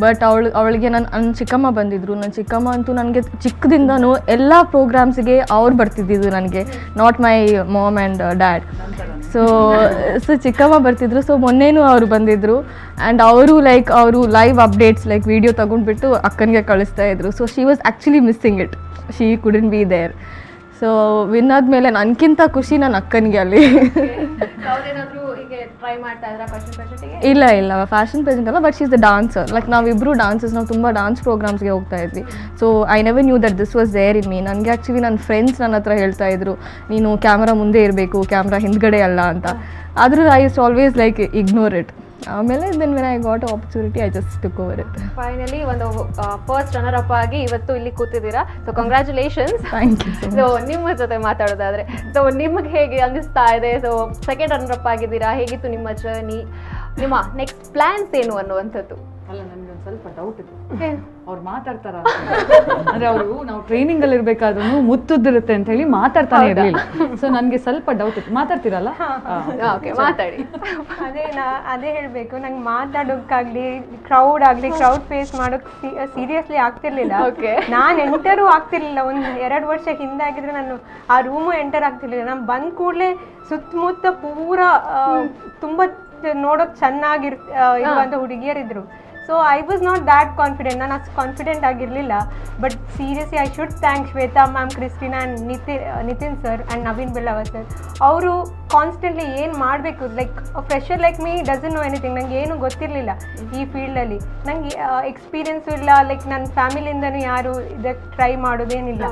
ಬಟ್ ಅವಳಿಗೆ ನನ್ನ ಚಿಕ್ಕಮ್ಮ ಬಂದಿದ್ರು. ನನ್ನ ಚಿಕ್ಕಮ್ಮ ಅಂತೂ ನನಗೆ ಚಿಕ್ಕದಿಂದನೂ ಎಲ್ಲ ಪ್ರೋಗ್ರಾಮ್ಸಿಗೆ ಅವ್ರು ಬರ್ತಿದ್ದಿದ್ದು ನನಗೆ, not my mom and dad. So ಚಿಕ್ಕಮ್ಮ ಬರ್ತಿದ್ರು. ಸೊ ಮೊನ್ನೆನೂ ಅವರು ಬಂದಿದ್ದರು. ಆ್ಯಂಡ್ ಅವರು ಲೈವ್ ಅಪ್ಡೇಟ್ಸ್ ಲೈಕ್ ವಿಡಿಯೋ ತಗೊಂಡ್ಬಿಟ್ಟು ಅಕ್ಕನಿಗೆ ಕಳಿಸ್ತಾ ಇದ್ರು. So she was actually missing it, she couldn't be there. So win ಆದಮೇಲೆ ನನಗಿಂತ ಖುಷಿ ನನ್ನ ಅಕ್ಕನಿಗೆ ಅಲ್ಲಿ. ಇಲ್ಲ ಫ್ಯಾಷನ್ ಪ್ರೆಸೆಂಟ್ ಅಲ್ಲ, but she is the dancer. Like ನಾವಿಬ್ಬರು ಡಾನ್ಸರ್ಸ್, ನಾವು ತುಂಬ ಡಾನ್ಸ್ ಪ್ರೋಗ್ರಾಮ್ಸ್ಗೆ ಹೋಗ್ತಾ ಇದ್ವಿ. So I never knew that this was there in me. ನನಗೆ ಆ್ಯಕ್ಚುಲಿ ನನ್ನ ಫ್ರೆಂಡ್ಸ್ ನನ್ನ ಹತ್ರ ಹೇಳ್ತಾ ಇದ್ರು, ನೀನು ಕ್ಯಾಮ್ರಾ ಮುಂದೆ ಇರಬೇಕು, ಕ್ಯಾಮ್ರಾ ಹಿಂದ್ಗಡೆ ಅಲ್ಲ ಅಂತ. ಆದರೂ I use always like ignore it. ಆಮೇಲೆ then when I got opportunity I just took over it. Finally ಒಂದು ಫಸ್ಟ್ ರನ್ನರ್ ಅಪ್ ಆಗಿ ಇವತ್ತು ಇಲ್ಲಿ ಕೂತಿದ್ದೀರಾ. So congratulations. Thank you. So ನಿಮ್ಮ ಜೊತೆ ಮಾತಾಡೋದಾದ್ರೆ, ಸೊ ನಿಮಗೆ ಹೇಗೆ ಅನ್ನಿಸ್ತಾ ಇದೆ? ಸೊ ಸೆಕೆಂಡ್ ರನ್ನರ್ ಅಪ್ ಆಗಿದ್ದೀರಾ, ಹೇಗಿತ್ತು ನಿಮ್ಮ ಜರ್ನಿ? ನಿಮ್ಮ ನೆಕ್ಸ್ಟ್ ಪ್ಲಾನ್ಸ್ ಏನು ಅನ್ನುವಂಥದ್ದು? ಅಲ್ಲ, ನನಗೆ ಒಂದು ಸ್ವಲ್ಪ ಡೌಟ್ ಇತ್ತು, ಅವ್ರು ಮಾತಾಡ್ತಾರ ಅಂದರೆ ಅವರು ನಾವು ಟ್ರೈನಿಂಗಲ್ಲಿ ಇರಬೇಕಾದ್ರೂ ಮುತ್ತುದ್ದಿರುತ್ತೆ ಅಂತ ಹೇಳಿ ಮಾತಾಡ್ತಾನೆ ಇರಲಿಲ್ಲ. ಸೊ ನನಗೆ ಸ್ವಲ್ಪ ಡೌಟ್ ಇತ್ತು, ಮಾತಾಡ್ತೀರಲ್ಲ? ಓಕೆ, ಮಾತಾಡಿ. ಅದೇ ಹೇಳಬೇಕು, ನಂಗೆ ಮಾತಾಡೋಕ್ಕಾಗಲಿ ಕ್ರೌಡ್ ಫೇಸ್ ಮಾಡೋಕ್ಕೆ ಸೀರಿಯಸ್ಲಿ ಆಗ್ತಿರ್ಲಿಲ್ಲ. ನಾನು ಎಂಟರೂ ಆಗ್ತಿರ್ಲಿಲ್ಲ. ಒಂದು 2 ವರ್ಷ ಹಿಂದೆ ಆಗಿದ್ರೆ ನಾನು ಆ ರೂಮು ಎಂಟರ್ ಆಗ್ತಿರ್ಲಿಲ್ಲ. ನಾನು ಬಂದ ಕೂಡಲೇ ಸುತ್ತಮುತ್ತ ಪೂರಾ ತುಂಬ ನೋಡೋಕೆ ಇರುವಂಥ ಹುಡುಗಿಯರಿದ್ರು. So I was not that confident, ನಾನು ಅಷ್ಟು ಕಾನ್ಫಿಡೆಂಟ್ ಆಗಿರಲಿಲ್ಲ. But seriously I should thank Shweta ma'am, Christina and Nitin sir and Naveen Bellava sir. ಅವರು ಕಾನ್ಸ್ಟೆಂಟ್ಲಿ ಏನು ಮಾಡಬೇಕು, like fresher like me doesn't know anything. ನಂಗೆ ಏನು ಗೊತ್ತಿರಲಿಲ್ಲ ಈ ಫೀಲ್ಡಲ್ಲಿ, ನಂಗೆ ಎಕ್ಸ್ಪೀರಿಯನ್ಸು ಇಲ್ಲ, ಲೈಕ್ ನನ್ನ ಫ್ಯಾಮಿಲಿಯಿಂದನೂ ಯಾರು ಇದಕ್ಕೆ ಟ್ರೈ ಮಾಡೋದೇನಿಲ್ಲ.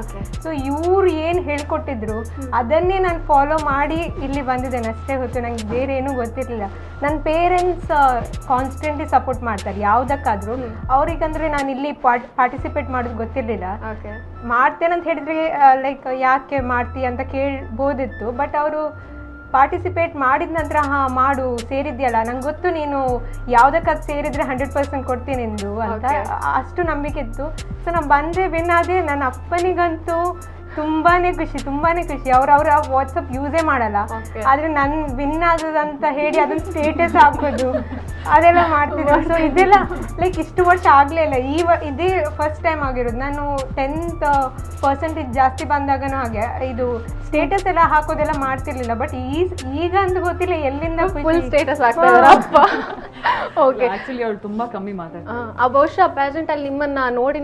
ಸೊ ಇವ್ರು ಏನು ಹೇಳ್ಕೊಟ್ಟಿದ್ರು ಅದನ್ನೇ ನಾನು ಫಾಲೋ ಮಾಡಿ ಇಲ್ಲಿ ಬಂದಿದ್ದೇನೆ ಅಷ್ಟೇ ಹೊತ್ತು, ನಂಗೆ ಬೇರೆ ಏನೂ ಗೊತ್ತಿರಲಿಲ್ಲ. ನನ್ನ ಪೇರೆಂಟ್ಸ್ ಕಾನ್ಸ್ಟೆಂಟ್ಲಿ ಸಪೋರ್ಟ್ ಮಾಡ್ತಾರೆ ಯಾವುದಕ್ಕಾದರೂ. ಅವ್ರಿಗಂದರೆ ನಾನು ಇಲ್ಲಿ ಪಾರ್ಟಿಸಿಪೇಟ್ ಮಾಡೋದು ಗೊತ್ತಿರಲಿಲ್ಲ. ಮಾಡ್ತೇನೆ ಅಂತ ಹೇಳಿದರೆ ಲೈಕ್ ಯಾಕೆ ಮಾಡ್ತೀಯ ಅಂತ ಕೇಳ್ಬೋದಿತ್ತು, ಬಟ್ ಅವರು ಪಾರ್ಟಿಸಿಪೇಟ್ ಮಾಡಿದ ನಂತರ ಹಾಂ ಮಾಡು ಸೇರಿದ್ಯಲ್ಲ, ನಂಗೆ ಗೊತ್ತು ನೀನು ಯಾವುದಕ್ಕಾದ್ರು ಸೇರಿದರೆ 100% ಕೊಡ್ತೀನಿ ಎಂದು ಅಂತ ಅಷ್ಟು ನಂಬಿಕೆ ಇತ್ತು. ಸೊ ನಾನು ಬಂದರೆ ವಿನ್ ಆದೆ. ನನ್ನ ಅಪ್ಪನಿಗಂತೂ ತುಂಬಾ ಖುಷಿ. ಅವ್ರ ವಾಟ್ಸಪ್ ಯೂಸೇ ಮಾಡಲ್ಲ, ಆದರೆ ನಾನು ವಿನ್ ಆಗೋದಂತ ಹೇಳಿ ಅದನ್ನು ಸ್ಟೇಟಸ್ ಹಾಕೋದು ಅದೆಲ್ಲ ಮಾಡ್ತಿದ್ರು. ಸೊ ಇದೆಲ್ಲ ಲೈಕ್ ಇಷ್ಟು ವರ್ಷ ಆಗಲೇ ಇಲ್ಲ, ಇದೇ ಫಸ್ಟ್ ಟೈಮ್ ಆಗಿರೋದು. ನಾನು 10% ಜಾಸ್ತಿ ಬಂದಾಗನೂ ಹಾಗೆ ಇದು ಸ್ಟೇಟಸ್ ಎಲ್ಲ ಹಾಕೋದೆಲ್ಲ ಮಾಡ್ತಿರ್ಲಿಲ್ಲ. ಬಟ್ ಈಗ ಅಂತ ಗೊತ್ತಿಲ್ಲ ಎಲ್ಲಿಂದ ಫುಲ್ ಸ್ಟೇಟಸ್ ಆಗ್ತಾ ಅಪ್ಪ. ಓಕೆ, ಆಕ್ಚುಲಿ ಅವಳು ತುಂಬಾ ಕಮ್ಮಿ ಮಾತಾಡ್ತಾರೆ. ಆ ಬಹುಶಃ ಪ್ರೆಸೆಂಟ್ ಅಲ್ಲಿ ನಿಮ್ಮನ್ನ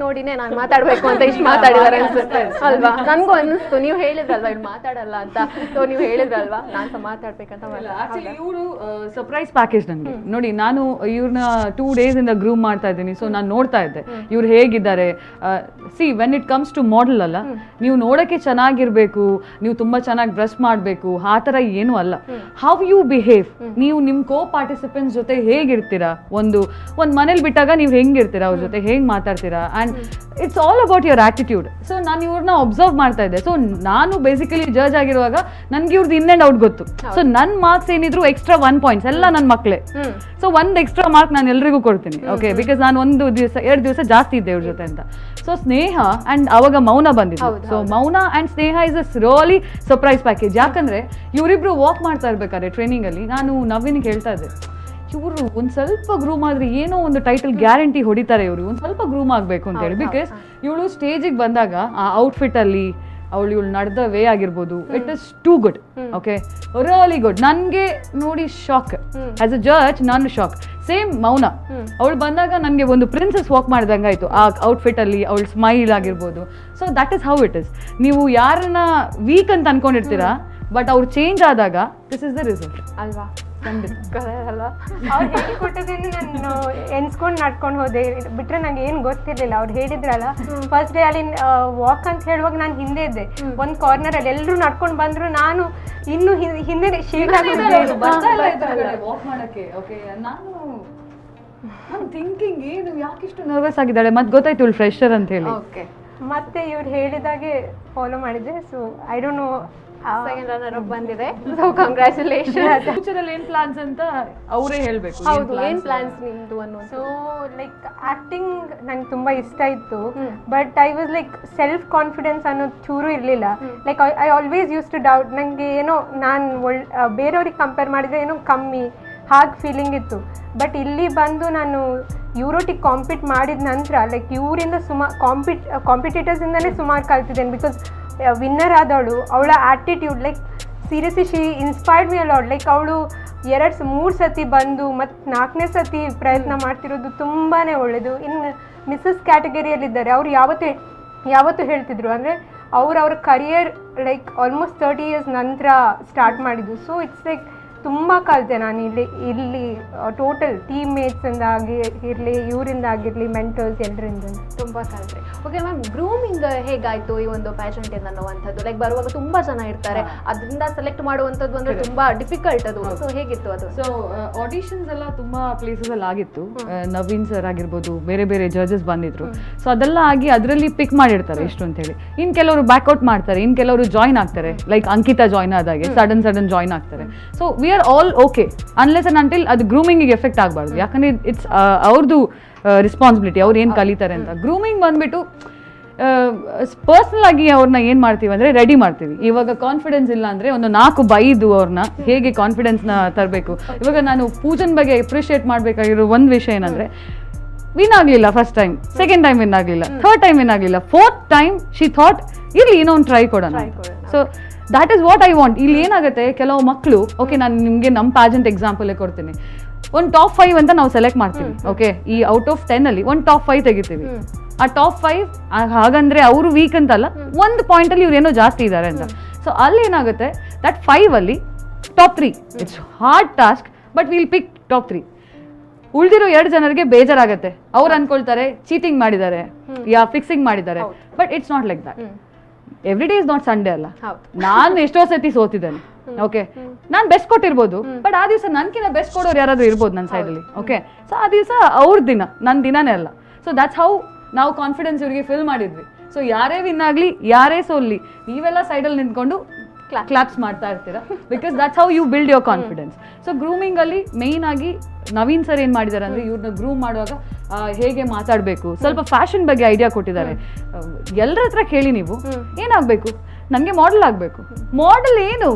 ನೋಡಿನೇ ನಾನು ಮಾತಾಡ್ಬೇಕು ಅಂತ ಇಷ್ಟು ಮಾತಾಡಿದಾರೆ ಅನ್ಸುತ್ತೆ ಅಲ್ವಾ? ನನ್ಗೂ ಅನ್ನಿಸ್ತು, ನೀವು ಹೇಳಿದ್ರಲ್ವಾ ಇವ್ರು ಮಾತಾಡಲ್ಲ ಅಂತ, ಸೊ ನೀವು ಹೇಳಿದ್ರಲ್ವಾ ನಾನು ಸಹ ಮಾತಾಡ್ಬೇಕಂತ. ಆಕ್ಚುಲಿ ಇವರು ಸರ್ಪ್ರೈಸ್ ಪ್ಯಾಕೇಜ್ ನನಗೆ ನೋಡಿ, ನಾನು ಇವ್ರನ್ನ 2 days ಇಂದ ಗ್ರೂಮ್ ಮಾಡ್ತಾ ಇದ್ದೀನಿ. ಸೊ ನಾನು ನೋಡ್ತಾ ಇದ್ದೆ ಇವ್ರು ಹೇಗಿದ್ದಾರೆ. See when it comes to model ಅಲ್ಲ, ನೀವು ನೋಡೋಕ್ಕೆ ಚೆನ್ನಾಗಿರ್ಬೇಕು, ನೀವು ತುಂಬಾ ಚೆನ್ನಾಗಿ ಡ್ರೆಸ್ ಮಾಡಬೇಕು, ಆ ಥರ ಏನೂ ಅಲ್ಲ. ಹೌ ಯು ಬಿಹೇವ್, ನೀವು ನಿಮ್ಮ ಕೋ ಪಾರ್ಟಿಸಿಪೆಂಟ್ಸ್ ಜೊತೆ ಹೇಗಿರ್ತೀರಾ, ಒಂದು ಮನೇಲಿ ಬಿಟ್ಟಾಗ ನೀವು ಹೆಂಗಿರ್ತೀರಾ, ಅವ್ರ ಜೊತೆ ಹೇಗೆ ಮಾತಾಡ್ತೀರಾ, and it's all about your attitude. So ನಾನು ಇವ್ರನ್ನ ಒಬ್ಸರ್ವ್ ಮಾಡ್ತಾ ಇದ್ದೆ. ಸೊ ನಾನು ಬೇಸಿಕಲಿ ಜಡ್ಜ್ ಆಗಿರುವಾಗ ನನಗೆ ಇವ್ರದ್ದು ಇನ್ ಆ್ಯಂಡ್ ಔಟ್ ಗೊತ್ತು. ಸೊ ನನ್ನ ಮಾರ್ಕ್ಸ್ ಏನಿದ್ರು ಎಕ್ಸ್ಟ್ರಾ 1 points ಎಲ್ಲ ನನ್ನ ಮಕ್ಕಳೇ. ಸೊ ಒಂದು ಎಕ್ಸ್ಟ್ರಾ ಮಾರ್ಕ್ ನಾನು ಎಲ್ರಿಗೂ ಕೊಡ್ತೀನಿ, ಓಕೆ, ಬಿಕಾಸ್ ನಾನು 1 ದಿವಸ 2 ದಿವಸ ಜಾಸ್ತಿ ಇದ್ದೆ ಇವ್ರ ಜೊತೆ ಅಂತ. ಸೊ ಸ್ನೇಹ ಆ್ಯಂಡ್ ಅವಾಗ ಮೌನ ಬಂದಿದ್ದು. ಸೊ ಮೌನ and Sneha is a really surprise package. ಯಾಕಂದ್ರೆ ಇವರಿಬ್ರು ವಾಕ್ ಮಾಡ್ತಾ ಇರ್ಬೇಕಾದ್ರೆ ಟ್ರೈನಿಂಗಲ್ಲಿ ನಾನು ನವೀನಿಗೆ ಹೇಳ್ತಾ ಇದ್ದೆ, ಇವರು ಒಂದು ಸ್ವಲ್ಪ ಗ್ರೂಮ್ ಆದ್ರೆ ಏನೋ ಒಂದು ಟೈಟಲ್ ಗ್ಯಾರಂಟಿ ಹೊಡಿತಾರೆ, ಇವರು ಒಂದು ಸ್ವಲ್ಪ ಗ್ರೂಮ್ ಆಗಬೇಕು ಅಂತ ಹೇಳಿ. ಬಿಕಾಸ್ ಇವಳು ಸ್ಟೇಜಿಗೆ ಬಂದಾಗ ಆ ಔಟ್ಫಿಟ್ ಅಲ್ಲಿ ಇವಳು ನಡೆದ ವೇ ಆಗಿರ್ಬೋದು, it is too good, okay, really good. ನನಗೆ ನೋಡಿ ಶಾಕ್, ಆಸ್ ಅ ಜಡ್ಜ್ ನಾನು ಶಾಕ್. ಸೇಮ್ ಮೌನ, ಅವಳು ಬಂದಾಗ ನನಗೆ ಒಂದು ಪ್ರಿನ್ಸಸ್ ವಾಕ್ ಮಾಡ್ದಂಗೆ ಆಯಿತು ಆ ಔಟ್ಫಿಟ್ ಅಲ್ಲಿ, ಅವಳ ಸ್ಮೈಲ್ ಆಗಿರ್ಬೋದು. So that is how it is. ನೀವು ಯಾರನ್ನ ವೀಕ್ ಅಂತ ಅನ್ಕೊಂಡಿರ್ತೀರಾ, ಬಟ್ ಅವ್ರು ಚೇಂಜ್ ಆದಾಗ ದಿಸ್ ಇಸ್ ದ ರಿಸಲ್ಟ್ ಅಲ್ವಾ? ಅಲ್ವಾ? ಅವ್ರು ಹೇಳಿಕೊಟ್ಟದೇನು ನಾನು ಎನ್ಸ್ಕೊಂಡು ನಡ್ಕೊಂಡು ಹೋದೆ, ಬಿಟ್ರೆ ನಂಗೆ ಏನು ಗೊತ್ತಿರಲಿಲ್ಲ. ಅವ್ರು ಹೇಳಿದ್ರಲ್ಲ ಫಸ್ಟ್ ಡೇ ಅಲ್ಲಿ ವಾಕ್ ಅಂತ ಹೇಳುವಾಗ ನಾನು ಹಿಂದೆ ಇದ್ದೆ ಒಂದು ಕಾರ್ನರಲ್ಲಿ, ಎಲ್ಲರೂ ನಡ್ಕೊಂಡು ಬಂದ್ರು, ನಾನು ಇನ್ನು ಹಿಂದೆ ಶೀಟ್ ವಾಕ್ ಮಾಡಕ್ಕೆ. ಓಕೆ, ನಾನು ಥಿಂಕಿಂಗ್ ಏನು ಯಾಕಿಷ್ಟು ನರ್ವಸ್ ಆಗಿದ್ದಾಳೆ, ಮತ್ತೆ ಗೊತ್ತಾಯ್ತು ಇವಳು ಫ್ರೆಶರ್ ಅಂತ ಹೇಳಿ. ಓಕೆ, ಮತ್ತೆ ಇವ್ರು ಹೇಳಿದಾಗೆ ಫಾಲೋ ಮಾಡಿದ್ದೆ. So I don't know, second runner up ಬಂದಿದೆ. So congratulation. ಫ್ಯೂಚರ್ ಅಲ್ಲಿ ಏನ್ ಪ್ಲಾನ್ಸ್ ಅಂತ ಅವರೇ ಹೇಳ್ಬೇಕು. ಹೌದು, ಏನ್ ಪ್ಲಾನ್ಸ್ ನಿಮ್ದು ಅನ್ನೋದು? ಸೊ ಲೈಕ್ ಆಕ್ಟಿಂಗ್ ನಂಗೆ ತುಂಬಾ ಇಷ್ಟ ಇತ್ತು, but I was like self confidence ಅನ್ನೋದು ಚೂರು ಇರಲಿಲ್ಲ. Like I always use to doubt, ನನಗೆ ಏನೋ ನಾನು ಬೇರೆಯವ್ರಿಗೆ ಕಂಪೇರ್ ಮಾಡಿದರೆ ಏನೋ ಕಮ್ಮಿ ಹಾಗೆ ಫೀಲಿಂಗ್ ಇತ್ತು. ಬಟ್ ಇಲ್ಲಿ ಬಂದು ನಾನು ಯೂರೋಟಿಗೆ ಕಾಂಪೀಟ್ ಮಾಡಿದ ನಂತರ ಲೈಕ್ ಇವರಿಂದ ಕಾಂಪಿಟೇಟರ್ಸಿಂದನೇ ಸುಮಾರು ಕಲ್ತಿದ್ದೇನೆ. ಬಿಕಾಸ್ ವಿನ್ನರ್ ಆದವಳು, ಅವಳ attitude like seriously she inspired me allot. Like ಅವಳು 2-3 ಸತಿ ಬಂದು ಮತ್ತು 4ನೇ ಸತಿ ಪ್ರಯತ್ನ ಮಾಡ್ತಿರೋದು ತುಂಬಾ ಒಳ್ಳೆಯದು. ಇನ್ನು ಮಿಸ್ಸಸ್ ಕ್ಯಾಟಗರಿಯಲ್ಲಿದ್ದಾರೆ, ಅವ್ರು ಯಾವತ್ತೂ ಹೇಳ್ತಿದ್ರು, ಅಂದರೆ ಅವ್ರ ಕರಿಯರ್ ಲೈಕ್ ಆಲ್ಮೋಸ್ಟ್ 30 years ನಂತರ ಸ್ಟಾರ್ಟ್ ಮಾಡಿದ್ದು. ಸೊ ಇಟ್ಸ್ ಲೈಕ್ ತುಂಬ ಕಲಿತೆ ನಾನು ಇಲ್ಲಿ ಟೋಟಲ್ ಟೀಮ್ ಮೇಟ್ಸಿಂದ ಇರಲಿ, ಇವರಿಂದ ಆಗಿರಲಿ, ಮೆಂಟರ್ಸ್ ಎಲ್ಲರಿಂದ ತುಂಬ ಕಲಿತ್ರೆ. ಓಕೆ ಮ್ಯಾಮ್, ಗ್ರೂಮಿಂಗ್ ಹೇಗಾಯಿತು ಈ ಒಂದು ಪ್ಯಾಷಂಟ್ ಅನ್ನುವಂಥದ್ದು? ಲೈಕ್ ಬರುವಾಗ ತುಂಬ ಜನ ಇರ್ತಾರೆ, ಅದರಿಂದ ಸೆಲೆಕ್ಟ್ ಮಾಡುವಂಥದ್ದು ಅಂದರೆ ತುಂಬ ಡಿಫಿಕಲ್ಟ್ ಅದು. ಸೊ ಹೇಗಿತ್ತು ಅದು? ಸೊ ಆಡಿಷನ್ಸ್ ಎಲ್ಲ ತುಂಬಾ ಪ್ಲೇಸಸ್ ಅಲ್ಲಿ ಆಗಿತ್ತು. ನವೀನ್ ಸರ್ ಆಗಿರ್ಬೋದು, ಬೇರೆ ಬೇರೆ ಜಡ್ಜಸ್ ಬಂದಿದ್ರು. ಸೊ ಅದೆಲ್ಲ ಆಗಿ ಅದರಲ್ಲಿ ಪಿಕ್ ಮಾಡಿರ್ತಾರೆ ಇಷ್ಟು ಅಂತ ಹೇಳಿ. ಇನ್ ಕೆಲವರು ಬ್ಯಾಕ್ಔಟ್ ಮಾಡ್ತಾರೆ, ಇನ್ ಕೆಲವರು ಜಾಯ್ನ್ ಆಗ್ತಾರೆ. ಲೈಕ್ ಅಂಕಿತಾ ಜಾಯ್ನ್ ಆದಾಗೆ ಸಡನ್ ಜಾಯ್ನ್ ಆಗ್ತಾರೆ. So we are all okay unless and until ಅದು ಗ್ರೂಮಿಂಗಿಗೆ ಎಫೆಕ್ಟ್ ಆಗಬಾರ್ದು. ಯಾಕಂದ್ರೆ ಇಟ್ಸ್ ಅವ್ರದ್ದು ರೆಸ್ಪಾನ್ಸಿಬಿಲಿಟಿ, ಅವ್ರು ಏನು ಕಲಿತಾರೆ ಅಂತ. ಗ್ರೂಮಿಂಗ್ ಬಂದ್ಬಿಟ್ಟು ಪರ್ಸನಲ್ ಆಗಿ ಅವ್ರನ್ನ ಏನು ಮಾಡ್ತೀವಿ ಅಂದರೆ ರೆಡಿ ಮಾಡ್ತೀವಿ. ಇವಾಗ ಕಾನ್ಫಿಡೆನ್ಸ್ ಇಲ್ಲ ಅಂದರೆ ಒಂದು 4 ಬೈದು ಅವ್ರನ್ನ ಹೇಗೆ ಕಾನ್ಫಿಡೆನ್ಸ್ನ ತರಬೇಕು. ಇವಾಗ ನಾನು ಪೂಜನ್ ಬಗ್ಗೆ ಅಪ್ರಿಷಿಯೇಟ್ ಮಾಡಬೇಕಾಗಿರೋ ಒಂದು ವಿಷಯ ಏನಂದರೆ, ವಿನ್ ಆಗಲಿಲ್ಲ first time, second time win ಆಗಲಿಲ್ಲ, ಥರ್ಡ್ ಟೈಮ್ ವಿನ್ ಆಗಲಿಲ್ಲ, 4th ಟೈಮ್ ಶಿ ಥಾಟ್ ಇರಲಿ ಇನ್ನೊಂದು ಟ್ರೈ ಕೊಡೋಣ. So that is what I want. ಇಲ್ಲಿ ಏನಾಗುತ್ತೆ, ಕೆಲವು ಮಕ್ಕಳು, ಓಕೆ ನಾನು ನಿಮಗೆ ನಮ್ಮ ಪ್ಯಾಜೆಂಟ್ ಎಕ್ಸಾಂಪಲೇ ಕೊಡ್ತೀನಿ. ಒಂದು ಟಾಪ್ 5 ಅಂತ ನಾವು ಸೆಲೆಕ್ಟ್ ಮಾಡ್ತೀವಿ. ಓಕೆ, ಈ ಔಟ್ ಆಫ್ 10 ಅಲ್ಲಿ ಒಂದು ಟಾಪ್ 5 ತೆಗಿತೀವಿ. ಆ ಟಾಪ್ 5 ಹಾಗಂದ್ರೆ ಅವರು ವೀಕ್ ಅಂತಲ್ಲ, ಒಂದು ಪಾಯಿಂಟಲ್ಲಿ ಇವ್ರು ಏನೋ ಜಾಸ್ತಿ ಇದ್ದಾರೆ ಅಂತ. ಸೊ ಅಲ್ಲಿ ಏನಾಗುತ್ತೆ, ದಟ್ 5 ಅಲ್ಲಿ top 3. It's hard task, but will pick top 3. ಉಳಿದಿರೋ 2 ಜನರಿಗೆ ಬೇಜಾರಾಗತ್ತೆ. ಅವ್ರು ಅನ್ಕೊಳ್ತಾರೆ ಚೀಟಿಂಗ್ ಮಾಡಿದ್ದಾರೆ ಯಾ ಫಿಕ್ಸಿಂಗ್ ಮಾಡಿದ್ದಾರೆ, but it's not like that. Every day is not Sunday ಅಲ್ಲ. ನಾನು ಎಷ್ಟೋ ಸತಿ ಸೋತಿದ್ದೇನೆ. ಓಕೆ, ನಾನು ಬೆಸ್ಟ್ ಕೊಟ್ಟಿರ್ಬೋದು, ಬಟ್ ಆ ದಿವಸ ನನ್ಕಿಂತ ಬೆಸ್ಟ್ ಕೊಡೋರು ಯಾರಾದ್ರೂ ಇರ್ಬೋದು ನನ್ನ ಸೈಡಲ್ಲಿ. ಓಕೆ, ಸೊ ಆ ದಿವಸ ಅವ್ರ ದಿನ, ನನ್ನ ದಿನನೇ ಅಲ್ಲ. ಸೊ ದಟ್ಸ್ ಹೌ ನಾವು ಕಾನ್ಫಿಡೆನ್ಸ್ ಇವ್ರಿಗೆ ಫಿಲ್ ಮಾಡಿದ್ವಿ. ಸೊ ಯಾರೇ ವಿನ್ ಆಗಲಿ, ಯಾರೇ ಸೋಲ್ಲಿ, ನೀವೆಲ್ಲ ಸೈಡಲ್ಲಿ ನಿಂತ್ಕೊಂಡು ಕ್ಲಾಪ್ಸ್ ಮಾಡ್ತಾ ಇರ್ತೀರಾ, because that's how you build your confidence. So grooming ಅಲ್ಲಿ ಮೇಯ್ನ್ ಆಗಿ ನವೀನ್ ಸರ್ ಏನ್ ಮಾಡಿದ್ದಾರೆ ಅಂದ್ರೆ, ಇವ್ರನ್ನ ಗ್ರೂಮ್ ಮಾಡುವಾಗ ಹೇಗೆ ಮಾತಾಡಬೇಕು, ಸ್ವಲ್ಪ ಫ್ಯಾಷನ್ ಬಗ್ಗೆ ಐಡಿಯಾ ಕೊಟ್ಟಿದ್ದಾರೆ. ಎಲ್ಲರ ಹತ್ರ ಕೇಳಿ ನೀವು ಏನಾಗಬೇಕು, ನನಗೆ ಮಾಡೆಲ್ ಆಗಬೇಕು. ಮಾಡೆಲ್ ಏನು,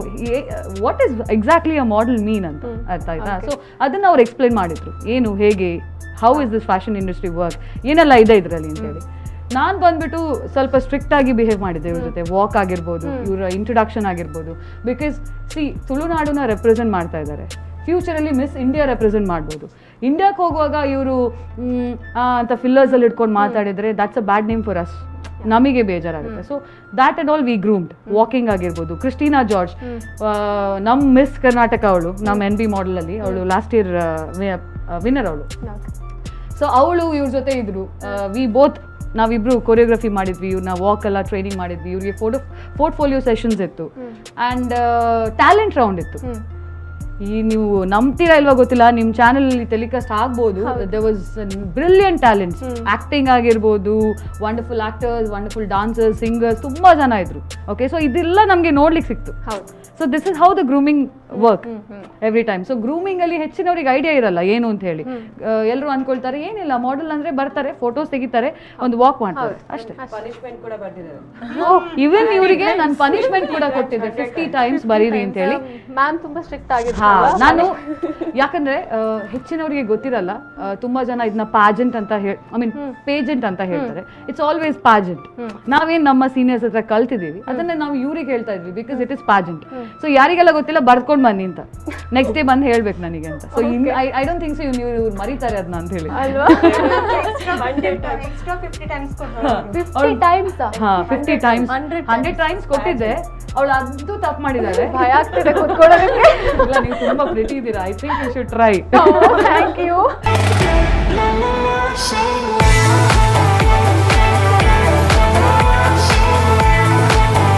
what is exactly a model mean ಅಂತ ಅರ್ಥ ಆಯ್ತಾ? ಸೊ ಅದನ್ನ ಅವ್ರು ಎಕ್ಸ್ಪ್ಲೈನ್ ಮಾಡಿದ್ರು, ಏನು ಹೇಗೆ, how is this fashion industry work, ಏನೆಲ್ಲ ಇದೆ ಇದರಲ್ಲಿ ಅಂತೇಳಿ. ನಾನು ಬಂದ್ಬಿಟ್ಟು ಸ್ವಲ್ಪ ಸ್ಟ್ರಿಕ್ಟ್ ಆಗಿ ಬಿಹೇವ್ ಮಾಡಿದ್ದೆ ಇವ್ರ ಜೊತೆ. ವಾಕ್ ಆಗಿರ್ಬೋದು, ಇವರ ಇಂಟ್ರೊಡಕ್ಷನ್ ಆಗಿರ್ಬೋದು, ಬಿಕಾಸ್ ತುಳುನಾಡನ್ನ ರೆಪ್ರೆಸೆಂಟ್ ಮಾಡ್ತಾ ಇದ್ದಾರೆ. ಫ್ಯೂಚರಲ್ಲಿ ಮಿಸ್ ಇಂಡಿಯಾ ರೆಪ್ರೆಸೆಂಟ್ ಮಾಡ್ಬೋದು. ಇಂಡಿಯಾಕ್ಕೆ ಹೋಗುವಾಗ ಇವರು ಅಂತ ಫಿಲ್ಲರ್ಸಲ್ಲಿ ಇಟ್ಕೊಂಡು ಮಾತಾಡಿದರೆ that's a bad name for us, ನಮಗೆ ಬೇಜಾರಾಗುತ್ತೆ. So that and all we groomed. Walking ಆಗಿರ್ಬೋದು, ಕ್ರಿಸ್ಟಿನಾ ಜಾರ್ಜ್ ನಮ್ಮ ಮಿಸ್ ಕರ್ನಾಟಕ, ಅವಳು ನಮ್ಮ NB ಮಾಡೆಲಲ್ಲಿ ಅವಳು ಲಾಸ್ಟ್ ಇಯರ್ ವಿನ್ನರ್ ಅವಳು. ಸೊ ಅವಳು ಇವ್ರ ಜೊತೆ ಇದ್ರು. ವಿ ಬೋತ್, ನಾವಿಬ್ರು ಕೊರಿಯೋಗ್ರಫಿ ಮಾಡಿದ್ವಿ, ಇವ್ರನ್ನ ವಾಕ್ ಎಲ್ಲ ಟ್ರೈನಿಂಗ್ ಮಾಡಿದ್ವಿ. ಇವ್ರಿಗೆ ಪೋರ್ಟ್ಫೋಲಿಯೋ ಸೆಷನ್ಸ್ ಇತ್ತು ಆ್ಯಂಡ್ ಟ್ಯಾಲೆಂಟ್ ರೌಂಡ್ ಇತ್ತು. ಈ ನೀವು ನಂಬ್ತೀರಾ ಇಲ್ವಾ ಗೊತ್ತಿಲ್ಲ, ನಿಮ್ಮ ಚಾನಲಲ್ಲಿ ಟೆಲಿಕಾಸ್ಟ್ ಆಗ್ಬೋದು. There was brilliant talents, acting ಆಗಿರ್ಬೋದು, wonderful actors, wonderful dancers, singers, ತುಂಬ ಜನ ಇದ್ರು. ಓಕೆ, ಸೊ ಇದೆಲ್ಲ ನಮಗೆ ನೋಡ್ಲಿಕ್ಕೆ ಸಿಕ್ತು. So this is how the grooming work every time. So grooming ಅಲ್ಲಿ ಹೆಚ್ಚಿನವರಿಗೆ ಐಡಿಯಾ ಇರಲ್ಲ ಏನು ಅಂತ ಹೇಳಿ. ಎಲ್ಲರೂ ಅನ್ಕೊಳ್ತಾರೆ ಏನಿಲ್ಲ ಮಾಡೆಲ್ ಅಂದ್ರೆ ಬರ್ತಾರೆ, ಫೋಟೋಸ್ ತೆಗಿತಾರೆ, ಒಂದು ವಾಕ್ ಮಾಡ್ತಾರೆ ಅಷ್ಟೇ. ಪನಿಷ್ಮೆಂಟ್ ಕೂಡ ಬರ್ತಿದ್ದಾರೆ. ಇವನ್ ಇವರಿಗೆ ನಾನು ಪನಿಷ್ಮೆಂಟ್ ಕೂಡ ಕೊಟ್ಟಿದ್ದೆ, 50 ಟೈಮ್ಸ್ ಬರೀರಿ ಅಂತ ಹೇಳಿ. ಮ್ಯಾಮ್ ತುಂಬಾ ಸ್ಟ್ರಿಕ್ಟ್ ಆಗಿತ್ತು. ನಾನು ಯಾಕಂದ್ರೆ ಹೆಚ್ಚಿನವರಿಗೆ ಗೊತ್ತಿರಲ್ಲ, ತುಂಬಾ ಜನ ಇದನ್ನ ಪಾಜೆಂಟ್ ಅಂತ ಪೇಜೆಂಟ್ ಅಂತ ಹೇಳ್ತಾರೆ. It's always pageant. ನಾವೇನ್ ನಮ್ಮ ಸೀನಿಯರ್ಸ್ ಹತ್ರ ಕಲ್ತಿದೀವಿ ಅದನ್ನ ನಾವು ಇವ್ರಿಗೆ ಹೇಳ್ತಾ ಇದ್ವಿ, ಬಿಕಾಸ್ ಇಟ್ ಇಸ್ ಪಾಜೆಂಟ್. ಸೊ ಯಾರಿಗೆಲ್ಲ ಗೊತ್ತಿಲ್ಲ ಬರ್ಕೊಂಡು ಬನ್ನಿ ಅಂತ, ನೆಕ್ಸ್ಟ್ ಡೇ ಬಂದು ಹೇಳ್ಬೇಕು ನನಗೆ ಅಂತ. So I don't think so ಇವ್ರು ಮರೀತಾರೆ ಅದನ್ನ ಅಂತ ಹೇಳಿ. ಎಕ್ಸ್ಟ್ರಾ 50 ಟೈಮ್ಸ್ 50 ಟೈಮ್ಸ್ 100 ಟೈಮ್ಸ್ ಕೊಟ್ಟಿದ್ದೆ. ಅವಳು ಅದು ತಪ್ಪು ಮಾಡಿದ್ದಾರೆ. ಭಯ ಆಗ್ತಿದೆ ಕೂತ್ಕೊಳ್ಳೋದಕ್ಕೆ. ಇಲ್ಲ, ನೀವು ತುಂಬಾ ಪ್ರಿಟಿ ಇದ್ದೀರಾ. I think you should try. Thank you.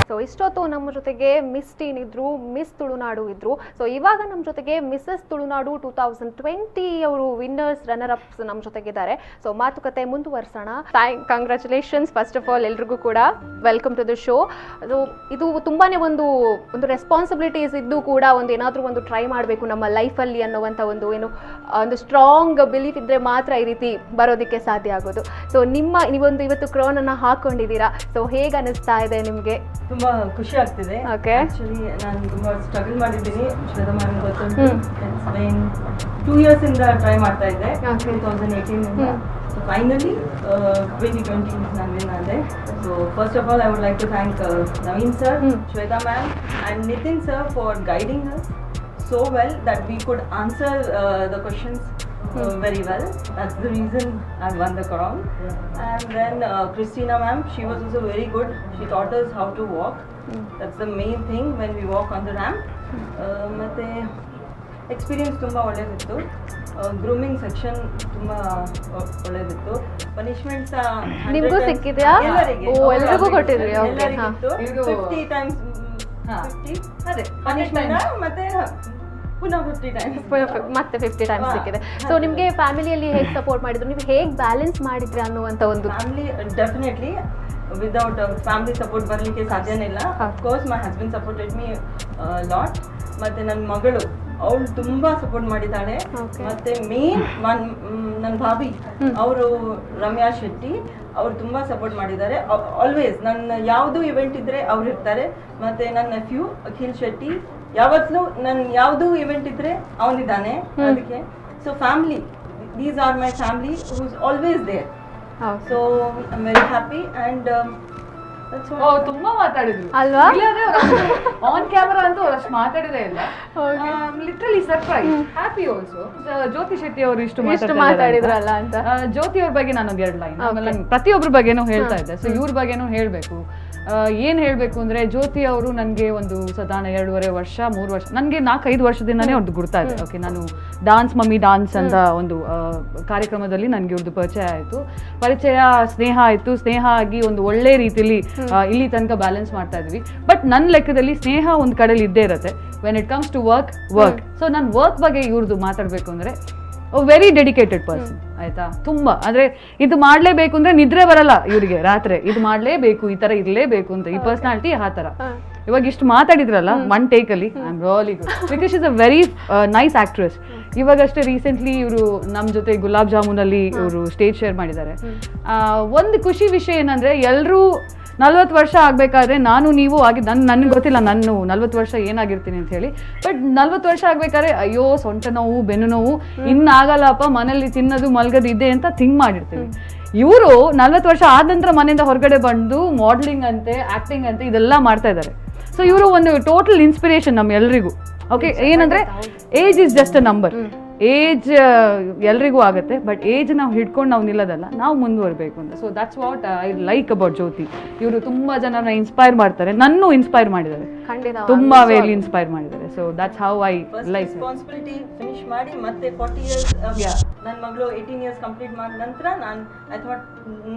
So ಇಷ್ಟೊತ್ತು ನಮ್ಮ ಜೊತೆಗೆ ಮಿಸ್ ಟೀನ್ ಇದ್ರು, ಮಿಸ್ ತುಳುನಾಡು ಇದ್ರು. ಸೊ ಇವಾಗ ನಮ್ಮ ಜೊತೆಗೆ ಮಿಸಸ್ ತುಳುನಾಡು 2020 ಅವರು ವಿನ್ನರ್ಸ್, ರನ್ನರ್ ಅಪ್ಸ್ ನಮ್ಮ ಜೊತೆಗಿದ್ದಾರೆ. ಸೊ ಮಾತುಕತೆ ಮುಂದುವರ್ಸೋಣ. ಕಂಗ್ರ್ಯಾಚುಲೇಷನ್ಸ್ ಫಸ್ಟ್ ಆಫ್ ಆಲ್ ಎಲ್ರಿಗೂ ಕೂಡ. Welcome to the show. ಇದು ತುಂಬಾನೇ ಒಂದು ರೆಸ್ಪಾನ್ಸಿಬಿಲಿಟೀಸ್ ಇದ್ದು ಕೂಡ ಏನಾದರೂ ಒಂದು ಟ್ರೈ ಮಾಡಬೇಕು ನಮ್ಮ ಲೈಫಲ್ಲಿ ಅನ್ನುವಂಥ ಒಂದು ಸ್ಟ್ರಾಂಗ್ ಬಿಲೀಫ್ ಇದ್ದರೆ ಮಾತ್ರ ಈ ರೀತಿ ಬರೋದಕ್ಕೆ ಸಾಧ್ಯ ಆಗೋದು. ಸೊ ನೀವೊಂದು ಇವತ್ತು ಕ್ರೌನನ್ನು ಹಾಕೊಂಡಿದ್ದೀರಾ. ಸೊ ಹೇಗೆ ಅನಿಸ್ತಾ ಇದೆ ನಿಮಗೆ? ತುಂಬಾ ಖುಷಿ ಆಗ್ತಿದೆ. ಓಕೆ, ಆಕ್ಚುಲಿ ನಾನು ತುಂಬಾ ಸ್ಟ್ರಗಲ್ ಮಾಡಿದ್ದೀನಿ. ಶ್ವೇತಾ ಮ್ಯಾಮ್ ಗೊತ್ತುಂಟು, 2 years ಇಂದ ಟ್ರೈ ಮಾಡ್ತಾ ಇದ್ದೆ, 2018 ಇಂದ. ಸೊ ಫೈನಲಿ 2020 ನಾನು ವಿನ್ ಆದೆ. So first of all I would like to thank Naveen sir, Shweta ma'am and Nitin sir for guiding us so well that we could answer the questions very well. That's the reason I won the crown. And then Christina ma'am, she was also very good. She taught us how to walk. That's the main thing when we walk on the ramp. ಮತ್ತೆ experience ತುಂಬ ಒಳ್ಳೆಯದಿತ್ತು. Grooming section ತುಂಬ ಒಳ್ಳೆಯದಿತ್ತು. Punishments ನಿಮಗೂ ಸಿಕ್ಕಿದೆಯಾ? ಎಲ್ರಿಗೂ ಕೊಟ್ಟಿದ್ರಿ? ಎಲ್ಲರಿಗಿತ್ತು. 50 times 50 ಅದೇ punishment, ಮತ್ತೆ ಪುನಃ 50 ಟೈಮ್ಸ್ ಮತ್ತೆ 50 ಟೈಮ್ಸ್ ಸಿಕ್ಕಿದೆ. ಸೊ ನಿಮಗೆ ಫ್ಯಾಮಿಲಿಯಲ್ಲಿ ಹೇಗೆ ಸಪೋರ್ಟ್ ಮಾಡಿದ್ರು, ನೀವು ಹೇಗೆ ಬ್ಯಾಲೆನ್ಸ್ ಮಾಡಿದ್ರಿ ಅನ್ನುವಂಥ ಒಂದು? Family definitely, without family support ಬರಲಿಕ್ಕೆ ಸಾಧ್ಯನೇ ಇಲ್ಲ. Of course my husband supported me lot. ಮತ್ತು ನನ್ನ ಮಗಳು ಅವಳು ತುಂಬ ಸಪೋರ್ಟ್ ಮಾಡಿದ್ದಾಳೆ. ಮತ್ತು ಮೇನ್ ನನ್ನ ಭಾಬಿ ಅವರು ರಮ್ಯಾ ಶೆಟ್ಟಿ, ಅವ್ರು ತುಂಬ ಸಪೋರ್ಟ್ ಮಾಡಿದ್ದಾರೆ. ಆಲ್ವೇಸ್ ನನ್ನ ಯಾವುದು ಇವೆಂಟ್ ಇದ್ದರೆ ಅವ್ರು ಇರ್ತಾರೆ. ಮತ್ತು ನನ್ನ ನೆಫ್ಯೂ ಅಖಿಲ್ ಶೆಟ್ಟಿ ಯಾವತ್ತೂ ನನ್ನ ಯಾವುದು ಇವೆಂಟ್ ಇದ್ದರೆ ಅವನಿದ್ದಾನೆ ಅದಕ್ಕೆ. So family, these are my family who is always there. So I am very happy. And ತುಂಬಾ ಮಾತಾಡಿದ್ರು ಅಲ್ವಾ? ಆನ್ ಕ್ಯಾಮರಾ ಅಂತೂ ಅವ್ರಷ್ಟು ಮಾತಾಡಿದೇ ಇಲ್ಲ. Literally surprise, happy also. Jyoti Shetty ಅವರು ಇಷ್ಟು ಮಾತಾಡಿದ್ರಲ್ಲ ಅಂತ. ಜ್ಯೋತಿ ಅವ್ರ ಬಗ್ಗೆ ನಾನೊಂದು 2 ಲೈನ್, ಆಮೇಲೆ ಪ್ರತಿಯೊಬ್ಬರ ಬಗ್ಗೆನೂ ಹೇಳ್ತಾ ಇದ್ದೆ. ಸೊ ಇವ್ರ ಬಗ್ಗೆನೂ ಹೇಳ್ಬೇಕು. ಏನ್ ಹೇಳ್ಬೇಕು ಅಂದ್ರೆ, ಜ್ಯೋತಿ ಅವರು ನನಗೆ ಒಂದು ಸಾಧಾರಣ 2.5 ವರ್ಷ 3 ವರ್ಷ, ನನಗೆ 4-5 ವರ್ಷದಿಂದಾನೇ ಅವ್ರದ್ದು ಗುರ್ತಾ ಇದೆ. ಓಕೆ, ನಾನು ಡಾನ್ಸ್ ಮಮ್ಮಿ ಡಾನ್ಸ್ ಅಂತ ಒಂದು ಕಾರ್ಯಕ್ರಮದಲ್ಲಿ ನನಗೆ ಇವ್ರದ್ದು ಪರಿಚಯ ಸ್ನೇಹ ಆಯ್ತು. ಸ್ನೇಹ ಆಗಿ ಒಂದು ಒಳ್ಳೆ ರೀತಿಯಲ್ಲಿ ಇಲ್ಲಿ ತನಕ ಬ್ಯಾಲೆನ್ಸ್ ಮಾಡ್ತಾ ಇದ್ವಿ. ಬಟ್ ನನ್ನ ಲೆಕ್ಕದಲ್ಲಿ ಸ್ನೇಹ ಒಂದು ಕಡೆಯಲ್ಲಿ ಇದ್ದೇ ಇರುತ್ತೆ. When it comes to work. So ನಾನು ವರ್ಕ್ ಬಗ್ಗೆ ಇವ್ರದ್ದು ಮಾತಾಡ್ಬೇಕು ಅಂದ್ರೆ, ವೆರಿ ಡೆಡಿಕೇಟೆಡ್ ಪರ್ಸನ್, ಆಯ್ತಾ. ತುಂಬಾ ಅಂದ್ರೆ ಇದು ಮಾಡ್ಲೇಬೇಕು ಅಂದ್ರೆ ನಿದ್ರೆ ಬರಲ್ಲ ಇವರಿಗೆ, ರಾತ್ರಿ ಇದು ಮಾಡ್ಲೇಬೇಕು, ಈ ತರ ಇರ್ಲೇಬೇಕು ಅಂತ. ಈ ಪರ್ಸನಾಲಿಟಿ ಆ ತರ. ಇವಾಗ ಇಷ್ಟು ಮಾತಾಡಿದ್ರಲ್ಲ ಒನ್ ಟೇಕ್ ಅಲ್ಲಿ, I am really good because is a very nice actress. ಇವಾಗಷ್ಟೇ ರೀಸೆಂಟ್ಲಿ ಇವರು ನಮ್ಮ ಜೊತೆ ಗುಲಾಬ್ ಜಾಮೂನ್ ಅಲ್ಲಿ ಇವರು ಸ್ಟೇಜ್ ಶೇರ್ ಮಾಡಿದ್ದಾರೆ. ಒಂದು ಖುಷಿ ವಿಷಯ ಏನಂದ್ರೆ, ಎಲ್ಲರೂ 40 ವರ್ಷ ಆಗ್ಬೇಕಾದ್ರೆ ನಾನು ನೀವು ಆಗಿದ್ದು, ನನ್ಗೆ ಗೊತ್ತಿಲ್ಲ ನಾನು 40 ವರ್ಷ ಏನಾಗಿರ್ತೀನಿ ಅಂತ ಹೇಳಿ. ಬಟ್ 40 ವರ್ಷ ಆಗ್ಬೇಕಾದ್ರೆ ಅಯ್ಯೋ ಸೊಂಟ ನೋವು ಬೆನ್ನು ನೋವು ಇನ್ನಾಗಲ್ಲಪ್ಪ, ಮನೇಲಿ ತಿನ್ನೋದು ಮಲ್ಗೋದು ಇದೆ ಅಂತ ಥಿಂಕ್ ಮಾಡಿರ್ತೀವಿ. ಇವರು 40 ವರ್ಷ ಆದ ನಂತರ ಮನೆಯಿಂದ ಹೊರಗಡೆ ಬಂದು ಮಾಡಲಿಂಗ್ ಅಂತೆ, ಆಕ್ಟಿಂಗ್ ಅಂತೆ ಇದೆಲ್ಲ ಮಾಡ್ತಾ ಇದ್ದಾರೆ. ಸೊ ಇವರು ಒಂದು ಟೋಟಲ್ ಇನ್ಸ್ಪಿರೇಷನ್ ನಮ್ಮ ಎಲ್ರಿಗೂ. ಓಕೆ, ಏನಂದ್ರೆ age is just a number. Age ಎಲ್ರಿಗೂ ಆಗುತ್ತೆ, ಬಟ್ ಏಜ್ ನಾವು ಹಿಡ್ಕೊಂಡು ನಾವು ನಿಲ್ಲೋದಲ್ಲ, ನಾವು ಮುಂದುವರಬೇಕು ಅಂತ. So that's what I like about Jyoti. ಇವರು ತುಂಬಾ ಜನನ ಇನ್ಸ್ಪೈರ್ ಮಾಡ್ತಾರೆ, ನನ್ನೂ ಇನ್ಸ್ಪೈರ್ ಮಾಡಿದ್ದಾರೆ, ತುಂಬಾ ವೇಲಿ ಇನ್ಸ್ಪೈರ್ ಮಾಡಿದ್ದಾರೆ. So that's how I like. Responsibility finish ಮಾಡಿ ಮತ್ತೆ 40 ಇಯರ್ಸ್, ನನ್ನ ಮಗಳು 18 ಇಯರ್ಸ್ ಕಂಪ್ಲೀಟ್ ಮಾಡಿದ ನಂತರ ಐ ಥಾಟ್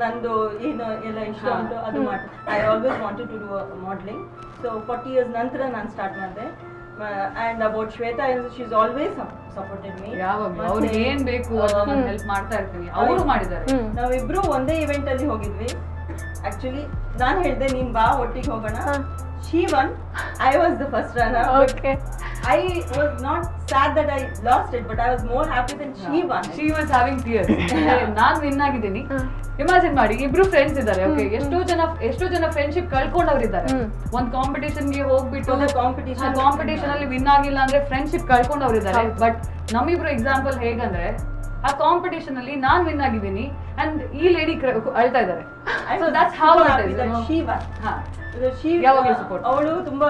ನಂದು ಏನು ಎಲ್ಲ ಇಷ್ಟ ಉಂಟು ಅದು ಮಾಡಿ. I always wanted to do modelling. So 40 years ನಂತರ ನಾನು ಸ್ಟಾರ್ಟ್ ಮಾಡಿದೆ. And about Shweta, she's always supported me. ಅವ್ರಿಗೆ ಏನ್ ಬೇಕು ಅದನ್ನ ಹೆಲ್ಪ್ ಮಾಡ್ತಾ ಇರ್ತೀನಿ, ಅವರು ಮಾಡಿದ್ದಾರೆ. ನಾವಿಬ್ರು ಒಂದೇ ಇವೆಂಟ್ ಅಲ್ಲಿ ಹೋಗಿದ್ವಿ. ಆಕ್ಚುಲಿ ನಾನು ಹೇಳಿದೆ ನೀನ್ ಬಾ ಒಟ್ಟಿಗೆ ಹೋಗೋಣ. She won, I was the first runner. Okay. I was not sad that I lost it, but I was more happy than she won. She was having tears. ನಾನು ವಿನ್ ಆಗಿದ್ದೀನಿ. ಇಮ್ಯಾಜಿನ್ ಮಾಡಿ, ಇಬ್ರು ಫ್ರೆಂಡ್ಸ್ ಇದ್ದಾರೆ. Okay, ಎಷ್ಟೋ ಜನ friendship ಕಳ್ಕೊಂಡವ್ರಿದ್ದಾರೆ. ಒಂದ್ competition ಗೆ ಹೋಗ್ಬಿಟ್ಟು ಕಾಂಪಿಟೇಷನ್ ಅಲ್ಲಿ ವಿನ್ ಆಗಿಲ್ಲ ಅಂದ್ರೆ ಫ್ರೆಂಡ್ಶಿಪ್ ಕಳ್ಕೊಂಡವ್ರಿದ್ದಾರೆ. ಬಟ್ ನಮ್ಮಿಬ್ರು ಎಕ್ಸಾಂಪಲ್ ಹೇಗಂದ್ರೆ, ಆ ಕಾಂಪಿಟೇಷನ್ ಅಲ್ಲಿ ನಾನ್ ವಿನ್ ಆಗಿದ್ದೀನಿ ಅಂಡ್ ಈ ಲೇಡಿ ಅಳ್ತಾ ಇದ್ದಾರೆ. So that's how it is. ಯಾವಾಗಲೂ ಸಪೋರ್ಟ್. ಅವಳು ತುಂಬಾ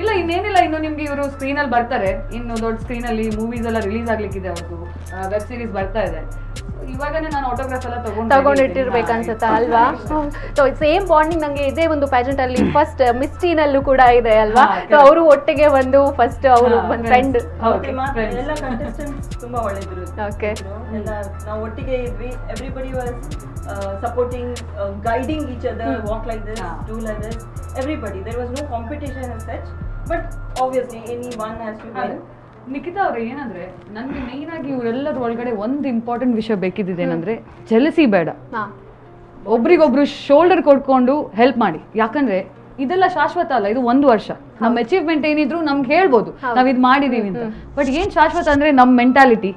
ಇಲ್ಲ ಇನ್ನೇನಿಲ್ಲ, ಇನ್ನು ನಿಮ್ಗೆ ಇವರು ಸ್ಕ್ರೀನ್ ಅಲ್ಲಿ ಬರ್ತಾರೆ. ಇನ್ನು ದೊಡ್ಡ ಸ್ಕ್ರೀನ್ ಅಲ್ಲಿ ಮೂವೀಸ್ ಎಲ್ಲ ರಿಲೀಸ್ ಆಗ್ಲಿಕ್ಕಿದೆ, ಅವ್ರದ್ದು ವೆಬ್ ಸೀರೀಸ್ ಬರ್ತಾ ಇದೆ. ಇವಾಗನೇ ನಾನು ಆಟೋಗ್ರಾಫ್ ಎಲ್ಲ ತಗೊಂಡಿಟ್ಟಿರ್ಬೇಕು ಅನ್ಸುತ್ತಾ ಅಲ್ವಾ? ಸೊ ಸೇಮ್ ಬಾಂಡಿಂಗ್ ನಂಗೆ ಇದೇ ಒಂದು ಪ್ಯಾಜೆಂಟ್ ಅಲ್ಲಿ ಫಸ್ಟ್ ಮಿಸ್ಟಿನಲ್ಲೂ ಕೂಡ ಇದೆ ಅಲ್ವಾ? ಸೊ ಅವರು ಒಟ್ಟಿಗೆ ಒಂದು ಫಸ್ಟ್ ಅವರು ಒಂದು ಫ್ರೆಂಡ್. ಎಲ್ಲ ಕಂಟೆಸ್ಟೆಂಟ್ಸ್ ತುಂಬಾ ಒಳ್ಳೆದ್ರು. ಓಕೆ, ಎಲ್ಲ ನಾವು ಒಟ್ಟಿಗೆ ಇದ್ವಿ. Everybody was supporting, guiding each other, walk like this, do like this. Everybody, there was no competition as such, but obviously anyone has to win. Nikhita ಅವ್ರೆ, ಏನಂದ್ರೆ ನನ್ಗೆ ಮೇನ್ ಆಗಿ ಇವರೆಲ್ಲರ ಒಳಗಡೆ ಒಂದು ಇಂಪಾರ್ಟೆಂಟ್ ವಿಷಯ ಬೇಕಿದ್ದೇನೆಂದ್ರೆ, ಜೆಲಸಿ ಬೇಡ. ಒಬ್ರಿಗೊಬ್ರು ಶೋಲ್ಡರ್ ಕೊಡ್ಕೊಂಡು ಹೆಲ್ಪ್ ಮಾಡಿ. ಯಾಕಂದ್ರೆ ಇದೆಲ್ಲ ಶಾಶ್ವತ ಅಲ್ಲ, ಇದು 1 ವರ್ಷ. ನಮ್ಮ ಅಚೀವ್ಮೆಂಟ್ ಏನಿದ್ರು ನಮ್ಗೆ ಹೇಳ್ಬೋದು ನಾವ್ ಇದು ಮಾಡಿದೀವಿ ಅಂತ. ಬಟ್ ಏನ್ ಶಾಶ್ವತ ಅಂದ್ರೆ ನಮ್ ಮೆಂಟಾಲಿಟಿ,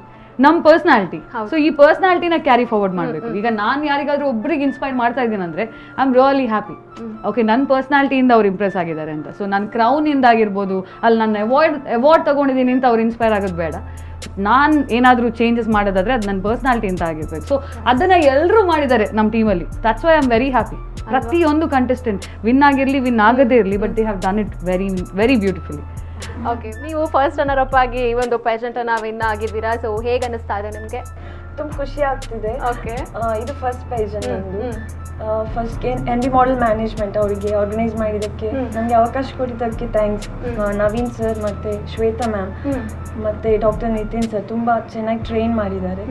ನಮ್ ಪರ್ಸನಾಲಿಟಿ. ಸೊ ಈ ಪರ್ಸನಾಲಿಟಿನ ಕ್ಯಾರಿ ಫಾರ್ವರ್ಡ್ ಮಾಡಬೇಕು. ಈಗ ನಾನು ಯಾರಿಗಾದ್ರೂ ಒಬ್ರಿಗೆ ಇನ್ಸ್ಪೈರ್ ಮಾಡ್ತಾ ಇದ್ದೀನಿ ಅಂದ್ರೆ I am really happy. Okay, ನನ್ನ ಪರ್ಸನಾಲಿಟಿಯಿಂದ ಅವ್ರು ಇಂಪ್ರೆಸ್ ಆಗಿದ್ದಾರೆ ಅಂತ. ಸೊ ನನ್ನ ಕ್ರೌನಿಂದ ಆಗಿರ್ಬೋದು, ಅಲ್ಲಿ ನಾನು ಅವಾರ್ಡ್ ತಗೊಂಡಿದ್ದೀನಿ ಅಂತ ಅವ್ರು ಇನ್ಸ್ಪೈರ್ ಆಗೋದು ಬೇಡ. ನಾನು ಏನಾದರೂ ಚೇಂಜಸ್ ಮಾಡೋದಾದ್ರೆ ಅದು ನನ್ನ ಪರ್ಸನಾಲಿಟಿಯಿಂದ ಆಗಿರ್ಬೇಕು. ಸೊ ಅದನ್ನ ಎಲ್ಲರೂ ಮಾಡಿದ್ದಾರೆ ನಮ್ಮ ಟೀಮಲ್ಲಿ. That's why I am very happy. ಪ್ರತಿಯೊಂದು ಕಂಟೆಸ್ಟೆಂಟ್ ವಿನ್ ಆಗಿರಲಿ, ವಿನ್ ಆಗದೇ ಇರಲಿ, but they have done it very very beautifully. Okay, ನೀವು ಫಸ್ಟ್ ರನ್ನರ್ ಅಪ್ ಆಗಿ ಈ ಒಂದು ಪೇಜೆಂಟ್ ಅನ್ನ ವಿನ್ ಆಗಿದ್ದೀರಾ. ಸೊ ಹೇಗೆ ಅನಿಸ್ತಾ ಇದೆ ನಿಮಗೆ? ತುಂಬ ಖುಷಿ ಆಗ್ತಿದೆ. ಓಕೆ, ಇದು ಫಸ್ಟ್ ಪೇಜೆಂಟ್ ನಂದು. ಫಸ್ಟ್ಗೆ NB ಮಾಡೆಲ್ ಮ್ಯಾನೇಜ್ಮೆಂಟ್ ಅವರಿಗೆ ಆರ್ಗನೈಸ್ ಮಾಡಿದ್ದಕ್ಕೆ, ನನಗೆ ಅವಕಾಶ ಕೊಟ್ಟಿದ್ದಕ್ಕೆ ಥ್ಯಾಂಕ್ಸ್. ನವೀನ್ ಸರ್ ಮತ್ತು ಶ್ವೇತಾ ಮ್ಯಾಮ್ ಮತ್ತು ಡಾಕ್ಟರ್ ನಿತಿನ್ ಸರ್ ತುಂಬ ಚೆನ್ನಾಗಿ ಟ್ರೈನ್ ಮಾಡಿದ್ದಾರೆ.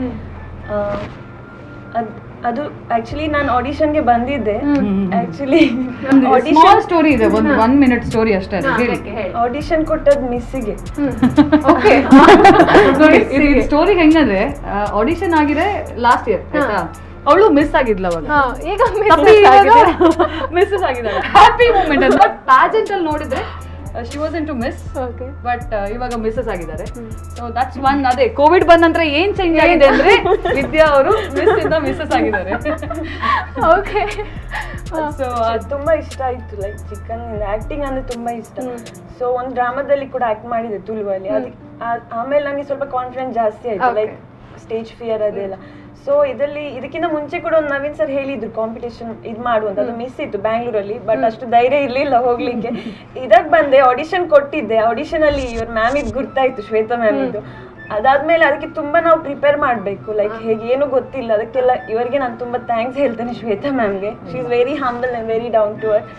ಅದು ಆಕ್ಚುಲಿ ನಾನು ಆಡಿಷನ್ಗೆ ಬಂದಿದ್ದೆ. ಆಕ್ಚುಲಿ ಆಡಿಷನ್ ಸ್ಟೋರಿ ಇದೆ, ಒಂದು 1 ಮಿನಿಟ್ ಸ್ಟೋರಿ ಅಷ್ಟೇ. ಆಡಿಷನ್ ಕೊಟ್ಟದ್ದು ಮಿಸ್ಸಿಗೆ. ಓಕೆ, ಸ್ಟೋರಿ ಹೆಂಗಂದ್ರೆ, ಆಡಿಷನ್ ಆಗಿದೆ ಲಾಸ್ಟ್ ಇಯರ್ ಆಯ್ತಾ. ಅವಳು ಮಿಸ್ ಆಗಿದ್ಲ, ಅವಾಗ ಈಗ ಮಿಸ್ಸಸ್ ಆಗಿದ್ದಾಳೆ. ಹ್ಯಾಪಿ ಮೂಮೆಂಟ್ ಅಂತ. ಬಟ್ ಪ್ಯಾಜೆಂಟ್ ಅಲ್ಲಿ ನೋಡಿದ್ರೆ she was in to miss, but ಇವಾಗ ಮಿಸ್ಸಸ್ ಆಗಿದ್ದಾರೆ. So that's one. ಅದೇ ಕೋವಿಡ್ ಬಂದ ನಂತರ ಏನ್ ಚೇಂಜ್ ಆಗಿದೆ ಅಂದ್ರೆ, ವಿದ್ಯಾ ಅವರು ಮಿಸ್ ಇಂದ ಮಿಸ್ಸಸ್ ಆಗಿದ್ದಾರೆ. ಓಕೆ, ಸೊ ತುಂಬಾ ಇಷ್ಟ ಆಯ್ತು. ಲೈಕ್ ಚಿಕ್ಕಂದಿನಿಂದ ಆಕ್ಟಿಂಗ್ ಅಂದ್ರೆ ತುಂಬಾ ಇಷ್ಟ. ಸೊ ಒಂದು ಡ್ರಾಮಾದಲ್ಲಿ ಕೂಡ ಆಕ್ಟ್ ಮಾಡಿದೆ ತುಳುವಲ್ಲಿ. ಅದಕ್ಕೆ ಆಮೇಲೆ ನನಗೆ ಸ್ವಲ್ಪ ಕಾನ್ಫಿಡೆನ್ಸ್ ಜಾಸ್ತಿ ಆಯ್ತು. ಲೈಕ್ ಸ್ಟೇಜ್ ಫಿಯರ್ ಅದೆಲ್ಲ. ಸೊ ಇದಕ್ಕಿಂತ ಮುಂಚೆ ಕೂಡ ಒಂದು ನವೀನ್ ಸರ್ ಹೇಳಿದ್ರು ಕಾಂಪಿಟೇಷನ್ ಇದು ಮಾಡುವಂತ, ಅದು ಮಿಸ್ ಇತ್ತು ಬ್ಯಾಂಗ್ಳೂರಲ್ಲಿ, ಬಟ್ ಅಷ್ಟು ಧೈರ್ಯ ಇರ್ಲಿಲ್ಲ ಹೋಗ್ಲಿಕ್ಕೆ. ಇದಕ್ಕೆ ಬಂದೆ, ಆಡಿಷನ್ ಕೊಟ್ಟಿದ್ದೆ. ಆಡಿಷನ್ ಅಲ್ಲಿ ಇವ್ರ ಮ್ಯಾಮ್ ಇದ್ ಗುರ್ತಾಯ್ತು, ಶ್ವೇತಾ ಮ್ಯಾಮ್ ಇದ್ದು. ಅದಾದ್ಮೇಲೆ ಅದಕ್ಕೆ ತುಂಬಾ ನಾವು ಪ್ರಿಪೇರ್ ಮಾಡಬೇಕು, ಲೈಕ್ ಹೇಗೆ ಏನು ಗೊತ್ತಿಲ್ಲ. ಅದಕ್ಕೆಲ್ಲ ಇವರಿಗೆ ನಾನು ತುಂಬಾ ಥ್ಯಾಂಕ್ಸ್ ಹೇಳ್ತೇನೆ ಶ್ವೇತಾ ಮ್ಯಾಮ್ಗೆ. She is very humble and very down to earth.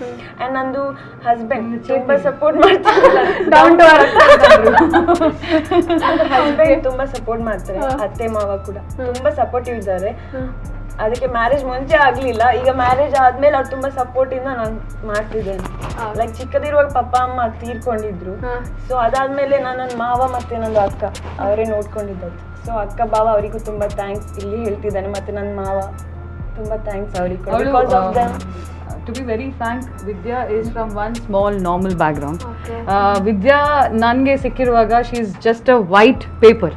And ನಂದು ಹಸ್ಬೆಂಡ್ ತುಂಬಾ ಸಪೋರ್ಟ್ ಮಾಡ್ತಾರೆ, ಡೌನ್ ಟು ಅರ್ತ್. ಹಸ್ಬೆಂಡ್ ತುಂಬಾ ಸಪೋರ್ಟ್ ಮಾಡ್ತಾರೆ, ಅತ್ತೆ ಮಾವ ಕೂಡ ತುಂಬಾ ಸಪೋರ್ಟಿವ್ ಇದ್ದಾರೆ. ಅದಕ್ಕೆ ಮ್ಯಾರೇಜ್ ಮುಂಚೆ ಆಗ್ಲಿಲ್ಲ, ಈಗ ಮ್ಯಾರೇಜ್ ಆದ್ಮೇಲೆ ಅವ್ರು ತುಂಬಾ ಸಪೋರ್ಟ್ ಇಂದ ನಾನು ಮಾಡ್ತಿದ್ದೇನೆ. ಲೈಕ್ ಚಿಕ್ಕದಿರುವಾಗ ಪಪ್ಪ ಅಮ್ಮ ತೀರ್ಕೊಂಡಿದ್ರು. ಸೊ ಅದಾದ್ಮೇಲೆ ನನ್ನ ಮಾವ ಮತ್ತೆ ನಂದು ಅಕ್ಕ ಅವರೇ ನೋಡ್ಕೊಂಡಿದ್ದದ್ದು. ಸೊ ಅಕ್ಕ ಬಾವ ಅವರಿಗೂ ತುಂಬಾ ಥ್ಯಾಂಕ್ಸ್ ಇಲ್ಲಿ ಹೇಳ್ತಿದ್ದಾನೆ, ಮತ್ತೆ ನನ್ನ ಮಾವ ತುಂಬಾ ಥ್ಯಾಂಕ್ಸ್ ಅವರಿಗೂ. Because of them, to be very frank, Vidya is from one small normal background. Vidya ನನಗೆ ಸಿಕ್ಕಿರುವಾಗ she is just a white paper.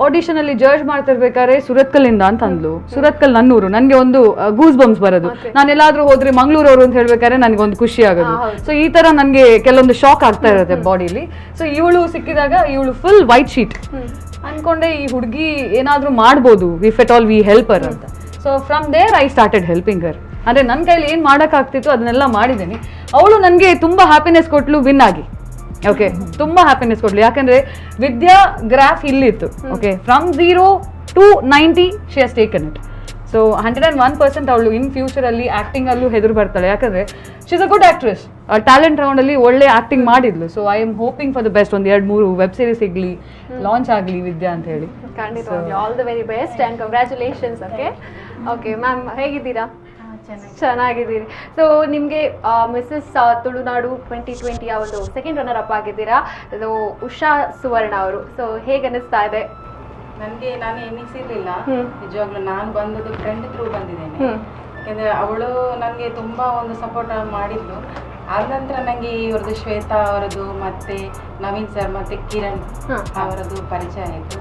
Audition ಅಲ್ಲಿ ಜಡ್ಜ್ ಮಾಡ್ತಿರ್ಬೇಕಾದ್ರೆ ಸುರತ್ಕಲ್ಲಿಂದ ಅಂತ ಅಂದ್ಲು. ಸುರತ್ಕಲ್ ನನ್ನೂರು, ನನಗೆ ಒಂದು ಗೂಸ್ ಬಂಪ್ಸ್ ಬರೋದು. ನಾನೆಲ್ಲಾದ್ರೂ ಹೋದ್ರೆ ಮಂಗಳೂರವರು ಅಂತ ಹೇಳ್ಬೇಕಾದ್ರೆ ನನಗೆ ಒಂದು ಖುಷಿ ಆಗೋದು. ಸೊ ಈ ತರ ನನಗೆ ಕೆಲವೊಂದು ಶಾಕ್ ಆಗ್ತಾ ಇರುತ್ತೆ ಬಾಡಿಲಿ. ಸೊ ಇವಳು ಸಿಕ್ಕಿದಾಗ ಇವಳು ಫುಲ್ ವೈಟ್ ಶೀಟ್ ಅನ್ಕೊಂಡೆ, ಈ ಹುಡುಗಿ ಏನಾದ್ರೂ ಮಾಡ್ಬೋದು if at all we help her ಅಂತ. So from there I started helping her. ಅಂದ್ರೆ ನನ್ನ ಕೈಲಿ ಏನು ಮಾಡೋಕ್ಕಾಗ್ತಿತ್ತು ಅದನ್ನೆಲ್ಲ ಮಾಡಿದ್ದೀನಿ. ಅವಳು ನನಗೆ ತುಂಬಾ ಹ್ಯಾಪಿನೆಸ್ ಕೊಟ್ಲು ವಿನ್ ಆಗಿ. ಓಕೆ, ತುಂಬಾ ಹ್ಯಾಪಿನೆಸ್ ಕೊಡ್ಲಿ. ಯಾಕಂದ್ರೆ ವಿದ್ಯಾ ಗ್ರಾಫ್ ಇಲ್ಲಿತ್ತು. Okay, from 0 to 90 she has taken it. So 101% ಅವಳು ಇನ್ ಫ್ಯೂಚರ್ ಅಲ್ಲಿ ಆಕ್ಟಿಂಗ್ ಅಲ್ಲೂ ಹೆದರು ಬರ್ತಾಳೆ. ಯಾಕಂದ್ರೆ she is a good actress. Talent round ಅಲ್ಲಿ ಒಳ್ಳೆ ಆಕ್ಟಿಂಗ್ ಮಾಡಿದ್ಲು. So I am hoping for the best. ಒಂದು 2-3 ವೆಬ್ ಸೀರೀಸ್ ಸಿಗ್ಲಿ, ಲಾಂಚ್ ಆಗಲಿ ವಿದ್ಯಾ ಅಂತ ಹೇಳಿ. ಖಂಡಿತವಾಗಿ all the very best and congratulations. Okay ma'am, ಹೇಗಿದ್ದೀರಾ? ಚೆನ್ನಾಗಿದ್ದೀರಿ. ಸೊ ನಿಮಗೆ ಮಿಸಸ್ ತುಳುನಾಡು 2020 ಒಂದು ಸೆಕೆಂಡ್ ರನ್ನರ್ ಅಪ್ ಆಗಿದ್ದೀರಾ. ಅದು ಉಷಾ ಸುವರ್ಣ ಅವರು. ಸೊ ಹೇಗೆ ಅನಿಸ್ತಾ ಇದೆ? ನಾನು ಎನಿಸಿರ್ಲಿಲ್ಲ ನಿಜವಾಗ್ಲೂ. ನಾನು ಬಂದದ್ದು ಫ್ರೆಂಡ್ ಥ್ರೂ ಬಂದಿದ್ದೇನೆ. ಯಾಕೆಂದರೆ ಅವಳು ನನಗೆ ತುಂಬ ಒಂದು ಸಪೋರ್ಟ್ ಮಾಡಿದ್ಲು. ಆದ ನಂತರ ನನಗೆ ಇವ್ರದ್ದು ಶ್ವೇತಾ ಅವರದ್ದು ಮತ್ತು ನವೀನ್ ಸರ್ ಮತ್ತು ಕಿರಣ್ ಅವರದ್ದು ಪರಿಚಯ ಆಯಿತು.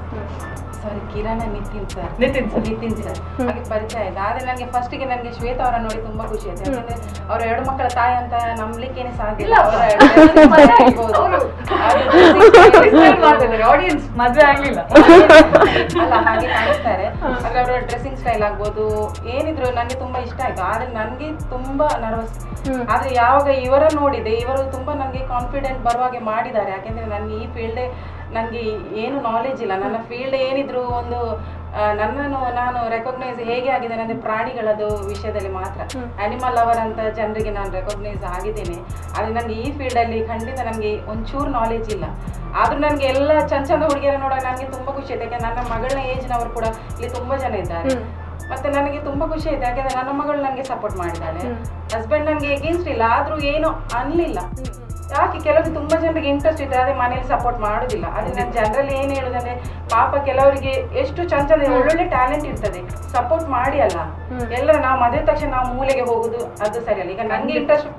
ಸಾರಿ, ಕಿರಣ್ ನಿತಿನ್ ಸರ್ ಹಾಗೆ ಪರಿಚಯ ಆಯ್ತು. ಆದ್ರೆ ನನಗೆ ಫಸ್ಟಿಗೆ ನನಗೆ ಶ್ವೇತಾ ಅವರನ್ನು ನೋಡಿ ತುಂಬಾ ಖುಷಿ ಆಯ್ತು. ಯಾಕಂದ್ರೆ ಅವ್ರ 2 ಮಕ್ಕಳ ತಾಯಿ ಅಂತ ನಂಬಲಿಕ್ಕೇನೆ ಸಾಧ್ಯ ಇಲ್ಲ. ಆಡಿಯನ್ಸ್ ಮದುವೆ ಆಗ್ಲಿಲ್ಲ ಅಲ್ಲ, ಹಾಗೆ ಕಾಣಿಸ್ತಾರೆ. ಆದ್ರೆ ಅವರ ಡ್ರೆಸ್ಸಿಂಗ್ ಸ್ಟೈಲ್ ಆಗ್ಬೋದು ಏನಿದ್ರು ನನಗೆ ತುಂಬಾ ಇಷ್ಟ ಆಯ್ತು. ಆದ್ರೆ ನನಗೆ ತುಂಬಾ ನರ್ವಸ್. ಆದ್ರೆ ಯಾವಾಗ ಇವರ ನೋಡಿದೆ, ಇವರು ತುಂಬಾ ನನಗೆ ಕಾನ್ಫಿಡೆಂಟ್ ಬರುವಾಗೆ ಮಾಡಿದ್ದಾರೆ. ಯಾಕೆಂದ್ರೆ ನನಗೆ ಈ ಫೀಲ್ಡೇ ನನಗೆ ಏನು ನಾಲೆಜ್ ಇಲ್ಲ. ನನ್ನ ಫೀಲ್ಡ್ ಏನಿದ್ರು ಒಂದು ನನ್ನನ್ನು ನಾನು ರೆಕಗ್ನೈಸ್ ಹೇಗೆ ಆಗಿದ್ದೇನೆ ಅಂದರೆ ಪ್ರಾಣಿಗಳದ್ದು ವಿಷಯದಲ್ಲಿ ಮಾತ್ರ. ಆ್ಯನಿಮಲ್ ಲವರ್ ಅಂತ ಜನರಿಗೆ ನಾನು ರೆಕಗ್ನೈಸ್ ಆಗಿದ್ದೇನೆ. ಆದರೆ ನನಗೆ ಈ ಫೀಲ್ಡಲ್ಲಿ ಖಂಡಿತ ನನಗೆ ಒಂಚೂರು ನಾಲೆಜ್ ಇಲ್ಲ. ಆದರೂ ನನಗೆ ಎಲ್ಲ ಚಂದ ಹುಡುಗಿಯರ ನೋಡೋಕೆ ನನಗೆ ತುಂಬ ಖುಷಿ ಆಯ್ತು. ಯಾಕೆಂದರೆ ನನ್ನ ಮಗಳನ್ನ ಏಜ್ನವರು ಕೂಡ ಇಲ್ಲಿ ತುಂಬ ಜನ ಇದ್ದಾರೆ. ಮತ್ತೆ ನನಗೆ ತುಂಬ ಖುಷಿ ಆಯ್ತು. ಯಾಕೆಂದರೆ ನನ್ನ ಮಗಳು ನನಗೆ ಸಪೋರ್ಟ್ ಮಾಡಿದ್ದಾಳೆ. ಹಸ್ಬೆಂಡ್ ನನಗೆ ಎಗೇನ್ಸ್ಟ್ ಇಲ್ಲ, ಆದರೂ ಏನು ಅನ್ನಲಿಲ್ಲ. ಯಾಕೆ ಕೆಲವರಿಗೆ ತುಂಬ ಜನರಿಗೆ ಇಂಟ್ರೆಸ್ಟ್ ಇದೆ, ಅದೇ ಮನೇಲಿ ಸಪೋರ್ಟ್ ಮಾಡೋದಿಲ್ಲ. ಅದೇ ನಾನು ಜನರಲ್ಲಿ ಏನು ಹೇಳೋದಂದ್ರೆ, ಪಾಪ ಕೆಲವರಿಗೆ ಎಷ್ಟು ಚಂದ ಒಳ್ಳೊಳ್ಳೆ ಟ್ಯಾಲೆಂಟ್ ಇರ್ತದೆ, ಸಪೋರ್ಟ್ ಮಾಡಿ ಅಲ್ಲ. ಎಲ್ಲ ನಾವು ಮದುವೆ ತಕ್ಷಣ ನಾವು ಮೂಲೆಗೆ ಹೋಗುದು ಅದು ಸರಿಯಲ್ಲ. ಈಗ ನನಗೆ ಇಂಟ್ರೆಸ್ಟ್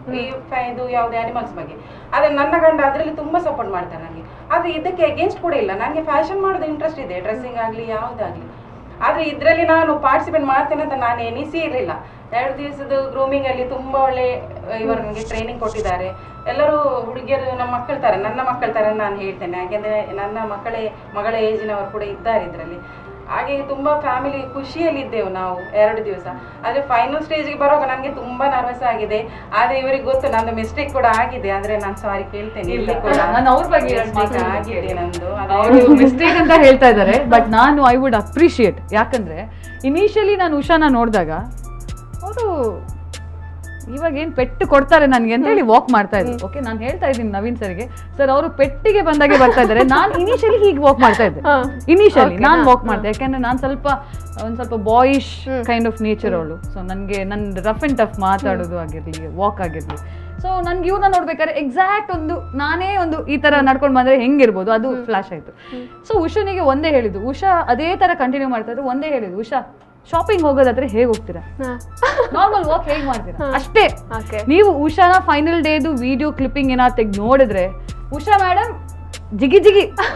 ಇದು ಯಾವ್ದು ಆನಿಮಲ್ಸ್ ಬಗ್ಗೆ, ಆದರೆ ನನ್ನ ಗಂಡ ಅದರಲ್ಲಿ ತುಂಬ ಸಪೋರ್ಟ್ ಮಾಡ್ತಾರೆ ನನಗೆ. ಆದರೆ ಇದಕ್ಕೆ ಅಗೇನ್ಸ್ಟ್ ಕೂಡ ಇಲ್ಲ. ನನಗೆ ಫ್ಯಾಷನ್ ಮಾಡೋದು ಇಂಟ್ರೆಸ್ಟ್ ಇದೆ, ಡ್ರೆಸ್ಸಿಂಗ್ ಆಗಲಿ ಯಾವುದಾಗಲಿ. ಆದರೆ ಇದರಲ್ಲಿ ನಾನು ಪಾರ್ಟಿಸಿಪೇಟ್ ಮಾಡ್ತೇನೆ ಅಂತ ನಾನು ಎನಿಸಿ ಇರಲಿಲ್ಲ. 2 ದಿವಸದ ಗ್ರೂಮಿಂಗ್ ಅಲ್ಲಿ ತುಂಬ ಒಳ್ಳೆ ಇವರು ನನಗೆ ಟ್ರೈನಿಂಗ್ ಕೊಟ್ಟಿದ್ದಾರೆ. ಎಲ್ಲರೂ ಹುಡುಗಿಯರು ನಮ್ಮ ಮಕ್ಕಳ ಥರ, ನನ್ನ ಮಕ್ಕಳ ಥರ ನಾನು ಹೇಳ್ತೇನೆ. ಯಾಕೆಂದರೆ ನನ್ನ ಮಗಳ ಏಜಿನವರು ಕೂಡ ಇದ್ದಾರೆ ಇದರಲ್ಲಿ. ಹಾಗೆ ತುಂಬ ಫ್ಯಾಮಿಲಿ ಖುಷಿಯಲ್ಲಿದ್ದೆವು ನಾವು 2 ದಿವಸ. ಆದರೆ ಫೈನಲ್ ಸ್ಟೇಜ್ಗೆ ಬರುವಾಗ ನನಗೆ ತುಂಬ ನರ್ವಸ್ ಆಗಿದೆ. ಆದರೆ ಇವರಿಗೆ ಗೊತ್ತು ನಂದು ಮಿಸ್ಟೇಕ್ ಕೂಡ ಆಗಿದೆ. ಆದರೆ ನಾನು ಸಾರಿ ಕೇಳ್ತೇನೆ. ಇಲ್ಲಿ ಕೂಡ ನಾನು ಅವ್ರ ಬಗ್ಗೆ ಆಗಿದೆ ನಂದು, ಮಿಸ್ಟೇಕ್ ಅಂತ ಹೇಳ್ತಾ ಇದ್ದಾರೆ. ಬಟ್ ನಾನು ಐ ವುಡ್ ಅಪ್ರಿಷಿಯೇಟ್. ಯಾಕಂದ್ರೆ ಇನಿಷಿಯಲಿ ನಾನು ಉಷಾನ ನೋಡಿದಾಗ ಅವರು ಇವಾಗ ಏನು ಪೆಟ್ಟು ಕೊಡ್ತಾರೆ ನನಗೆ ಅಂತ ಹೇಳಿ ವಾಕ್ ಮಾಡ್ತಾ ಇದ್ರು. ಓಕೆ, ನಾನು ಹೇಳ್ತಾ ಇದ್ದೀನಿ ನವೀನ್ ಸರ್ಗೆ, ಸರ್ ಅವರು ಪೆಟ್ಟಿಗೆ ಬಂದಾಗೆ ಬರ್ತಾ ಇದ್ದಾರೆ. ನಾನು ಇನಿಷಿಯಲಿ ಹೀಗೆ ವಾಕ್ ಮಾಡ್ತಾ ಇದ್ದೆ. ಇನಿಷಿಯಲಿ ನಾನು ವಾಕ್ ಮಾಡ್ದೆ. ಯಾಕೆಂದ್ರೆ ನಾನು ಸ್ವಲ್ಪ ಬಾಯಿಶ್ ಕೈಂಡ್ ಆಫ್ ನೇಚರ್ ಅವಳು. ಸೊ ನನಗೆ ನನ್ನ ರಫ್ ಅಂಡ್ ಟಫ್ ಮಾತಾಡೋದು ಆಗಿರಲಿ, ವಾಕ್ ಆಗಿರಲಿ. ಸೊ ನನ್ಗೆ ಇವ್ರನ್ನ ನೋಡ್ಬೇಕಾದ್ರೆ ಎಕ್ಸಾಕ್ಟ್ ನಾನೇ ಈ ತರ ನಡ್ಕೊಂಡು ಬಂದ್ರೆ ಹೆಂಗಿರ್ಬೋದು ಅದು ಫ್ಲಾಶ್ ಆಯ್ತು. ಸೊ ಉಷಾನಿಗೆ ಒಂದೇ ಹೇಳಿದ್ದು, ಉಷಾ ಅದೇ ತರ ಕಂಟಿನ್ಯೂ ಮಾಡ್ತಾ ಇದ್ರು. ಒಂದೇ ಹೇಳಿದ್ದು, ಉಷಾ ಶಾಪಿಂಗ್ ಹೋಗೋದಾದ್ರೆ ಹೇಗೆ ಹೋಗ್ತೀರಾ, ನಾರ್ಮಲ್ ವಾಕ್ ಹೇಗೆ ಮಾಡ್ತೀರಾ ಅಷ್ಟೇ. ನೀವು ಉಷಾನ ಫೈನಲ್ ಡೇದು ವಿಡಿಯೋ ಕ್ಲಿಪ್ಪಿಂಗ್ ಏನಾದ್ರು ತೆಗೆದು ನೋಡಿದ್ರೆ, ಉಷಾ ಮೇಡಮ್ ಜಿಗಿ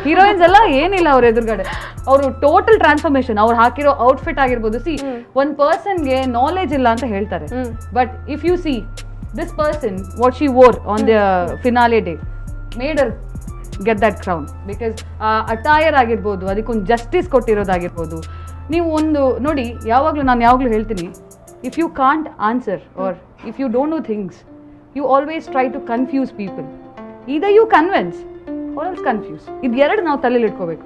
ಹೀರೋಯಿನ್ಸ್ ಎಲ್ಲ ಏನಿಲ್ಲ ಅವ್ರ ಎದುರುಗಡೆ. ಅವರು ಟೋಟಲ್ ಟ್ರಾನ್ಸ್ಫಾರ್ಮೇಶನ್. ಅವ್ರು ಹಾಕಿರೋ ಔಟ್ಫಿಟ್ ಆಗಿರ್ಬೋದು. ಸಿ, ಒಂದ್ ಪರ್ಸನ್ಗೆ ನಾಲೆಜ್ ಇಲ್ಲ ಅಂತ ಹೇಳ್ತಾರೆ, but if U C this person, what she wore on the finale day made her get that crown. Because attire ಆಗಿರ್ಬೋದು, ಅದಕ್ಕೊಂದು ಜಸ್ಟಿಸ್ ಕೊಟ್ಟಿರೋದಾಗಿರ್ಬೋದು, ನೀವು ಒಂದು ನೋಡಿ, ನಾನು ಯಾವಾಗಲೂ ಹೇಳ್ತೀನಿ, if you can't answer or if you don't know things, you always try to confuse people. either you convince or else confuse. ಇದು ಎರಡು ನಾವು ತಲೆಯಲ್ಲಿ ಇಟ್ಕೋಬೇಕು.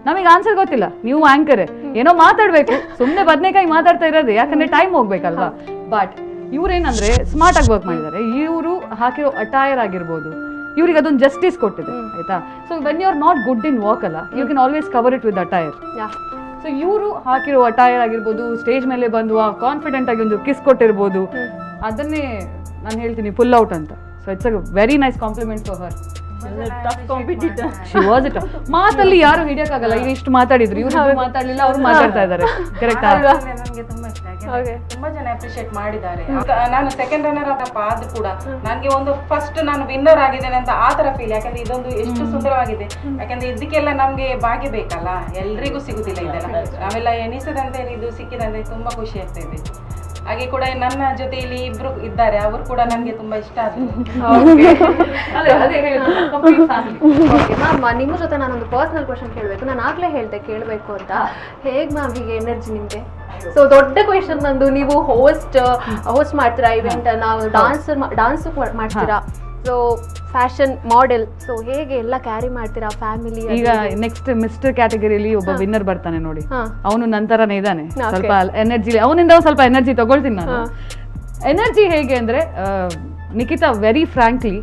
ನಮಗೆ ಆನ್ಸರ್ ಗೊತ್ತಿಲ್ಲ, ನೀವು ಆಂಕರೇ, ಏನೋ ಮಾತಾಡಬೇಕು, ಸುಮ್ಮನೆ ಬದನೆಕಾಯಿ ಮಾತಾಡ್ತಾ ಇರೋದು, ಯಾಕಂದ್ರೆ ಟೈಮ್ ಹೋಗ್ಬೇಕಲ್ವಾ. ಬಟ್ ಇವ್ರೇನಂದ್ರೆ ಸ್ಮಾರ್ಟ್ ಆಗಿ ವರ್ಕ್ ಮಾಡಿದ್ದಾರೆ. ಇವರು ಹಾಕಿರೋ ಅಟೈರ್ ಆಗಿರ್ಬೋದು, ಇವ್ರಿಗೆ ಅದೊಂದು ಜಸ್ಟಿಸ್ ಕೊಟ್ಟಿದೆ, ಆಯ್ತಾ. So when you are not good in walk ಅಲ್ಲ, you can always cover it with attire. So ಇವರು ಹಾಕಿರೋ ಅಟೈರ್ ಆಗಿರ್ಬೋದು, ಸ್ಟೇಜ್ ಮೇಲೆ ಬಂದು ಆ ಕಾನ್ಫಿಡೆಂಟ್ ಆಗಿ ಒಂದು ಕಿಸ್ ಕೊಟ್ಟಿರ್ಬೋದು, ಅದನ್ನೇ ನಾನು ಹೇಳ್ತೀನಿ ಪುಲ್ ಔಟ್ ಅಂತ. So it's a very nice compliment for her. ಮಾತಲ್ಲಿ ಯಾರು ಹಿಡಿಯಕ್ಕಾಗಲ್ಲ. ಈಗ ಇಷ್ಟು ಮಾತಾಡಿದ್ರು, ಇವ್ರು ಮಾತಾಡ್ಲಿಲ್ಲ, ಅವ್ರು ಮಾತಾಡ್ತಾ ಇದ್ದಾರೆ. ಕರೆಕ್ಟ್ ಅಲ್ವಾ? ನನಗೆ ತುಂಬಾ ಇಷ್ಟ, ಯಾಕಂದ್ರೆ ತುಂಬಾ ಜನ ಅಪ್ರಿಶಿಯೇಟ್ ಮಾಡಿದ್ದಾರೆ. ನಾನು ಸೆಕೆಂಡ್ ರನ್ನರ್ ಅಪ್ ಆದ್ರೂ ಕೂಡ ನನಗೆ ಒಂದು ಫಸ್ಟ್ ನಾನು ವಿನ್ನರ್ ಆಗಿದ್ದೇನೆ ಅಂತ ಆ ತರ ಫೀಲ್. ಯಾಕಂದ್ರೆ ಇದೊಂದು ಎಷ್ಟು ಸುಂದರವಾಗಿದೆ. ಯಾಕಂದ್ರೆ ಇದಕ್ಕೆಲ್ಲ ನಮ್ಗೆ ಭಾಗ್ಯ ಬೇಕಲ್ಲ, ಎಲ್ರಿಗೂ ಸಿಗುದಿಲ್ಲ ಇದೆಲ್ಲ. ನಾವೆಲ್ಲ ಎಣಿಸದಂತೆ ಇದು ಸಿಕ್ಕಿದಂತೆ ತುಂಬಾ ಖುಷಿ ಆಗ್ತಾ ಇದೆ. ಹಾಗೆ ಕೂಡ ನನ್ನ ಜೊತೆ ಇಲ್ಲಿ ಇಬ್ರು ಇದ್ದಾರೆ, ಅವರು ಕೂಡ ನನಗೆ ತುಂಬಾ ಇಷ್ಟ ಆದ್ರು. ಮ್ಯಾಮ್, ನಿಮ್ಮ ಜೊತೆ ನಾನೊಂದು ಪರ್ಸನಲ್ ಕ್ವಶನ್ ಕೇಳಬೇಕು. ನಾನು ಆಗ್ಲೇ ಹೇಳ್ದೆ ಕೇಳಬೇಕು ಅಂತ. ಹೇಗ್ ಮ್ಯಾಮ್ ಹೀಗೆ ಎನರ್ಜಿ ನಿಮ್ಗೆ? ಸೊ ದೊಡ್ಡ ಕ್ವೆಶನ್ ನಂದು. ನೀವು ಹೋಸ್ಟ್ ಮಾಡ್ತೀರಾ ಇವೆಂಟ್, ನಾವು ಡಾನ್ಸ್ ಮಾಡ್ತೀರಾ, ಸೊ ಫ್ಯಾಷನ್ ಮಾಡೆಲ್, ಸೊ ಹೇಗೆ ಎಲ್ಲ ಕ್ಯಾರಿ ಮಾಡ್ತೀರಾ ಫ್ಯಾಮಿಲಿ? ಈಗ ನೆಕ್ಸ್ಟ್ ಮಿಸ್ಟರ್ ಕ್ಯಾಟಗರಿಯಲ್ಲಿ ಒಬ್ಬ ವಿನ್ನರ್ ಬರ್ತಾನೆ ನೋಡಿ, ಅವನು ನಂತರನೇ ಇದ್ದಾನೆ. ಸ್ವಲ್ಪ ಎನರ್ಜಿ, ಅವನಿಂದ ಸ್ವಲ್ಪ ಎನರ್ಜಿ ತಗೊಳ್ತೀನಿ ನಾನು. ಎನರ್ಜಿ ಹೇಗೆ ಅಂದ್ರೆ, ನಿಖಿತಾ ವೆರಿ ಫ್ರಾಂಕ್ಲಿ,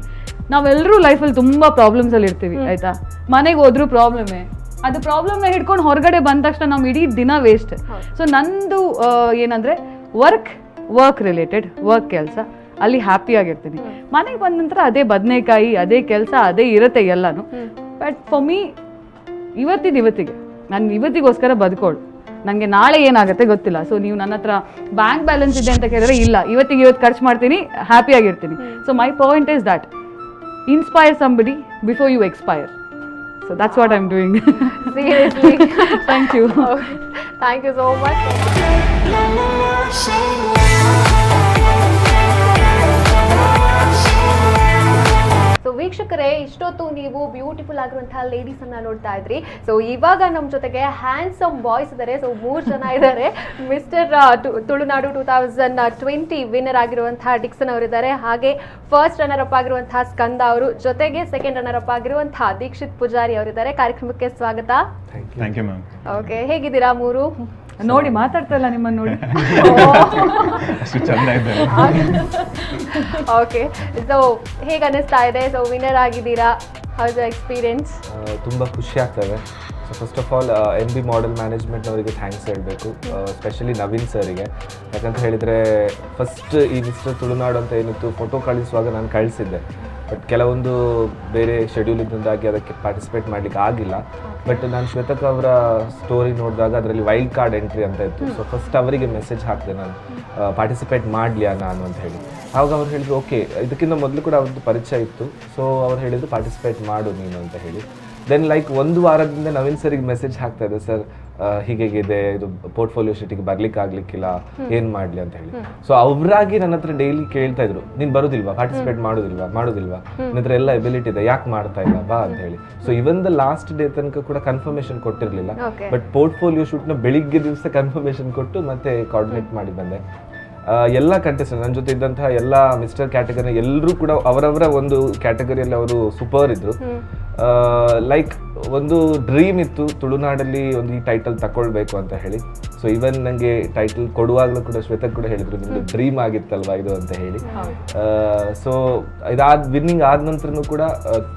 ನಾವೆಲ್ಲರೂ ಲೈಫಲ್ಲಿ ತುಂಬಾ ಪ್ರಾಬ್ಲಮ್ಸ್ ಅಲ್ಲಿ ಇರ್ತೀವಿ, ಆಯ್ತಾ. ಮನೆಗೆ ಹೋದ್ರೂ ಪ್ರಾಬ್ಲಮೇ, ಅದು ಪ್ರಾಬ್ಲಮ್ನ ಹಿಡ್ಕೊಂಡು ಹೊರಗಡೆ ಬಂದ ತಕ್ಷಣ ನಾವು ಇಡೀ ದಿನ ವೇಸ್ಟ್. ಸೊ ನಂದು ಏನಂದ್ರೆ ವರ್ಕ್ ರಿಲೇಟೆಡ್ ಕೆಲಸ, ಅಲ್ಲಿ ಹ್ಯಾಪಿ ಆಗಿರ್ತೀನಿ. ಮನೆಗೆ ಬಂದ ನಂತರ ಅದೇ ಬದನೆಕಾಯಿ, ಅದೇ ಕೆಲಸ, ಅದೇ ಇರುತ್ತೆ ಎಲ್ಲಾನು. ಬಟ್ ಫಾರ್ ಮೀ ಇವತ್ತಿಗೆ ನಾನು ಇವತ್ತಿಗೋಸ್ಕರ ಬದುಕೋಳು. ನನಗೆ ನಾಳೆ ಏನಾಗುತ್ತೆ ಗೊತ್ತಿಲ್ಲ. ಸೊ ನೀವು ನನ್ನ ಹತ್ರ ಬ್ಯಾಂಕ್ ಬ್ಯಾಲೆನ್ಸ್ ಇದೆ ಅಂತ ಕೇಳಿದ್ರೆ ಇಲ್ಲ, ಇವತ್ತು ಖರ್ಚು ಮಾಡ್ತೀನಿ, ಹ್ಯಾಪಿ ಆಗಿರ್ತೀನಿ. So my point is that inspire somebody before you expire. So that's what I'm doing. Seriously. Thank you. Thank you so much. So ವೀಕ್ಷಕರೇ, ಇಷ್ಟೊತ್ತು ನೀವು ಬ್ಯೂಟಿಫುಲ್ ಆಗಿರುವಂತಹ ಲೇಡೀಸ್ ಅನ್ನ ನೋಡ್ತಾ ಇದ್ರಿ. ಸೊ ಇವಾಗ ನಮ್ಮ ಜೊತೆಗೆ ಹ್ಯಾಂಡ್ಸಮ್ ಬಾಯ್ಸ್ ಇದ್ದಾರೆ. ಸೊ 3 ಜನ ಇದ್ದಾರೆ. ಮಿಸ್ಟರ್ ತುಳುನಾಡು 2020 ವಿನ್ನರ್ ಆಗಿರುವಂತಹ ಡಿಕ್ಸನ್ ಅವರಿದ್ದಾರೆ. ಹಾಗೆ ಫಸ್ಟ್ ರನ್ನರ್ ಅಪ್ ಆಗಿರುವಂತಹ ಸ್ಕಂದ ಅವರು, ಜೊತೆಗೆ ಸೆಕೆಂಡ್ ರನ್ನರ್ ಅಪ್ ಆಗಿರುವಂತಹ ದೀಕ್ಷಿತ್ ಪೂಜಾರಿ ಅವರಿದ್ದಾರೆ. ಕಾರ್ಯಕ್ರಮಕ್ಕೆ ಸ್ವಾಗತ. Thank you ma'am. ಓಕೆ, ಹೇಗಿದ್ದೀರಾ ಮೂರು? ನೋಡಿ ಮಾತಾಡ್ತಲ್ಲ ನಿಮ್ಮನ್ನು ನೋಡಿ. ಓಕೆ, ಸೊ ಹೇಗೆ ಅನ್ನಿಸ್ತಾ ಇದೆ? ಸೊ ವಿನ್ನರ್ ಆಗಿದ್ದೀರಾ, ಹೌಸ್ ಎಕ್ಸ್ಪೀರಿಯನ್ಸ್? ತುಂಬ ಖುಷಿ ಆಗ್ತದೆ. So first of all NB model management ಅವರಿಗೆ ಥ್ಯಾಂಕ್ಸ್ ಹೇಳಬೇಕು, ಸ್ಪೆಷಲಿ ನವೀನ್ ಸರಿಗೆ. ಯಾಕಂತ ಹೇಳಿದರೆ ಫಸ್ಟ್ ಈ ಮಿಸ್ಟರ್ ತುಳುನಾಡು ಅಂತ ಏನಿತ್ತು, ಫೋಟೋ ಕಳಿಸುವಾಗ ನಾನು ಕಳಿಸಿದ್ದೆ. ಬಟ್ ಕೆಲವೊಂದು ಬೇರೆ ಶೆಡ್ಯೂಲ್ ಇದ್ದಿಂದಾಗಿ ಅದಕ್ಕೆ ಪಾರ್ಟಿಸಿಪೇಟ್ ಮಾಡಲಿಕ್ಕೆ ಆಗಿಲ್ಲ. ಬಟ್ ನಾನು ಶ್ವೇತಕ್ ಅವರ ಸ್ಟೋರಿ ನೋಡಿದಾಗ ಅದರಲ್ಲಿ ವೈಲ್ಡ್ ಕಾರ್ಡ್ ಎಂಟ್ರಿ ಅಂತ ಇತ್ತು. ಸೊ ಫಸ್ಟ್ ಅವರಿಗೆ ಮೆಸೇಜ್ ಹಾಕಿದೆ ನಾನು, ಪಾರ್ಟಿಸಿಪೇಟ್ ಮಾಡಲಿಯಾ ನಾನು ಅಂತ ಹೇಳಿ. ಆವಾಗ ಅವ್ರು ಹೇಳಿದ್ರು ಓಕೆ. ಇದಕ್ಕಿಂತ ಮೊದಲು ಕೂಡ ಅವ್ರದ್ದು ಪರಿಚಯ ಇತ್ತು. ಸೊ ಅವ್ರು ಹೇಳಿದ್ರು ಪಾರ್ಟಿಸಿಪೇಟ್ ಮಾಡು ನೀನು ಅಂತ ಹೇಳಿ. ದೆನ್ ಲೈಕ್ 1 ವಾರದಿಂದ ನವೀನ್ ಸರಿಗೆ ಮೆಸೇಜ್ ಹಾಕ್ತಾ ಇದೆ, ಸರ್ ಹೀಗೇಗಿದೆ, ಇದು ಪೋರ್ಟ್ಫೋಲಿಯೋ ಶೀಟಿಗೆ ಬರ್ಲಿಕ್ಕೆ ಆಗ್ಲಿಕ್ಕಿಲ್ಲ, ಏನು ಮಾಡಲಿ ಅಂತ ಹೇಳಿ. ಸೊ ಅವರಾಗಿ ನನ್ನ ಹತ್ರ ಡೈಲಿ ಕೇಳ್ತಾ ಇದ್ರು, ನೀನು ಬರೋದಿಲ್ವಾ, ಪಾರ್ಟಿಸಿಪೇಟ್ ಮಾಡೋದಿಲ್ವಾ, ನಿನ್ನ ಹತ್ರ ಎಲ್ಲ ಎಬಿಲಿಟಿ ಇದೆ, ಯಾಕೆ ಮಾಡ್ತಾ ಇಲ್ಲ ಬಾ ಅಂತ ಹೇಳಿ. So even the last day ತನಕ ಕೂಡ ಕನ್ಫರ್ಮೇಶನ್ ಕೊಟ್ಟಿರಲಿಲ್ಲ. ಬಟ್ ಪೋರ್ಟ್ಫೋಲಿಯೋ ಶೂಟ್ನ ಬೆಳಿಗ್ಗೆ ದಿವಸ ಕನ್ಫರ್ಮೇಶನ್ ಕೊಟ್ಟು ಮತ್ತೆ ಕೋಆರ್ಡಿನೇಟ್ ಮಾಡಿ ಬಂದೆ. ಎಲ್ಲ ಕಂಟೆಸ್ಟೆಂಟ್ ನನ್ನ ಜೊತೆ ಇದ್ದಂತಹ ಎಲ್ಲ ಮಿಸ್ಟರ್ ಕ್ಯಾಟಗರಿ ಎಲ್ಲರೂ ಕೂಡ ಅವರವರ ಒಂದು ಕ್ಯಾಟಗರಿಯಲ್ಲಿ ಅವರು ಸೂಪರ್ ಇದ್ರು. ಲೈಕ್ ಒಂದು ಡ್ರೀಮ್ ಇತ್ತು ತುಳುನಾಡಲ್ಲಿ ಒಂದು ಈ ಟೈಟಲ್ ತಗೊಳ್ಬೇಕು ಅಂತ ಹೇಳಿ. ಸೊ ಇವನ್ ನನಗೆ ಟೈಟಲ್ ಕೊಡುವಾಗಲೂ ಕೂಡ ಶ್ವೇತಕ್ ಕೂಡ ಹೇಳಿದ್ರು, ನಿಮ್ದು ಡ್ರೀಮ್ ಆಗಿತ್ತಲ್ವಾ ಇದು ಅಂತ ಹೇಳಿ. ಸೊ ವಿನ್ನಿಂಗ್ ಆದ ನಂತರನೂ ಕೂಡ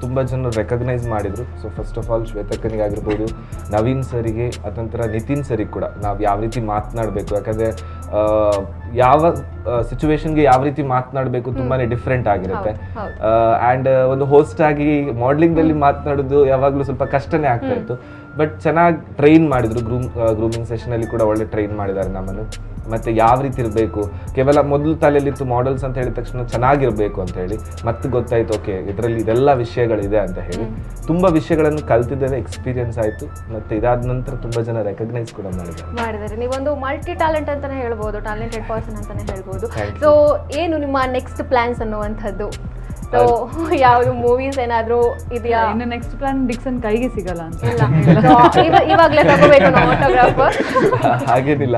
ತುಂಬ ಜನರು ರೆಕಗ್ನೈಸ್ ಮಾಡಿದ್ರು. ಸೊ ಫಸ್ಟ್ ಆಫ್ ಆಲ್ ಶ್ವೇತಕ್ಕನಿಗಾಗಿರ್ಬೋದು, ನವೀನ್ ಸರಿಗೆ, ಅದಂತರ ನಿತಿನ್ ಸರಿಗೆ ಕೂಡ ನಾವು ಯಾವ ರೀತಿ ಮಾತನಾಡಬೇಕು, ಯಾಕಂದರೆ ಯಾವ ಸಿಚುವೇಶನ್ಗೆ ಯಾವ ರೀತಿ ಮಾತನಾಡಬೇಕು ತುಂಬಾನೇ ಡಿಫ್ರೆಂಟ್ ಆಗಿರುತ್ತೆ. ಆ್ಯಂಡ್ ಒಂದು ಹೋಸ್ಟ್ ಆಗಿ ಮಾಡ್ಲಿಂಗ್ದಲ್ಲಿ ಮಾತನಾಡೋದು ಯಾವಾಗಲೂ ಸ್ವಲ್ಪ ಕಷ್ಟನೇ ಆಗ್ತಾ ಇತ್ತು. ಬಟ್ ಚೆನ್ನಾಗಿ ಟ್ರೈನ್ ಮಾಡಿದ್ರು, ಗ್ರೂಮಿಂಗ್ ಸೆಷನಲ್ಲಿ ಕೂಡ ಒಳ್ಳೆ ಟ್ರೈನ್ ಮಾಡಿದ್ದಾರೆ ನಮ್ಮನ್ನು. ಮತ್ತು ಯಾವ ರೀತಿ ಇರಬೇಕು, ಕೇವಲ ಮೊದಲು ತಲೆಯಲ್ಲಿತ್ತು ಮಾಡೆಲ್ಸ್ ಅಂತ ಹೇಳಿದ ತಕ್ಷಣ ಚೆನ್ನಾಗಿರಬೇಕು ಅಂತ ಹೇಳಿ. ಮತ್ತೆ ಗೊತ್ತಾಯ್ತು ಓಕೆ ಇದರಲ್ಲಿ ಇದೆಲ್ಲ ವಿಷಯಗಳಿದೆ ಅಂತ ಹೇಳಿ. ತುಂಬ ವಿಷಯಗಳನ್ನು ಕಲ್ತಿದ್ದೇವೆ, ಎಕ್ಸ್ಪೀರಿಯನ್ಸ್ ಆಯಿತು. ಮತ್ತು ಇದಾದ ನಂತರ ತುಂಬ ಜನ ರೆಕಗ್ನೈಸ್ ಕೂಡ ಮಾಡಿದ್ದಾರೆ. ನೀವೊಂದು ಮಲ್ಟಿ ಟ್ಯಾಲೆಂಟ್ ಅಂತಾನೆ ಹೇಳ್ಬೋದು, ಟ್ಯಾಲೆಂಟೆಡ್ ಪರ್ಸನ್ ಅಂತಾನೆ ಹೇಳ್ಬೋದು. ಸೊ ಏನು ನಿಮ್ಮ ನೆಕ್ಸ್ಟ್ ಪ್ಲಾನ್ಸ್ ಅನ್ನುವಂಥದ್ದು? ಸೊ ಯಾವ್ದು ಮೂವೀಸ್ ಏನಾದ್ರು ಇದೆಯಾ? ಇನ್ನು ನೆಕ್ಸ್ಟ್ ಪ್ಲಾನ್ ಡಿಕ್ಸನ್ ಕೈಗೆ ಸಿಗಲ್ಲ ಅಂತ. ಇವಾಗ್ಲೇ ತಗೋಬೇಕು ನಾವು ಆಟೋಗ್ರಾಫ್. ಹಾಗೇನಿಲ್ಲ,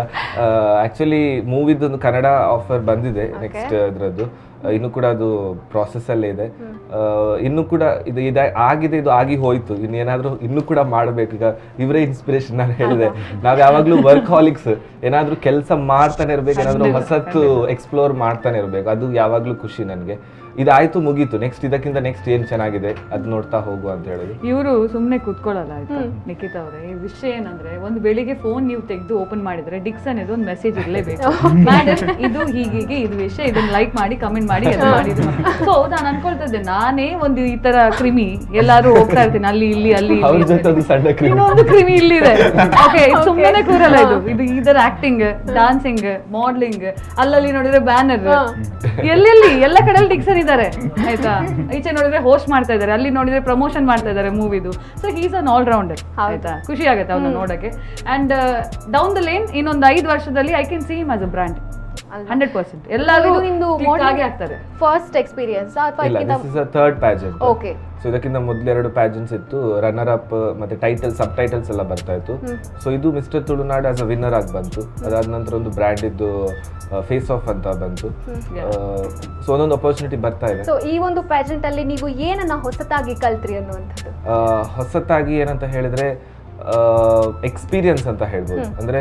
ಆಕ್ಚುಲಿ ಮೂವಿದೊಂದು ಕನ್ನಡ ಆಫರ್ ಬಂದಿದೆ ನೆಕ್ಸ್ಟ್ ಇದ್ರದ್ದು, ಇನ್ನು ಕೂಡ ಅದು ಪ್ರಾಸೆಸ್ ಅಲ್ಲೇ ಇದೆ. ಇನ್ನು ಕೂಡ ಇದು ಆಗಿದೆ, ಇದು ಆಗಿ ಹೋಯ್ತು, ಇನ್ನೇನಾದ್ರೂ ಇನ್ನು ಕೂಡ ಮಾಡ್ಬೇಕು. ಈಗ ಇವರೇ ಇನ್ಸ್ಪಿರೇಷನ್. ನಾನು ಹೇಳಿದೆ, ನಾವ್ ಯಾವಾಗ್ಲೂ ವರ್ಕ್ ಹಾಲಿಕ್ಸ್, ಏನಾದ್ರೂ ಕೆಲಸ ಮಾಡ್ತಾನೆ ಇರ್ಬೇಕು, ಏನಾದ್ರೂ ಹೊಸತ್ತು ಎಕ್ಸ್ಪ್ಲೋರ್ ಮಾಡ್ತಾನೆ ಇರ್ಬೇಕು, ಅದು ಯಾವಾಗ್ಲೂ ಖುಷಿ ನನ್ಗೆ. ಇದಾಯ್ತು ಮುಗೀತು, ನೆಕ್ಸ್ಟ್ ಇದಕ್ಕಿಂತ ನೆಕ್ಸ್ಟ್ ಏನ್ ಚೆನ್ನಾಗಿದೆ ಅದ್ ನೋಡ್ತಾ ಹೋಗು ಅಂತ ಹೇಳುದು. ಇವರು ಸುಮ್ನೆ ಕೂತ್ಕೊಳ್ಳಲ್ಲ ಆಯ್ತಾ ನಿಖಿತಾ ಅವರೇ. ಈ ವಿಷಯ ಏನಂದ್ರೆ, ಒಂದು ಬೆಳಿಗ್ಗೆ ಫೋನ್ ನೀವು ತೆಗೆದು ಓಪನ್ ಮಾಡಿದ್ರೆ ಡಿಕ್ಸನ್ ಇದು ಒಂದು ಮೆಸೇಜ್ ಇರಲೇಬೇಕು, ಮೇಡಮ್ ಇದು ಹೀಗೆ ಇದು ವಿಷಯ, ಇದನ್ನ ಲೈಕ್ ಮಾಡಿ ಕಮೆಂಟ್ ಮಾಡಿ ಎಲ್ಲ ಮಾಡಿದ್ರು. ಸೊ ನಾನು ಅನ್ಕೊಳ್ತಿದ್ದೆ, ನಾನೇ ಒಂದು ಈ ತರ ಕ್ರಿಮಿ, ಎಲ್ಲಾರು ಹೋಗ್ತಾ ಇರ್ತೀನಿ ಅಲ್ಲಿ ಇಲ್ಲಿ ಅಲ್ಲಿ ಇನ್ನೊಂದು ಕ್ರಿಮಿ ಇಲ್ಲಿದೆ. ಓಕೆ, ಸುಮ್ಮನೆ ಕೂರಲ್ಲ ಇದು ಇದರ ಆಕ್ಟಿಂಗ್, ಡಾನ್ಸಿಂಗ್, ಮಾಡ್ಲಿಂಗ್, ಅಲ್ಲಲ್ಲಿ ನೋಡಿದ್ರೆ ಬ್ಯಾನರ್, ಎಲ್ಲೆಲ್ಲಿ ಎಲ್ಲ ಕಡೆಯಲ್ಲಿ ಡಿಕ್ಸನ್ ಇದ್ದಾರೆ ಆಯ್ತಾ. ಈಚೆ ನೋಡಿದ್ರೆ ಹೋಸ್ಟ್ ಮಾಡ್ತಾ ಇದ್ದಾರೆ, ಅಲ್ಲಿ ನೋಡಿದ್ರೆ ಪ್ರಮೋಷನ್ ಮಾಡ್ತಾ ಇದ್ದಾರೆ ಮೂವಿದು. So he's an all rounder ಆಯ್ತಾ. ಖುಷಿ ಆಗುತ್ತೆ ಅವ್ರನ್ನ ನೋಡಕ್ಕೆ. ಅಂಡ್ ಡೌನ್ ದ ಲೇನ್ ಇನ್ನೊಂದು 5 ವರ್ಷದಲ್ಲಿ I can see him as a brand 100%. ಎಲ್ಲರೂ ಹಾಗೆ ಆಗ್ತಾರೆ. ಫಸ್ಟ್ ಎಕ್ಸ್ಪೀರಿಯನ್ಸ್ ಅಥವಾ this is a third pageant. Okay. So ಇದಕ್ಕಿಂತ ಮೊದಲು 2 ಪ್ಯಾಜೆಂಟ್ಸ್ ಇತ್ತು, ರನ್ನರ್ ಅಪ್ ಮತ್ತೆ ಟೈಟಲ್, ಸಬ್ ಟೈಟಲ್ಸ್ ಎಲ್ಲ ಬರ್ತಾ ಇತ್ತು. ಸೊ ಇದು mister Tulunadu as a winner ಆಗಿ ಬಂತು. ಅದಾದ ನಂತರ ಒಂದು ಬ್ರ್ಯಾಂಡ್ ಇದ್ದು ಫೇಸ್ ಆಫ್ ಅಂತ ಬಂತು. ಸೊ ಒಂದೊಂದು ಅಪರ್ಚುನಿಟಿ ಬರ್ತಾ ಇದೆ. ಸೊ ಈ ಒಂದು ಪ್ಯಾಜೆಂಟ್ ಅಲ್ಲಿ ನೀವು ಏನನ್ನ ಹೊಸತಾಗಿ ಕಲ್ತ್ರಿ ಅನ್ನುವಂಥದ್ದು? ಹೊಸತಾಗಿ ಏನಂತ ಹೇಳಿದ್ರೆ ಎಕ್ಸ್ಪೀರಿಯನ್ಸ್ ಅಂತ ಹೇಳ್ಬೋದು. ಅಂದ್ರೆ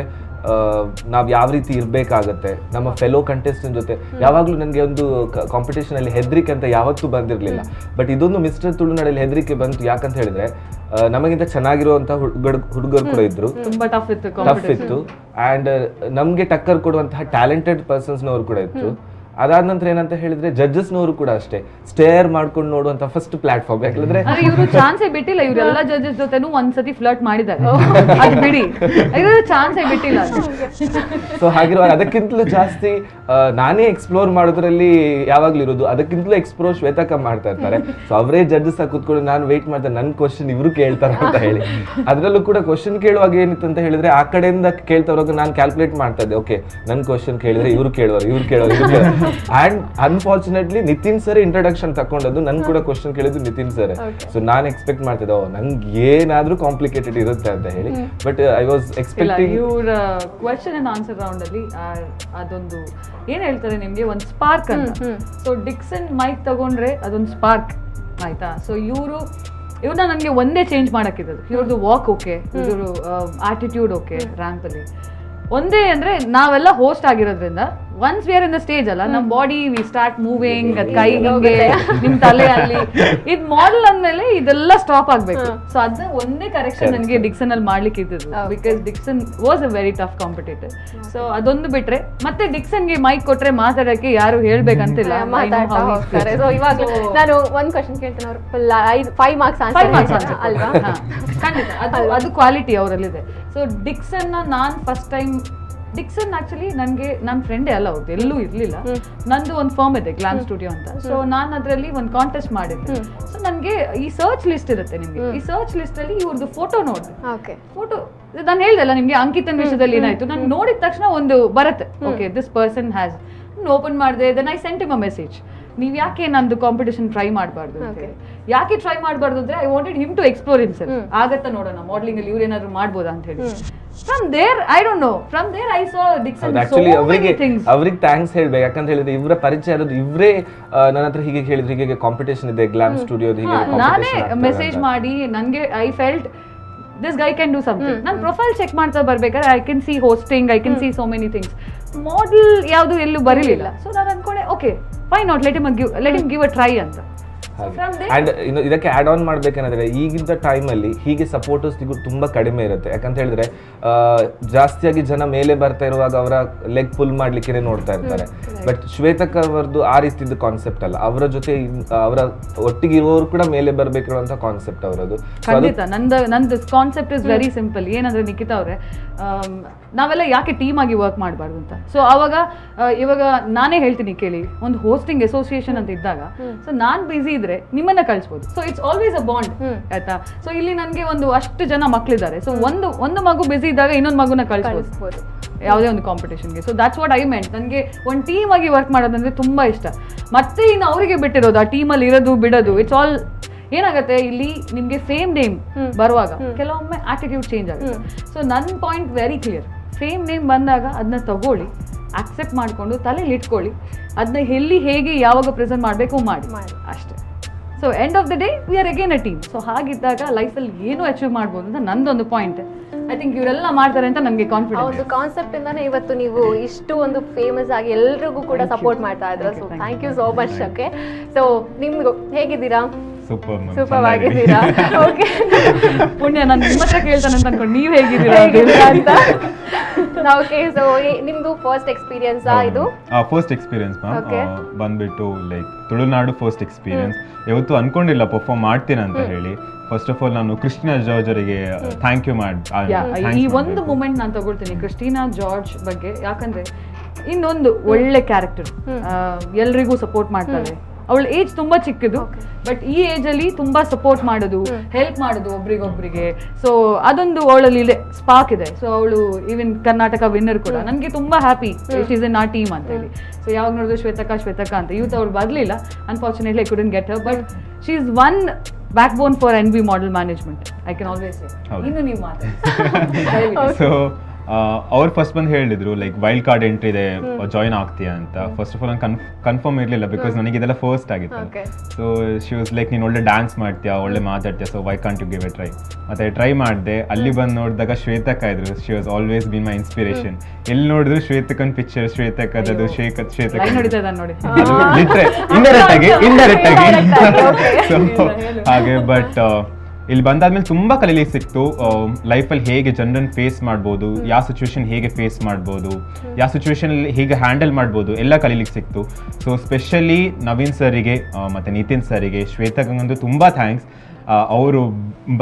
ನಾವ್ ಯಾವ ರೀತಿ ಇರ್ಬೇಕಾಗತ್ತೆ ನಮ್ಮ ಫೆಲೋ ಕಂಟೆಸ್ಟೆಂಟ್ ಜೊತೆ. ಯಾವಾಗ್ಲೂ ನನಗೆ ಒಂದು ಕಾಂಪಿಟೇಷನ್ ಅಲ್ಲಿ ಹೆದರಿಕೆ ಅಂತ ಯಾವತ್ತೂ ಬಂದಿರ್ಲಿಲ್ಲ, ಬಟ್ ಇದೊಂದು ಮಿಸ್ಟರ್ ತುಳುನಾಡಲ್ಲಿ ಹೆದರಿಕೆ ಬಂತು. ಯಾಕಂತ ಹೇಳಿದ್ರೆ ನಮಗಿಂತ ಚೆನ್ನಾಗಿರುವಂತ ಹುಡುಗರು ಕೂಡ ಇದ್ರು, ತುಂಬಾ ಟಫ್ ಇತ್ತು. ಅಂಡ್ ನಮ್ಗೆ ಟಕ್ಕರ್ ಕೊಡುವಂತಹ ಟ್ಯಾಲೆಂಟೆಡ್ ಪರ್ಸನ್ಸ್ ನವರು ಕೂಡ ಇತ್ತು. ಅದಾದ ನಂತರ ಏನಂತ ಹೇಳಿದ್ರೆ ಜಡ್ಜಸ್ ನವರು ಕೂಡ ಅಷ್ಟೇ ಸ್ಟೇರ್ ಮಾಡ್ಕೊಂಡು ನೋಡುವಂತ ಫಸ್ಟ್ ಪ್ಲಾಟ್ಫಾರ್ಮ್. ಯಾಕಂದ್ರೆ ಇವರು ಚಾನ್ಸೇ ಬಿಟ್ಟಿಲ್ಲ, ಇವರೆಲ್ಲ ಜಡ್ಜಸ್ ಜೊತೆನೂ ಒಂದ್ಸತಿ ಫ್ಲರ್ಟ್ ಮಾಡಿದ್ದಾರೆ, ಅದು ಬಿಡಿ, ಇವರು ಚಾನ್ಸೇ ಬಿಟ್ಟಿಲ್ಲ. ಸೊ ಹಾಗಿರುವಾಗ ಅದಕ್ಕಿಂತಲೂ ಜಾಸ್ತಿ ನಾನೇ ಎಕ್ಸ್ಪ್ಲೋರ್ ಮಾಡೋದ್ರಲ್ಲಿ ಯಾವಾಗ್ಲೂ ಇರೋದು. ಅದಕ್ಕಿಂತಲೂ ಎಕ್ಸ್ಪ್ಲೋರ್ ಶ್ವೇತಕ್ಕ ಮಾಡ್ತಾ ಇರ್ತಾರೆ. ಸೊ ಅವರೇ ಜಡ್ಜಸ್ ಆಗಿ ಕೂತ್ಕೊಂಡು ನಾನು ವೇಟ್ ಮಾಡ್ತಾರೆ ನನ್ನ ಕ್ವಶನ್ ಇವರು ಕೇಳ್ತಾರ ಅಂತ ಹೇಳಿ. ಅದ್ರಲ್ಲೂ ಕೂಡ ಕ್ವಶನ್ ಕೇಳುವಾಗ ಏನಿತ್ತು ಅಂತ ಹೇಳಿದ್ರೆ, ಆ ಕಡೆಯಿಂದ ಕೇಳ್ತಾವಾಗ ನಾನು ಕ್ಯಾಲ್ಕುಲೇಟ್ ಮಾಡ್ತಾ ಇದ್ದೆ, ಓಕೆ ನನ್ನ ಕ್ವಶನ್ ಕೇಳಿದ್ರೆ ಇವ್ರು ಕೇಳೋರು. And unfortunately Nitin sir introduction ತಕೊಂಡದ್ದು, ನನ್ ಕೂಡ ಕ್ವಶನ್ ಕೇಳಿದ್ದು ನಿತಿನ್ ಸರ್. ಸೊ ನಾನ್ ಎಕ್ಸ್ಪೆಕ್ಟ್ ಮಾಡ್ತಿದ್ದೆ ನನ್ಗೆ ಏನಾದ್ರೂ ಕಾಂಪ್ಲಿಕೇಟೆಡ್ ಇರುತ್ತೆ ಅಂತ ಹೇಳಿ, ಬಟ್ ಐ ವಾಸ್ ಎಕ್ಸ್ಪೆಕ್ಟಿಂಗ್. ಇವ್ರ ಕ್ವೆಶ್ಚನ್ ಅಂಡ್ ಆನ್ಸರ್ ರೌಂಡ್ ಅಲ್ಲಿ ಅದೊಂದು ಏನ್ ಹೇಳ್ತಾರೆ ನಿಮ್ಗೆ, ಒಂದು ಸ್ಪಾರ್ಕ್ ಅಂತ. ಸೊ ಡಿಕ್ಸನ್ ಮೈಕ್ ತಗೊಂಡ್ರೆ ಅದೊಂದು ಸ್ಪಾರ್ಕ್ ಆಯ್ತಾ. ಸೊ ಇವ್ರನ್ನ ನನಗೆ ಒಂದೇ ಚೇಂಜ್ ಮಾಡಕ್ಕಿದ್ದು, ಇವ್ರದ್ದು ವಾಕ್ ಓಕೆ, ಇವ್ರ ಆಟಿಟ್ಯೂಡ್ ಓಕೆ, ರ್ಯಾಂಪ್ ಅಲ್ಲಿ ಒಂದೇ ಅಂದ್ರೆ ನಾವೆಲ್ಲ ಹೋಸ್ಟ್ ಆಗಿರೋದ್ರಿಂದ once we are in the stage ಅಲ್ಲ, ನಮ್ ಬಾಡಿ ವಿ ಸ್ಟಾರ್ಟ್ ಮೂವಿಂಗ್, ಕೈ ಹಿಂಗೆ, ನಿಮ್ ತಲೆ ಅಲ್ಲಿ, ಇದ್ ಮಾಡೆಲ್ ಅಂದ್ಮೇಲೆ ಇದೆಲ್ಲ ಸ್ಟಾಪ್ ಆಗ್ಬೇಕು. ಸೊ ಅದನ್ನ ಒಂದೇ ಕರೆಕ್ಷನ್ ನನಗೆ ಡಿಕ್ಸನ್ ಅಲ್ಲಿ ಮಾಡ್ಲಿಕ್ಕೆ ಇದ್ದು, because Dixon was a very tough competitor. So ಅದೊಂದು ಬಿಟ್ರೆ ಮತ್ತೆ ಡಿಕ್ಸನ್ಗೆ ಮೈಕ್ ಕೊಟ್ರೆ ಮಾತಾಡಕ್ಕೆ ಯಾರು ಹೇಳ್ಬೇಕಂತಿಲ್ಲ. ಸೊ ಇವಾಗ ನಾನು ಒಂದ್ ಕ್ವಶನ್ ಕೇಳ್ತೇನೆ, ಅವ್ರು 5 ಮಾರ್ಕ್ಸ್ ಆನ್ಸರ್ ಅಲ್ವಾ? ಖಂಡಿತ ಅದು ಕ್ವಾಲಿಟಿ ಅವರಲ್ಲಿದೆ. ಸೊ ಡಿಕ್ಸನ್ ನಾನ್ ಫಸ್ಟ್ ಟೈಮ್, ಡಿಕ್ಸನ್ ಆಕ್ಚುಲಿ ನನಗೆ ನನ್ನ ಫ್ರೆಂಡೇ ಅಲ್ಲ, ಅವ್ರದ್ದು ಎಲ್ಲೂ ಇರಲಿಲ್ಲ. ನಂದು ಒಂದು ಫರ್ಮ್ ಇದೆ ಗ್ಲಾಮ್ ಸ್ಟುಡಿಯೋ ಅಂತ. ಸೊ ನಾನು ಅದರಲ್ಲಿ ಒಂದು ಕಾಂಟೆಸ್ಟ್ ಮಾಡಿದ್ದೆ. ಸೊ ನನಗೆ ಈ ಸರ್ಚ್ ಲಿಸ್ಟ್ ಇರುತ್ತೆ ನಿಮಗೆ, ಈ ಸರ್ಚ್ ಲಿಸ್ಟ್ ಅಲ್ಲಿ ಇವ್ರದ್ದು ಫೋಟೋ ನೋಡಿದೆ. ಫೋಟೋ ನಾನು ಹೇಳ್ದಲ್ಲ ನಿಮ್ಗೆ ಅಂಕಿತನ್ ವಿಷಯದಲ್ಲಿ ಏನಾಯ್ತು, ನಾನು ನೋಡಿದ ತಕ್ಷಣ ಒಂದು ಬರುತ್ತೆ, okay this person has. Open ಮಾಡಿದೆ, then I sent him a message, ನೀವು ಯಾಕೆ ನಂದು ಕಾಂಪಿಟೇಷನ್ ಟ್ರೈ ಮಾಡಬಾರ್ದು ಅಂತ ಹೇಳಿ. ಯಾಕೆ ಟ್ರೈ ಮಾಡಬಾರ್ದು ಅಂದ್ರೆ, I wanted him to explore himself. ಆಗತ್ತಾ ನೋಡೋಣ ಮಾಡ್ಲಿಂಗ್ ಅಲ್ಲಿ ಇವ್ರೇನಾದ್ರು ಮಾಡ್ಬೋದಾ ಅಂತ ಹೇಳಿ. From there, I don't know. From there, I saw Dixon so many things. ಅವ್ರಿಗೆ ಥ್ಯಾಂಕ್ಸ್ ಹೇಳ್ಬೇಕು. ಯಾಕಂತ ಹೇಳಿದ್ರೆ ಇವರ ಪರಿಚಯ ಇರೋದು ಇವ್ರೇ. ನನ್ನ ಹತ್ರ ಹೀಗೆ ಹೇಳಿದ್ರು, ಹೀಗೆ ಕಾಂಪಿಟೇಷನ್ ಇದೆ ಗ್ಲಾಮ್ ಸ್ಟುಡಿಯೋದು, ಹೀಗೆ ನಾನೇ ಮೆಸೇಜ್ ಮಾಡಿ ನನಗೆ I felt this guy can do something. ನಾನು ಪ್ರೊಫೈಲ್ ಚೆಕ್ ಮಾಡ್ತಾ ಬರ್ಬೇಕಾದ್ರೆ I can see hosting, I can see so many things. Model ಯಾವುದು ಎಲ್ಲೂ ಬರಲಿಲ್ಲ. ಸೊ ನಾನು ಅನ್ಕೊಂಡೆ, okay why not, let him give a try ಅಂತ. ಅಂಡ್ ಇನ್ನು ಇದಕ್ಕೆ ಆಡ್ ಆನ್ ಮಾಡ್ಬೇಕಂದ್ರೆ, ಈಗಿನ ಟೈಮಲ್ಲಿ ಹೀಗೆ ಸಪೋರ್ಟರ್ಸ್ ಸಿಗೋದು ತುಂಬಾ ಕಡಿಮೆ ಇರುತ್ತೆ. ಯಾಕಂತ ಹೇಳಿದ್ರೆ ಜಾಸ್ತಿಯಾಗಿ ಜನ ಮೇಲೆ ಬರ್ತಾ ಇರುವಾಗ ಅವರ ಲೆಗ್ ಪುಲ್ ಮಾಡ್ಲಿಕ್ಕೆ ನೋಡ್ತಾ ಇರ್ತಾರೆ. ಬಟ್ ಶ್ವೇತಕ್ಕ ಅವರದ್ದು ಆ ರೀತಿದ್ದು ಕಾನ್ಸೆಪ್ಟ್ ಅಲ್ಲ, ಅವರ ಜೊತೆ ಅವರ ಒಟ್ಟಿಗೆ ಇರುವವರು ಕೂಡ ಮೇಲೆ ಬರ್ಬೇಕಿರುವಂತ ಕಾನ್ಸೆಪ್ಟ್ ಅವರದ್ದು. ಖಂಡಿತ ನಂದು ಕಾನ್ಸೆಪ್ಟ್ ಇಸ್ ವೆರಿ ಸಿಂಪಲ್. ಏನಂದ್ರೆ ನಿಖಿತಾ ಅವರೇ, ನಾವೆಲ್ಲ ಯಾಕೆ ಟೀಮ್ ಆಗಿ ವರ್ಕ್ ಮಾಡಬಾರ್ದು ಅಂತ. ಸೊ ಇವಾಗ ನಾನೇ ಹೇಳ್ತೀನಿ ಕೇಳಿ, ಒಂದು ಹೋಸ್ಟಿಂಗ್ ಅಸೋಸಿಯೇಷನ್ ಅಂತ ಇದ್ದಾಗ, ಸೊ ನಾನ್ ಬಿಸಿ ಇದ್ರೆ ನಿಮ್ಮನ್ನ ಕಳಿಸ್ಬೋದು. So it's always a bond ಆಯ್ತಾ. ಸೊ ಇಲ್ಲಿ ನನ್ಗೆ ಅಷ್ಟು ಜನ ಮಕ್ಳಿದ್ದಾರೆ. ಸೊ ಒಂದು ಮಗು ಬಿಸಿ ಇದ್ದಾಗ ಇನ್ನೊಂದು ಮಗುನ ಕಳಿಸ್ಬೋದು. ಯಾವುದೇ ಒಂದು ಕಾಂಪಿಟೇಷನ್ಗೆ. So that's what I meant. ನನಗೆ ಒಂದು ಟೀಮ್ ಆಗಿ ವರ್ಕ್ ಮಾಡೋದಂದ್ರೆ ತುಂಬ ಇಷ್ಟ. ಮತ್ತೆ ಇನ್ನು ಅವರಿಗೆ ಬಿಟ್ಟಿರೋದು ಆ ಟೀಮಲ್ಲಿ ಇರೋದು ಬಿಡೋದು. ಇಟ್ಸ್ ಆಲ್ ಏನಾಗುತ್ತೆ ಇಲ್ಲಿ ನಿಮಗೆ ಫೇಮ್ ನೇಮ್ ಬರುವಾಗ ಕೆಲವೊಮ್ಮೆ ಆಟಿಟ್ಯೂಡ್ ಚೇಂಜ್ ಆಗುತ್ತೆ. ಸೊ ನನ್ನ point very clear. Fame name ಬಂದಾಗ ಅದನ್ನ ತಗೊಳ್ಳಿ, ಆಕ್ಸೆಪ್ಟ್ ಮಾಡಿಕೊಂಡು ತಲೆಯಲ್ಲಿ ಇಟ್ಕೊಳ್ಳಿ, ಅದನ್ನ ಎಲ್ಲಿ ಹೇಗೆ ಯಾವಾಗ ಪ್ರೆಸೆಂಟ್ ಮಾಡಬೇಕು ಮಾಡಿ ಅಷ್ಟೇ. So end of the day we are again a team. So ಹಾಗಿದ್ದಾಗ ಲೈಫಲ್ಲಿ ಏನು ಅಚೀವ್ ಮಾಡ್ಬೋದು ಅಂತ ನಂದೊಂದು ಪಾಯಿಂಟ್. ಐ ಥಿಂಕ್ ಇವರೆಲ್ಲ ಮಾಡ್ತಾರೆ ಅಂತ ನನಗೆ ಕಾನ್ಫಿಡೆನ್ಸ್. ಒಂದು ಕಾನ್ಸೆಪ್ಟ್ ಇಂದಾನೆ ಇವತ್ತು ನೀವು ಇಷ್ಟು ಒಂದು ಫೇಮಸ್ ಆಗಿ ಎಲ್ರಿಗೂ ಕೂಡ ಸಪೋರ್ಟ್ ಮಾಡ್ತಾ ಇದ್ರು. So thank you so much. Okay, so ನಿಮ್ಗೆ ಹೇಗಿದ್ದೀರಾ? ಸೂಪರ್ ಆಗಿದ್ದೀರಾ? ಓಕೆ, ಪುಣ್ಯ ನಾನು ನಿಮ್ಮ ಹತ್ರ ಕೇಳ್ತಾನೆ ಅಂತ ಅನ್ಕೊಂಡು ನೀವು ಹೇಗಿದ್ದೀರಾ ಅಂತ. ಓಕೆ, ಸೊ ನಿಮ್ದು ಫಸ್ಟ್ ಎಕ್ಸ್ಪೀರಿಯನ್ಸ್ ಇದು? ಫಸ್ಟ್ ಎಕ್ಸ್ಪೀರಿಯನ್ಸ್ ಮ್ಯಾಮ್ ಬಂದ್ಬಿಟ್ಟು ಲೈಕ್ ತುಳುನಾಡು ಫಸ್ಟ್ ಎಕ್ಸ್ಪೀರಿಯನ್ಸ್. ಯಾವತ್ತೂ ಅನ್ಕೊಂಡಿಲ್ಲ ಪರ್ಫಾರ್ಮ್ ಮಾಡ್ತೀನಿ ಅಂತ ಹೇಳಿ. ಫಸ್ಟ್ ಆಫ್ ಆಲ್ ನಾನು ಕ್ರಿಸ್ಟಿನಾ ಜಾರ್ಜ್ ಅವರಿಗೆ ಥ್ಯಾಂಕ್ ಯು ಈ ಒಂದು ಮೂಮೆಂಟ್ ನಾನು ತಗೊಳ್ತೀನಿ ಕ್ರಿಸ್ಟಿನಾ ಜಾರ್ಜ್ ಬಗ್ಗೆ. ಯಾಕಂದ್ರೆ ಇನ್ನೊಂದು ಒಳ್ಳೆ ಕ್ಯಾರೆಕ್ಟರ್, ಎಲ್ರಿಗೂ ಸಪೋರ್ಟ್ ಮಾಡ್ತಾರೆ. ಅವಳ ಏಜ್ ತುಂಬಾ ಚಿಕ್ಕದು, ಬಟ್ ಈ ಏಜ್ ಅಲ್ಲಿ ತುಂಬಾ ಸಪೋರ್ಟ್ ಮಾಡೋದು, ಹೆಲ್ಪ್ ಮಾಡೋದು ಒಬ್ರಿಗೊಬ್ರಿಗೆ. ಸೊ ಅದೊಂದು ಅವಳಲ್ಲಿ ಇದೆ, ಸ್ಪಾರ್ಕ್ ಇದೆ. ಸೊ ಅವಳು ಈವನ್ ಕರ್ನಾಟಕ ವಿನ್ನರ್ ಕೂಡ. ನನಗೆ ತುಂಬಾ ಹ್ಯಾಪಿ ಇಟ್ ಈಸ್ ಇನ್ ಆ ಟೀಮ್ ಅಂತ ಹೇಳಿ. ಸೊ ಯಾವಾಗ ನೋಡಿದ್ರು ಶ್ವೇತಕ್ಕ ಅಂತ. ಇವತ್ತು ಅವಳು ಬರ್ಲಿಲ್ಲ, unfortunately I couldn't get Har, but she is one back bone for NB model management. I can always say. ಇನ್ನು ನೀವು ಮಾತಾಡಿ. ಸೊ ಅವ್ರು ಫಸ್ಟ್ ಬಂದು ಹೇಳಿದ್ರು ಲೈಕ್ ವೈಲ್ಡ್ ಕಾರ್ಡ್ ಎಂಟ್ರಿ ಇದೆ, ಜಾಯ್ನ್ ಆಗ್ತೀಯಾ ಅಂತ. ಫಸ್ಟ್ ಆಫ್ ಆಲ್ ನಾನು ಕನ್ಫರ್ಮ್ ಇರಲಿಲ್ಲ, ಬಿಕಾಸ್ ನನಗೆ ಇದೆಲ್ಲ ಫಸ್ಟ್ ಆಗಿತ್ತು. ಸೊ ಶಿ ವಾಸ್ ಲೈಕ್ ನೀನು ಒಳ್ಳೆ ಡ್ಯಾನ್ಸ್ ಮಾಡ್ತೀಯಾ, ಒಳ್ಳೆ ಮಾತಾಡ್ತೀಯಾ, so why can't you give a try. ಮತ್ತೆ ಟ್ರೈ ಮಾಡಿದೆ. ಅಲ್ಲಿ ಬಂದು ನೋಡಿದಾಗ ಶ್ವೇತಕ್ಕ ಇದ್ರು. She was always been my inspiration. ಎಲ್ಲಿ ನೋಡಿದ್ರು ಶ್ವೇತಕ್ಕನ್ ಪಿಕ್ಚರ್, ಶ್ವೇತಕ್ಕದ್ದು ಶ್ವೇತಕ್ಕ ಇಂಡೈರೆಕ್ಟ್ ಆಗಿ ಹಾಗೆ. ಬಟ್ ಇಲ್ಲಿ ಬಂದಾದ್ಮೇಲೆ ತುಂಬ ಕಲೀಲಿಕ್ಕೆ ಸಿಕ್ತು. ಲೈಫಲ್ಲಿ ಹೇಗೆ ಜನರನ್ನು ಫೇಸ್ ಮಾಡ್ಬೋದು, ಯಾವ ಸಿಚುವೇಶನ್ ಹೇಗೆ ಫೇಸ್ ಮಾಡ್ಬೋದು, ಯಾವ ಸಿಚುವೇಶನಲ್ಲಿ ಹೇಗೆ ಹ್ಯಾಂಡಲ್ ಮಾಡ್ಬೋದು, ಎಲ್ಲ ಕಲೀಲಿಕ್ಕೆ ಸಿಕ್ತು. ಸೊ ಸ್ಪೆಷಲಿ ನವೀನ್ ಸರಿಗೆ ಮತ್ತು ನಿತಿನ್ ಸರಿಗೆ, ಶ್ವೇತಕ್ಕಂಗಂತೂ ತುಂಬ ಥ್ಯಾಂಕ್ಸ್. ಅವರು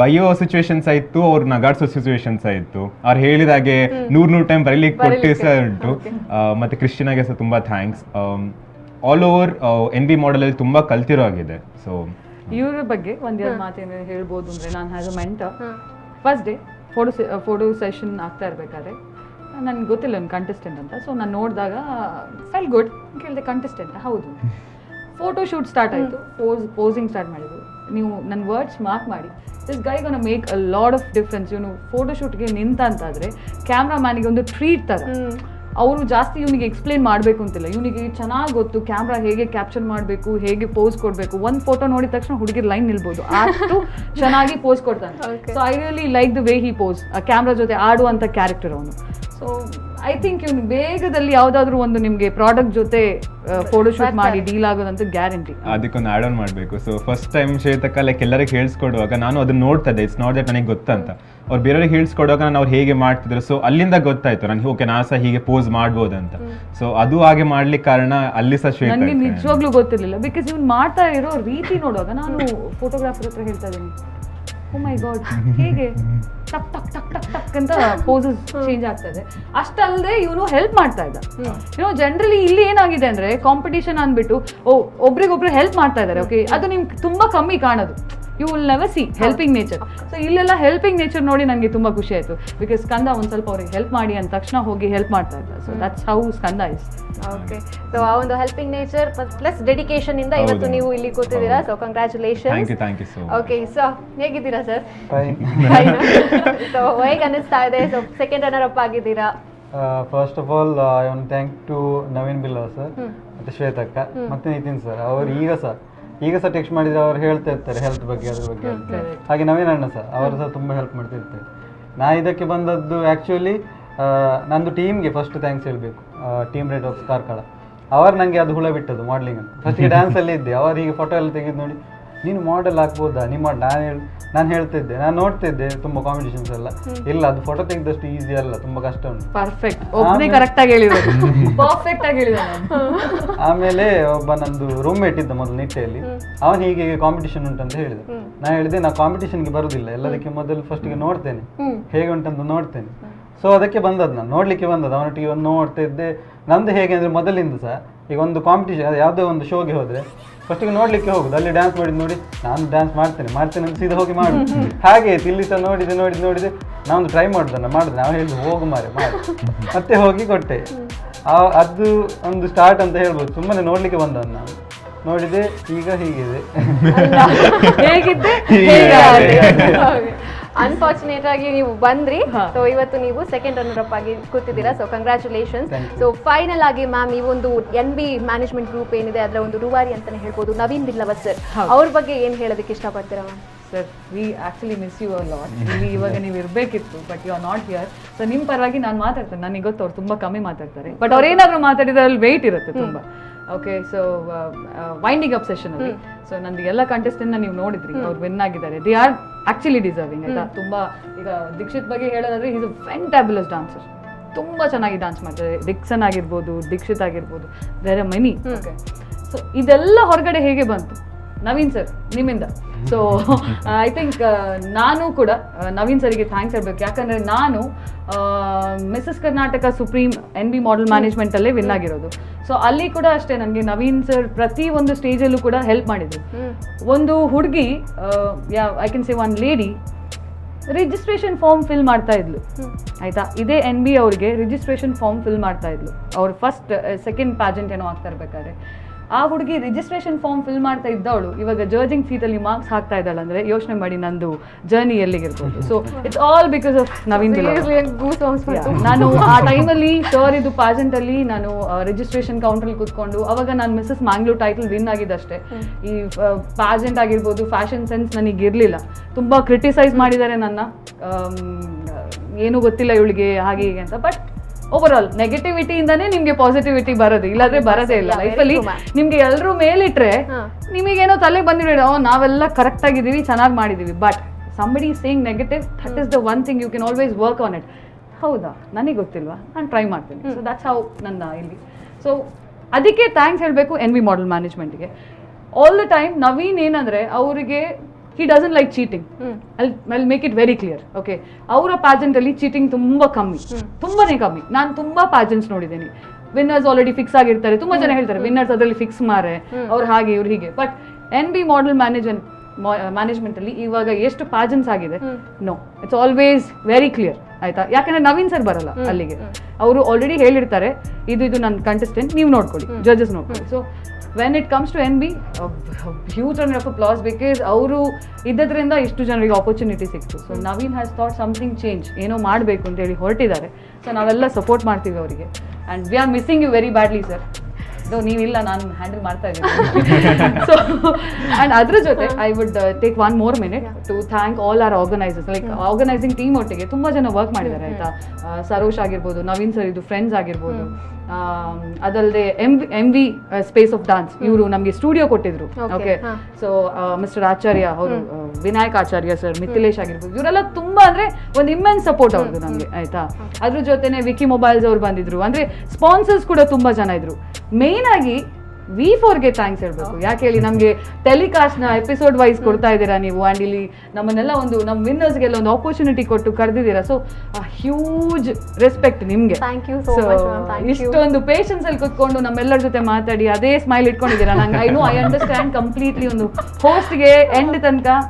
ಬೈಯೋ ಸಿಚುವೇಶನ್ಸ್ ಆಯಿತು, ಅವ್ರು ನಗಾಡ್ಸೋ ಸಿಚುವೇಶನ್ಸ್ ಆಯಿತು, ಅವ್ರು ಹೇಳಿದಾಗೆ 100 ಟೈಮ್ ಬರೀಲಿಕ್ಕೆ ಕೊಟ್ಟು ಸಹ ಉಂಟು. ಮತ್ತು ಕ್ರಿಸ್ಟಿನಾಗೆ ಸಹ ತುಂಬ ಥ್ಯಾಂಕ್ಸ್. ಆಲ್ ಓವರ್ NB ಮಾಡೆಲಲ್ಲಿ ತುಂಬ ಕಲ್ತಿರೋ ಆಗಿದೆ. ಸೊ ಇವ್ರ ಬಗ್ಗೆ ಒಂದೆರಡು ಮಾತೇನು ಹೇಳ್ಬೋದು ಅಂದರೆ, ನಾನು has a mentor first day photo session ಆಗ್ತಾ ಇರಬೇಕಾದ್ರೆ ನನಗೆ ಗೊತ್ತಿಲ್ಲ ಒಂದು ಕಂಟೆಸ್ಟೆಂಟ್ ಅಂತ. ಸೊ ನಾನು ನೋಡಿದಾಗ ಫೆಲ್ ಗುಡ್. ಕೇಳಿದೆ ಕಂಟೆಸ್ಟೆಂಟ್, ಹೌದು. ಫೋಟೋ ಶೂಟ್ ಸ್ಟಾರ್ಟ್ ಆಯಿತು, ಪೋಸಿಂಗ್ ಸ್ಟಾರ್ಟ್ ಮಾಡಿದ್ರು. ನೀವು ನನ್ನ ವರ್ಡ್ಸ್ ಮಾರ್ಕ್ ಮಾಡಿ, this guy ಗೋನ make a lot of difference. ಇವನು ಫೋಟೋ ಶೂಟ್ಗೆ ನಿಂತ ಅಂತಾದರೆ ಕ್ಯಾಮ್ರಾಮ್ಯಾನಿಗೆ ಒಂದು ಟ್ರೀಟ್ ಥರ. ಅವರು ಜಾಸ್ತಿ ಇವನಿಗೆ ಎಕ್ಸ್ಪ್ಲೇನ್ ಮಾಡಬೇಕು ಅಂತಿಲ್ಲ, ಇವನಿಗೆ ಚೆನ್ನಾಗಿ ಗೊತ್ತು ಕ್ಯಾಮ್ರಾ ಹೇಗೆ ಕ್ಯಾಪ್ಚರ್ ಮಾಡಬೇಕು, ಹೇಗೆ ಪೋಸ್ ಕೊಡಬೇಕು. ಒಂದು ಫೋಟೋ ನೋಡಿದ ತಕ್ಷಣ ಹುಡುಗಿರ್ ಲೈನ್ ನಿಲ್ಬೋದು, ಅಷ್ಟು ಚೆನ್ನಾಗಿ ಪೋಸ್ ಕೊಡ್ತಾನೆ. So I really like the way he pose. ಆ ಕ್ಯಾಮ್ರಾ ಜೊತೆ ಆಡುವಂಥ ಕ್ಯಾರೆಕ್ಟರ್ ಅವನು. ಸೊ ಐ ಥಿಂಕ್ ಇವನು ಬೇಗದಲ್ಲಿ ಯಾವುದಾದ್ರೂ ಒಂದು ನಿಮಗೆ ಪ್ರಾಡಕ್ಟ್ ಜೊತೆ ಫೋಟೋ ಶೂಟ್ ಮಾಡಿ ಡೀಲ್ ಆಗೋದಂತ ಗ್ಯಾರಂಟಿ. ಅದಕ್ಕೊಂದು ಆ್ಯಡ್ ಆನ್ ಮಾಡಬೇಕು. ಸೊ ಫಸ್ಟ್ ಟೈಮ್ ಶ್ವೇತಕ್ಕ ಲೈಕ್ ಎಲ್ಲರಿಗೆ ಹೇಳಿಸ್ಕೊಡುವಾಗ ನಾನು ಅದನ್ನ ನೋಡ್ತಾ ಇದ್ದೆ. ಇಟ್ಸ್ ನಾಟ್ ದಟ್ ನನಗೆ ಗೊತ್ತಂತ. ಅವ್ರು ಬೇರೆಯವ್ರಿಗೆ ಹೇಳಿಸ್ಕೊಡುವಾಗ ನಾನು ಅವ್ರು ಹೇಗೆ ಮಾಡ್ತಿದ್ರು. ಸೊ ಅಲ್ಲಿಂದ ಗೊತ್ತಾಯ್ತು ನನಗೆ, ಓಕೆ ನಾ ಸಹ ಹೀಗೆ ಪೋಸ್ ಮಾಡ್ಬೋದಂತ. ಸೊ ಅದು ಹಾಗೆ ಮಾಡ್ಲಿಕ್ಕೆ ಕಾರಣ ಅಲ್ಲಿ ಸಹ ಶ್ವೇತ ನನಗೆ ನಿಜವಾಗ್ಲೂ ಗೊತ್ತಿರಲಿಲ್ಲ. ಬಿಕಾಸ್ ಇವ್ನು ಮಾಡ್ತಾ ಇರೋ ರೀತಿ ನೋಡುವಾಗ ನಾನು ಫೋಟೋಗ್ರಾಫರ್ ಹತ್ರ ಹೇಳ್ತಾ ಇದ್ದೀನಿ, ಓ ಮೈ ಗಾಡ್ ಹೇಗೆ ಟಕ್ ಟಕ್ ಟಕ್ ಟಕ್ ಟಕ್ ಅಂತ ಪೋಸಸ್ ಚೇಂಜ್ ಆಗ್ತದೆ. ಅಷ್ಟಲ್ಲದೆ ಇವನು ಹೆಲ್ಪ್ ಮಾಡ್ತಾ ಇದ್ದ. ಜನರಲಿ ಇಲ್ಲಿ ಏನಾಗಿದೆ ಅಂದ್ರೆ ಕಾಂಪಿಟೇಷನ್ ಅಂದ್ಬಿಟ್ಟು ಒಬ್ರಿಗೊಬ್ರು ಹೆಲ್ಪ್ ಮಾಡ್ತಾ ಇದ್ದಾರೆ. ಓಕೆ, ಅದು ನಿಮ್ಗೆ ತುಂಬಾ ಕಮ್ಮಿ ಕಾಣೋದು. You will never see helping nature. So ಇಲ್ಲೆಲ್ಲ ಹೆಲ್ಪಿಂಗ್ ನೇಚರ್ ನೋಡಿ ನನಗೆ ತುಂಬ ಖುಷಿ ಆಯಿತು. ಬಿಕಾಸ್ ಸ್ಕಂದ ಒಂದು ಸ್ವಲ್ಪ ಅವ್ರಿಗೆ ಹೆಲ್ಪ್ ಮಾಡಿ ಅಂದ ತಕ್ಷಣ ಹೋಗಿ ಹೆಲ್ಪ್ ಮಾಡ್ತಾ ಇದ್ದ. So that's how Skanda is. Okay, so ಆ ಒಂದು ಹೆಲ್ಪಿಂಗ್ ನೇಚರ್ ಪ್ಲಸ್ ಡೆಡಿಕೇಶನ್ ಇಂದ ಇವತ್ತು ನೀವು ಇಲ್ಲಿ ಕೂತಿದ್ದೀರಾ. So congratulations. Thank you so much. Okay, so ಹೇಗಿದ್ದೀರಾ ಸರ್? ಸೊ ಹೇಗೆ ಅನ್ನಿಸ್ತಾ ಇದೆ? ಸೊ ಸೆಕೆಂಡ್ ರನ್ನರ್ ಅಪ್ ಆಗಿದ್ದೀರಾ. First of all I want thank to Naveen Billa sir, ಮತ್ತು ಶ್ವೇತಕ್ಕ, ಮತ್ತು ನಿತಿನ್ ಸರ್. ಅವರು ಈಗ ಸಹ ಟೆಕ್ಸ್ಟ್ ಮಾಡಿದರೆ ಅವ್ರು ಹೇಳ್ತಾ ಇರ್ತಾರೆ ಹೆಲ್ತ್ ಬಗ್ಗೆ, ಅದ್ರ ಬಗ್ಗೆ. ಹಾಗೆ ನವೀನ್ ಅಣ್ಣ ಸರ್, ಅವರು ಸಹ ತುಂಬ ಹೆಲ್ಪ್ ಮಾಡ್ತಿರ್ತಾರೆ. ನಾ ಇದಕ್ಕೆ ಬಂದದ್ದು ಆ್ಯಕ್ಚುಲಿ ನಂದು ಟೀಮ್ಗೆ ಫಸ್ಟ್ ಥ್ಯಾಂಕ್ಸ್ ಹೇಳಬೇಕು. ಟೀಮ್ ರೆಡ್ ಆಫ್ ಕಾರ್ಕಳ ಅವರು ನನಗೆ ಅದು ಹುಳ ಬಿಟ್ಟದ್ದು ಮಾಡ್ಲಿಂಗ್ ಅಂತ. ಫಸ್ಟಿಗೆ ಡ್ಯಾನ್ಸಲ್ಲಿ ಇದ್ದೆ, ಅವರು ಹೀಗೆ ಫೋಟೋ ಎಲ್ಲ ತೆಗೆದು ನೋಡಿ ನೀನು ಮಾಡೆಲ್ ಆಗ್ಬೋದಾ ನಿಮ್ಮ, ನಾನು ಹೇಳ್ತಿದ್ದೆ, ನಾನು ನೋಡ್ತಿದ್ದೆ ತುಂಬ ಕಾಂಪಿಟೇಷನ್ಸ್ ಎಲ್ಲ. ಇಲ್ಲ, ಅದು ಫೋಟೋ ತೆಗೆದಷ್ಟು ಈಸಿ ಅಲ್ಲ, ತುಂಬ ಕಷ್ಟ ಉಂಟು. ಪರ್ಫೆಕ್ಟ್, ಒಬ್ಬನೇ ಕರೆಕ್ಟ್ ಆಗಿ ಹೇಳಿದ್ರು, ಪರ್ಫೆಕ್ಟ್ ಆಗಿ ಹೇಳಿದ್ರು. ಆಮೇಲೆ ಒಬ್ಬ ನಂದು ರೂಮ್ಮೇಟ್ ಇದ್ದ ಮೊದಲು ನಿಟ್ಟೆಯಲ್ಲಿ, ಅವನು ಹೀಗೆ ಕಾಂಪಿಟೇಷನ್ ಉಂಟಂತ ಹೇಳಿದ. ನಾ ಹೇಳಿದೆ ನಾ ಕಾಂಪಿಟೇಷನ್ಗೆ ಬರುದಿಲ್ಲ, ಎಲ್ಲದಕ್ಕೆ ಮೊದಲು ಫಸ್ಟಿಗೆ ನೋಡ್ತೇನೆ ಹೇಗೆ ಉಂಟಂತ ನೋಡ್ತೇನೆ. ಸೊ ಅದಕ್ಕೆ ಬಂದದ್ದು ನಾನು ನೋಡಲಿಕ್ಕೆ ಬಂದದ್ದು ಅವನೊಟ್ಟಿಗೆ ಒಂದು ನೋಡ್ತಾ ಇದ್ದೆ. ನಂದು ಹೇಗೆ ಅಂದರೆ ಮೊದಲಿಂದ ಸಹ ಈಗ ಒಂದು ಕಾಂಪಿಟೇಷನ್ ಯಾವುದೋ ಒಂದು ಶೋಗೆ ಹೋದರೆ ಫಸ್ಟಿಗೆ ನೋಡಲಿಕ್ಕೆ ಹೋಗುದು, ಅಲ್ಲಿ ಡ್ಯಾನ್ಸ್ ಮಾಡಿದ್ದು ನೋಡಿ ನಾನು ಡ್ಯಾನ್ಸ್ ಮಾಡ್ತೇನೆ ಅಂತ ಸೀದಾ ಹೋಗಿ ಮಾಡು. ಹಾಗೆ ಇಲ್ಲಿ ಸಹ ನೋಡಿದೆ ನಾವೊಂದು ಟ್ರೈ ಮಾಡಿದೆ ನಾವು ಹೇಳಿದ್ದು ಹೋಗು ಮಾಡಿ ಮತ್ತೆ ಹೋಗಿ ಕೊಟ್ಟೆ. ಅದು ಒಂದು ಸ್ಟಾರ್ಟ್ ಅಂತ ಹೇಳ್ಬೋದು. ಸುಮ್ಮನೆ ನೋಡ್ಲಿಕ್ಕೆ ಬಂದದ್ದು ನಾನು ನೋಡಿದೆ, ಈಗ ಹೀಗಿದೆ. ಅನ್ಫಾರ್ಚುನೇಟ್ ಆಗಿ ನೀವು ಬಂದ್ರಿ. ಸೊ ಇವತ್ತು ನೀವು ಸೆಕೆಂಡ್ ರನ್ನರ್ ಅಪ್ ಆಗಿ ಕೂತಿದ್ದೀರಾ. So congratulations. ಸೊ ಫೈನಲ್ ಆಗಿ ಮ್ಯಾಮ್, ಈ ಒಂದು NB ಮ್ಯಾನೇಜ್ಮೆಂಟ್ ಗ್ರೂಪ್ ಏನಿದೆ ಅದರ ಒಂದು ರೂವಾರಿ ಅಂತಾನೆ ಹೇಳ್ಬೋದು, ನವೀನ್ ಬಿಲ್ಲವತ್ ಸರ್, ಅವ್ರ ಬಗ್ಗೆ ಏನು ಹೇಳೋದಕ್ಕೆ ಇಷ್ಟಪಡ್ತೀರಾ ma'am? Sir, we actually miss you a lot. ಇಲ್ಲಿ ಇವಾಗ ನೀವು ಇರಬೇಕಿತ್ತು, but you are not here. So ನಿಮ್ಮ ಪರವಾಗಿ ನಾನು ಮಾತಾಡ್ತೇನೆ. ನನಗೆ ಗೊತ್ತು ಅವ್ರು ತುಂಬ ಕಮ್ಮಿ ಮಾತಾಡ್ತಾರೆ, ಬಟ್ ಅವ್ರು ಏನಾದರೂ ಮಾತಾಡಿದ್ರೆ ಅಲ್ಲಿ ವೆಯ್ಟ್ ಇರುತ್ತೆ ತುಂಬ. Okay, so winding up session ಅಲ್ಲಿ ಸೊ ನಂದು ಎಲ್ಲ ಕಂಟೆಸ್ಟೆಂಟ್ನ ನೀವು ನೋಡಿದ್ರಿ, ಅವ್ರು ವಿನ್ ಆಗಿದ್ದಾರೆ. ದೇ ಆರ್ ಆಕ್ಚುಲಿ ಡಿಸರ್ವಿಂಗ್ ಆಯ್ತಾ. ತುಂಬಾ ಈಗ ದೀಕ್ಷಿತ್ ಬಗ್ಗೆ ಹೇಳೋದಾದ್ರೆ ಈಸ್ ಅ ಫ್ಯಾಂಟಾಬ್ಯುಲಸ್ ಡಾನ್ಸರ್. ತುಂಬ ಚೆನ್ನಾಗಿ ಡಾನ್ಸ್ ಮಾಡ್ತಾರೆ. ಡಿಕ್ಸನ್ ಆಗಿರ್ಬೋದು, ದೀಕ್ಷಿತ್ ಆಗಿರ್ಬೋದು, there are many. Okay, so ಇದೆಲ್ಲ ಹೊರಗಡೆ ಹೇಗೆ ಬಂತು? ನವೀನ್ ಸರ್ ನಿಮ್ಮಿಂದ. ಸೊ ಐ ಥಿಂಕ್ ನಾನು ಕೂಡ ನವೀನ್ ಸರಿಗೆ ಥ್ಯಾಂಕ್ಸ್ ಹೇಳ್ಬೇಕು. ಯಾಕಂದರೆ ನಾನು Mrs Karnataka supreme NB model ಮ್ಯಾನೇಜ್ಮೆಂಟಲ್ಲೇ ವಿನ್ ಆಗಿರೋದು. ಸೊ ಅಲ್ಲಿ ಕೂಡ ಅಷ್ಟೇ ನನಗೆ ನವೀನ್ ಸರ್ ಪ್ರತಿ ಒಂದು ಸ್ಟೇಜಲ್ಲೂ ಕೂಡ ಹೆಲ್ಪ್ ಮಾಡಿದ್ರು. ಒಂದು ಹುಡುಗಿ, I can say one lady, registration form fill ಮಾಡ್ತಾ ಇದ್ಲು ಆಯ್ತಾ. ಇದೇ NB ಅವ್ರಿಗೆ ರಿಜಿಸ್ಟ್ರೇಷನ್ ಫಾರ್ಮ್ ಫಿಲ್ ಮಾಡ್ತಾ ಇದ್ಲು. ಅವ್ರು ಫಸ್ಟ್ ಸೆಕೆಂಡ್ ಪ್ಯಾಜೆಂಟ್ ಏನೋ ಆಗ್ತಾ ಇರ್ಬೇಕಾದ್ರೆ ಆ ಹುಡುಗಿ ರಿಜಿಸ್ಟ್ರೇಷನ್ ಫಾರ್ಮ್ ಫಿಲ್ ಮಾಡ್ತಾ ಇದ್ದವಳು ಇವಾಗ ಜರ್ಜಿಂಗ್ ಸೀಟಲ್ಲಿ ಮಾರ್ಕ್ಸ್ ಹಾಕ್ತಾ ಇದ್ದಾಳೆ ಅಂದರೆ ಯೋಚನೆ ಮಾಡಿ ನಂದು ಜರ್ನಿ ಎಲ್ಲಿಗಿರ್ಬೋದು. So it's all because of Naveen Billavath. ನಾನು ಆ ಟೈಮಲ್ಲಿ ಸರ್ ಇದು ಪ್ಯಾಜೆಂಟಲ್ಲಿ ನಾನು ರಿಜಿಸ್ಟ್ರೇಷನ್ ಕೌಂಟ್ರಲ್ಲಿ ಕೂತ್ಕೊಂಡು ಅವಾಗ ನಾನು ಮಿಸಸ್ ಮ್ಯಾಂಗ್ಳೂರ್ ಟೈಟಲ್ ವಿನ್ ಆಗಿದ್ದಷ್ಟೇ. ಈ ಪ್ಯಾಜೆಂಟ್ ಆಗಿರ್ಬೋದು, ಫ್ಯಾಷನ್ ಸೆನ್ಸ್ ನನಗಿರಲಿಲ್ಲ. ತುಂಬ ಕ್ರಿಟಿಸೈಸ್ ಮಾಡಿದ್ದಾರೆ ನನ್ನ, ಏನೂ ಗೊತ್ತಿಲ್ಲ ಇವಳಿಗೆ ಹಾಗೆ ಹೀಗೆ ಅಂತ. ಬಟ್ ಓವರ್ ಆಲ್ ನೆಗೆಟಿವಿಟಿಯಿಂದಾನೇ ನಿಮ್ಗೆ ಪಾಸಿಟಿವಿಟಿ ಬರೋದು, ಇಲ್ಲಾಂದ್ರೆ ಬರೋದೇ ಇಲ್ಲ ಲೈಫಲ್ಲಿ. ನಿಮ್ಗೆ ಎಲ್ಲರೂ ಮೇಲಿಟ್ರೆ ನಿಮಗೇನೋ ತಲೆ ಬಂದಿರೋ ನಾವೆಲ್ಲ ಕರೆಕ್ಟ್ ಆಗಿದ್ದೀವಿ, ಚೆನ್ನಾಗಿ ಮಾಡಿದೀವಿ. But somebody is saying negative, that is the one thing you can always work on it. ಹೌದಾ, ನನಗೆ ಗೊತ್ತಿಲ್ವಾ, ನಾನು ಟ್ರೈ ಮಾಡ್ತೀನಿ. ಸೊ ದಟ್ಸ್ ಹೌ ನನ್ನ ಇಲ್ಲಿ. ಸೊ ಅದಕ್ಕೆ ಥ್ಯಾಂಕ್ಸ್ ಹೇಳಬೇಕು NB ಮಾಡೆಲ್ ಮ್ಯಾನೇಜ್ಮೆಂಟ್ಗೆ. ಆಲ್ ದ ಟೈಮ್ ನವೀನ್ ಏನಂದ್ರೆ ಅವರಿಗೆ he doesn't like cheating. I'll make it very clear. Okay, ಅವರ ಪ್ಯಾಜೆಂಟ್ ಅಲ್ಲಿ ಚೀಟಿಂಗ್ ತುಂಬಾ ತುಂಬಾನೇ ಕಮ್ಮಿ. ನಾನು ತುಂಬಾ ಪ್ಯಾಜೆಂಟ್ಸ್ ನೋಡಿದ್ದೀನಿ, ವಿನ್ನರ್ಸ್ ಆಲ್ರೆಡಿ ಫಿಕ್ಸ್ ಆಗಿರ್ತಾರೆ. ತುಂಬಾ ಜನ ಹೇಳ್ತಾರೆ ವಿನ್ನರ್ಸ್ ಅದರಲ್ಲಿ ಫಿಕ್ಸ್ ಮಾರೆ, ಅವ್ರು ಹಾಗೆ ಇವ್ರು ಹೀಗೆ. ಬಟ್ NB ಮಾಡೆಲ್ ಮ್ಯಾನೇಜ್ಮೆಂಟ್ ಅಲ್ಲಿ ಇವಾಗ ಎಷ್ಟು ಪ್ಯಾಜೆಂಟ್ಸ್ ಆಗಿದೆ, no, it's always very clear ಆಯ್ತಾ. ಯಾಕಂದ್ರೆ ನವೀನ್ ಸರ್ ಬರಲ್ಲ ಅಲ್ಲಿಗೆ, ಅವರು ಆಲ್ರೆಡಿ ಹೇಳಿರ್ತಾರೆ ಇದು ನನ್ನ ಕಂಟೆಸ್ಟೆಂಟ್, ನೀವು ನೋಡ್ಕೊಳ್ಳಿ, ಜಡ್ಜಸ್ ನೋಡ್ಕೊಳ್ಳಿ. So when it comes to NB, huge round of applause because ಅವರು ಇದ್ದದ್ರಿಂದ ಇಷ್ಟು ಜನರಿಗೆ ಆಪರ್ಚುನಿಟಿ ಸಿಕ್ತು. So Naveen has thought something change, ಏನೋ ಮಾಡಬೇಕು ಅಂತೇಳಿ ಹೊರಟಿದ್ದಾರೆ. ಸೊ ನಾವೆಲ್ಲ ಸಪೋರ್ಟ್ ಮಾಡ್ತೀವಿ ಅವರಿಗೆ. And we are missing you very badly sir. ನೀವಿಲ್ಲ, ನಾನು ಹ್ಯಾಂಡಲ್ ಮಾಡ್ತಾ ಇದ್ದೀನಿ. ಸೊ ಆ್ಯಂಡ್ ಅದ್ರ ಜೊತೆ I would take 1 more minute to thank all our organisers. Like organising team ಒಟ್ಟಿಗೆ ತುಂಬ ಜನ ವರ್ಕ್ ಮಾಡಿದ್ದಾರೆ ಆಯ್ತಾ. ಸರೋಶ್ ಆಗಿರ್ಬೋದು, ನವೀನ್ ಸರ್ ಇದು ಫ್ರೆಂಡ್ಸ್ ಆಗಿರ್ಬೋದು, ಅದಲ್ಲದೆ MV ಸ್ಪೇಸ್ ಆಫ್ ಡಾನ್ಸ್ ಇವರು ನಮಗೆ ಸ್ಟುಡಿಯೋ ಕೊಟ್ಟಿದ್ರು. ಓಕೆ, ಸೊ ಮಿಸ್ಟರ್ ಆಚಾರ್ಯ ಅವರು, ವಿನಾಯಕ್ ಆಚಾರ್ಯ ಸರ್, ಮಿಥಿಲೇಶ್ ಆಗಿರ್ಬೋದು, ಇವರೆಲ್ಲ ತುಂಬಾ ಅಂದ್ರೆ ಒಂದು ಇಮ್ಮೆನ್ಸ್ ಸಪೋರ್ಟ್ ಅವ್ರದ್ದು ನಮಗೆ ಆಯ್ತಾ. ಅದ್ರ ಜೊತೆನೆ ವಿಕಿ ಮೊಬೈಲ್ಸ್ ಅವ್ರು ಬಂದಿದ್ರು. ಅಂದ್ರೆ ಸ್ಪಾನ್ಸರ್ಸ್ ಕೂಡ ತುಂಬಾ ಜನ ಇದ್ರು. ಮೇನ್ ಆಗಿ V4ಗೆ ಥ್ಯಾಂಕ್ಸ್ ಹೇಳ್ಬೇಕು. ಯಾಕೆ ಹೇಳಿ, ನಮಗೆ ಟೆಲಿಕಾಸ್ಟ್ನ ಎಪಿಸೋಡ್ ವೈಸ್ ಕೊಡ್ತಾ ಇದ್ದೀರಾ ನೀವು, ಆ್ಯಂಡ್ ಇಲ್ಲಿ ನಮ್ಮನ್ನೆಲ್ಲ ನಮ್ಮ ವಿನ್ನರ್ಸ್ಗೆಲ್ಲ ಒಂದು ಆಪರ್ಚುನಿಟಿ ಕೊಟ್ಟು ಕರೆದಿದ್ದೀರಾ. ಸೊ ಹ್ಯೂಜ್ ರೆಸ್ಪೆಕ್ಟ್ ನಿಮಗೆ. ಇಷ್ಟೊಂದು ಪೇಷನ್ಸ್ ಅಲ್ಲಿ ಕುತ್ಕೊಂಡು ನಮ್ಮೆಲ್ಲರ ಜೊತೆ ಮಾತಾಡಿ ಅದೇ ಸ್ಮೈಲ್ ಇಟ್ಕೊಂಡಿದ್ದೀರಾ. ನಂಗೆ ಐ ಅಂಡರ್ಸ್ಟ್ಯಾಂಡ್ ಕಂಪ್ಲೀಟ್ಲಿ. ಒಂದು ಹೋಸ್ಟ್ಗೆ ಎಂಡ್ ತನಕ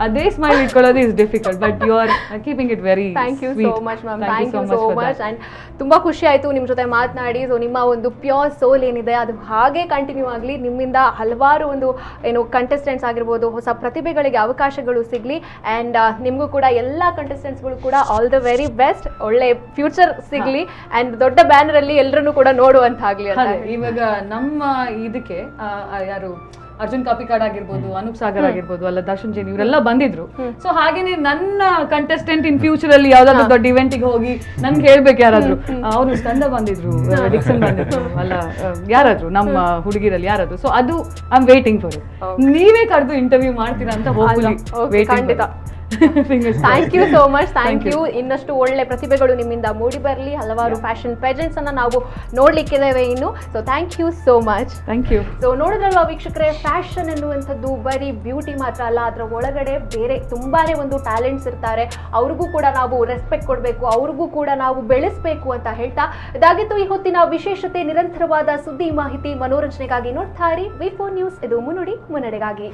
ಅದೇ ಸ್ಮೈಲ್ ಇಟ್ಕೊಳ್ಳೋದು is difficult, but you are keeping it very. Thank you so much ma'am, thank you so much. And ತುಂಬ ಖುಷಿ ಆಯಿತು ನಿಮ್ಮ ಜೊತೆ ಮಾತನಾಡಿ. ಸೊ ನಿಮ್ಮ ಒಂದು ಪ್ಯೂರ್ ಸೋಲ್ ಏನಿದೆ ಅದು ಹಾಗೆ ಕಂಟಿನ್ಯೂ ಆಗಲಿ. ನಿಮ್ಮಿಂದ ಹಲವಾರು ಒಂದು ಕಂಟೆಸ್ಟೆಂಟ್ಸ್ ಆಗಿರ್ಬೋದು, ಹೊಸ ಪ್ರತಿಭೆಗಳಿಗೆ ಅವಕಾಶಗಳು ಸಿಗಲಿ. ಆ್ಯಂಡ್ ನಿಮಗೂ ಕೂಡ ಎಲ್ಲ ಕಂಟೆಸ್ಟೆಂಟ್ಸ್ಗಳು ಕೂಡ ಆಲ್ ದ ವೆರಿ ಬೆಸ್ಟ್. ಒಳ್ಳೆ ಫ್ಯೂಚರ್ ಸಿಗಲಿ ಆ್ಯಂಡ್ ದೊಡ್ಡ ಬ್ಯಾನರಲ್ಲಿ ಎಲ್ಲರನ್ನೂ ಕೂಡ ನೋಡುವಂತಾಗಲಿ. ಇವಾಗ ನಮ್ಮ ಇದಕ್ಕೆ ಯಾರು ಅರ್ಜುನ್ ಕಾಪಿಕಾಡ್ ಆಗಿರ್ಬೋದು, ಅನೂಪ್ ಸಾಗರ್ ಆಗಿರ್ಬೋದು, ಅಲ್ಲ ದರ್ಶನ್ ಜೈನ್, ಇವರೆಲ್ಲ ಬಂದಿದ್ರು. ಸೊ ಹಾಗೇನೆ ನನ್ನ ಕಂಟೆಸ್ಟೆಂಟ್ ಇನ್ ಫ್ಯೂಚರ್ ಅಲ್ಲಿ ಯಾವ್ದಾದ್ರು ದೊಡ್ಡ ಇವೆಂಟಿಗೆ ಹೋಗಿ ನನ್ಗೆ ಹೇಳ್ಬೇಕು ಯಾರಾದ್ರು, ಅವರು ಸ್ಕಂದ ಬಂದಿದ್ರು, ಡಿಕ್ಸನ್ ಬಂದಿದ್ರು, ಅಲ್ಲ ಯಾರಾದ್ರು ನಮ್ಮ ಹುಡುಗಿರಲ್ಲಿ ಯಾರಾದ್ರು. ಸೊ ಅದು I am waiting for it. ನೀವೇ ಕರೆದು ಇಂಟರ್ವ್ಯೂ ಮಾಡ್ತೀರಾ ಅಂತ ಹೋಗ್ಲಿ. ಖಂಡಿತ. Thank you so much. Thank you. ಇನ್ನಷ್ಟು ಒಳ್ಳೆ ಪ್ರತಿಭೆಗಳು ನಿಮ್ಮಿಂದ ಮೂಡಿ ಬರಲಿ. ಹಲವಾರು ಫ್ಯಾಷನ್ ಪೇಜೆಂಟ್ಸ್ ಅನ್ನ ನಾವು ನೋಡ್ಲಿಕ್ಕಿದ್ದೇವೆ ಇನ್ನು. So thank you so much. Thank you. So ನೋಡಿದ್ರಲ್ವಾ ವೀಕ್ಷಕರೇ, ಫ್ಯಾಷನ್ ಎನ್ನುವಂಥದ್ದು ಬರೀ ಬ್ಯೂಟಿ ಮಾತ್ರ ಅಲ್ಲ, ಅದರ ಒಳಗಡೆ ಬೇರೆ ತುಂಬಾನೇ ಒಂದು ಟ್ಯಾಲೆಂಟ್ಸ್ ಇರ್ತಾರೆ. ಅವ್ರಿಗೂ ಕೂಡ ನಾವು ರೆಸ್ಪೆಕ್ಟ್ ಕೊಡಬೇಕು, ಅವ್ರಿಗೂ ಕೂಡ ನಾವು ಬೆಳೆಸಬೇಕು ಅಂತ ಹೇಳ್ತಾ ಇದಾಗಿತ್ತು ಈ ಹೊತ್ತಿನ ವಿಶೇಷತೆ. ನಿರಂತರವಾದ ಸುದ್ದಿ, ಮಾಹಿತಿ, ಮನೋರಂಜನೆಗಾಗಿ ನೋಡ್ತಾ ಇರಿ ವಿ4 ನ್ಯೂಸ್. ಇದು ಮುನ್ನುಡಿ ಮುನ್ನಡೆಗಾಗಿ.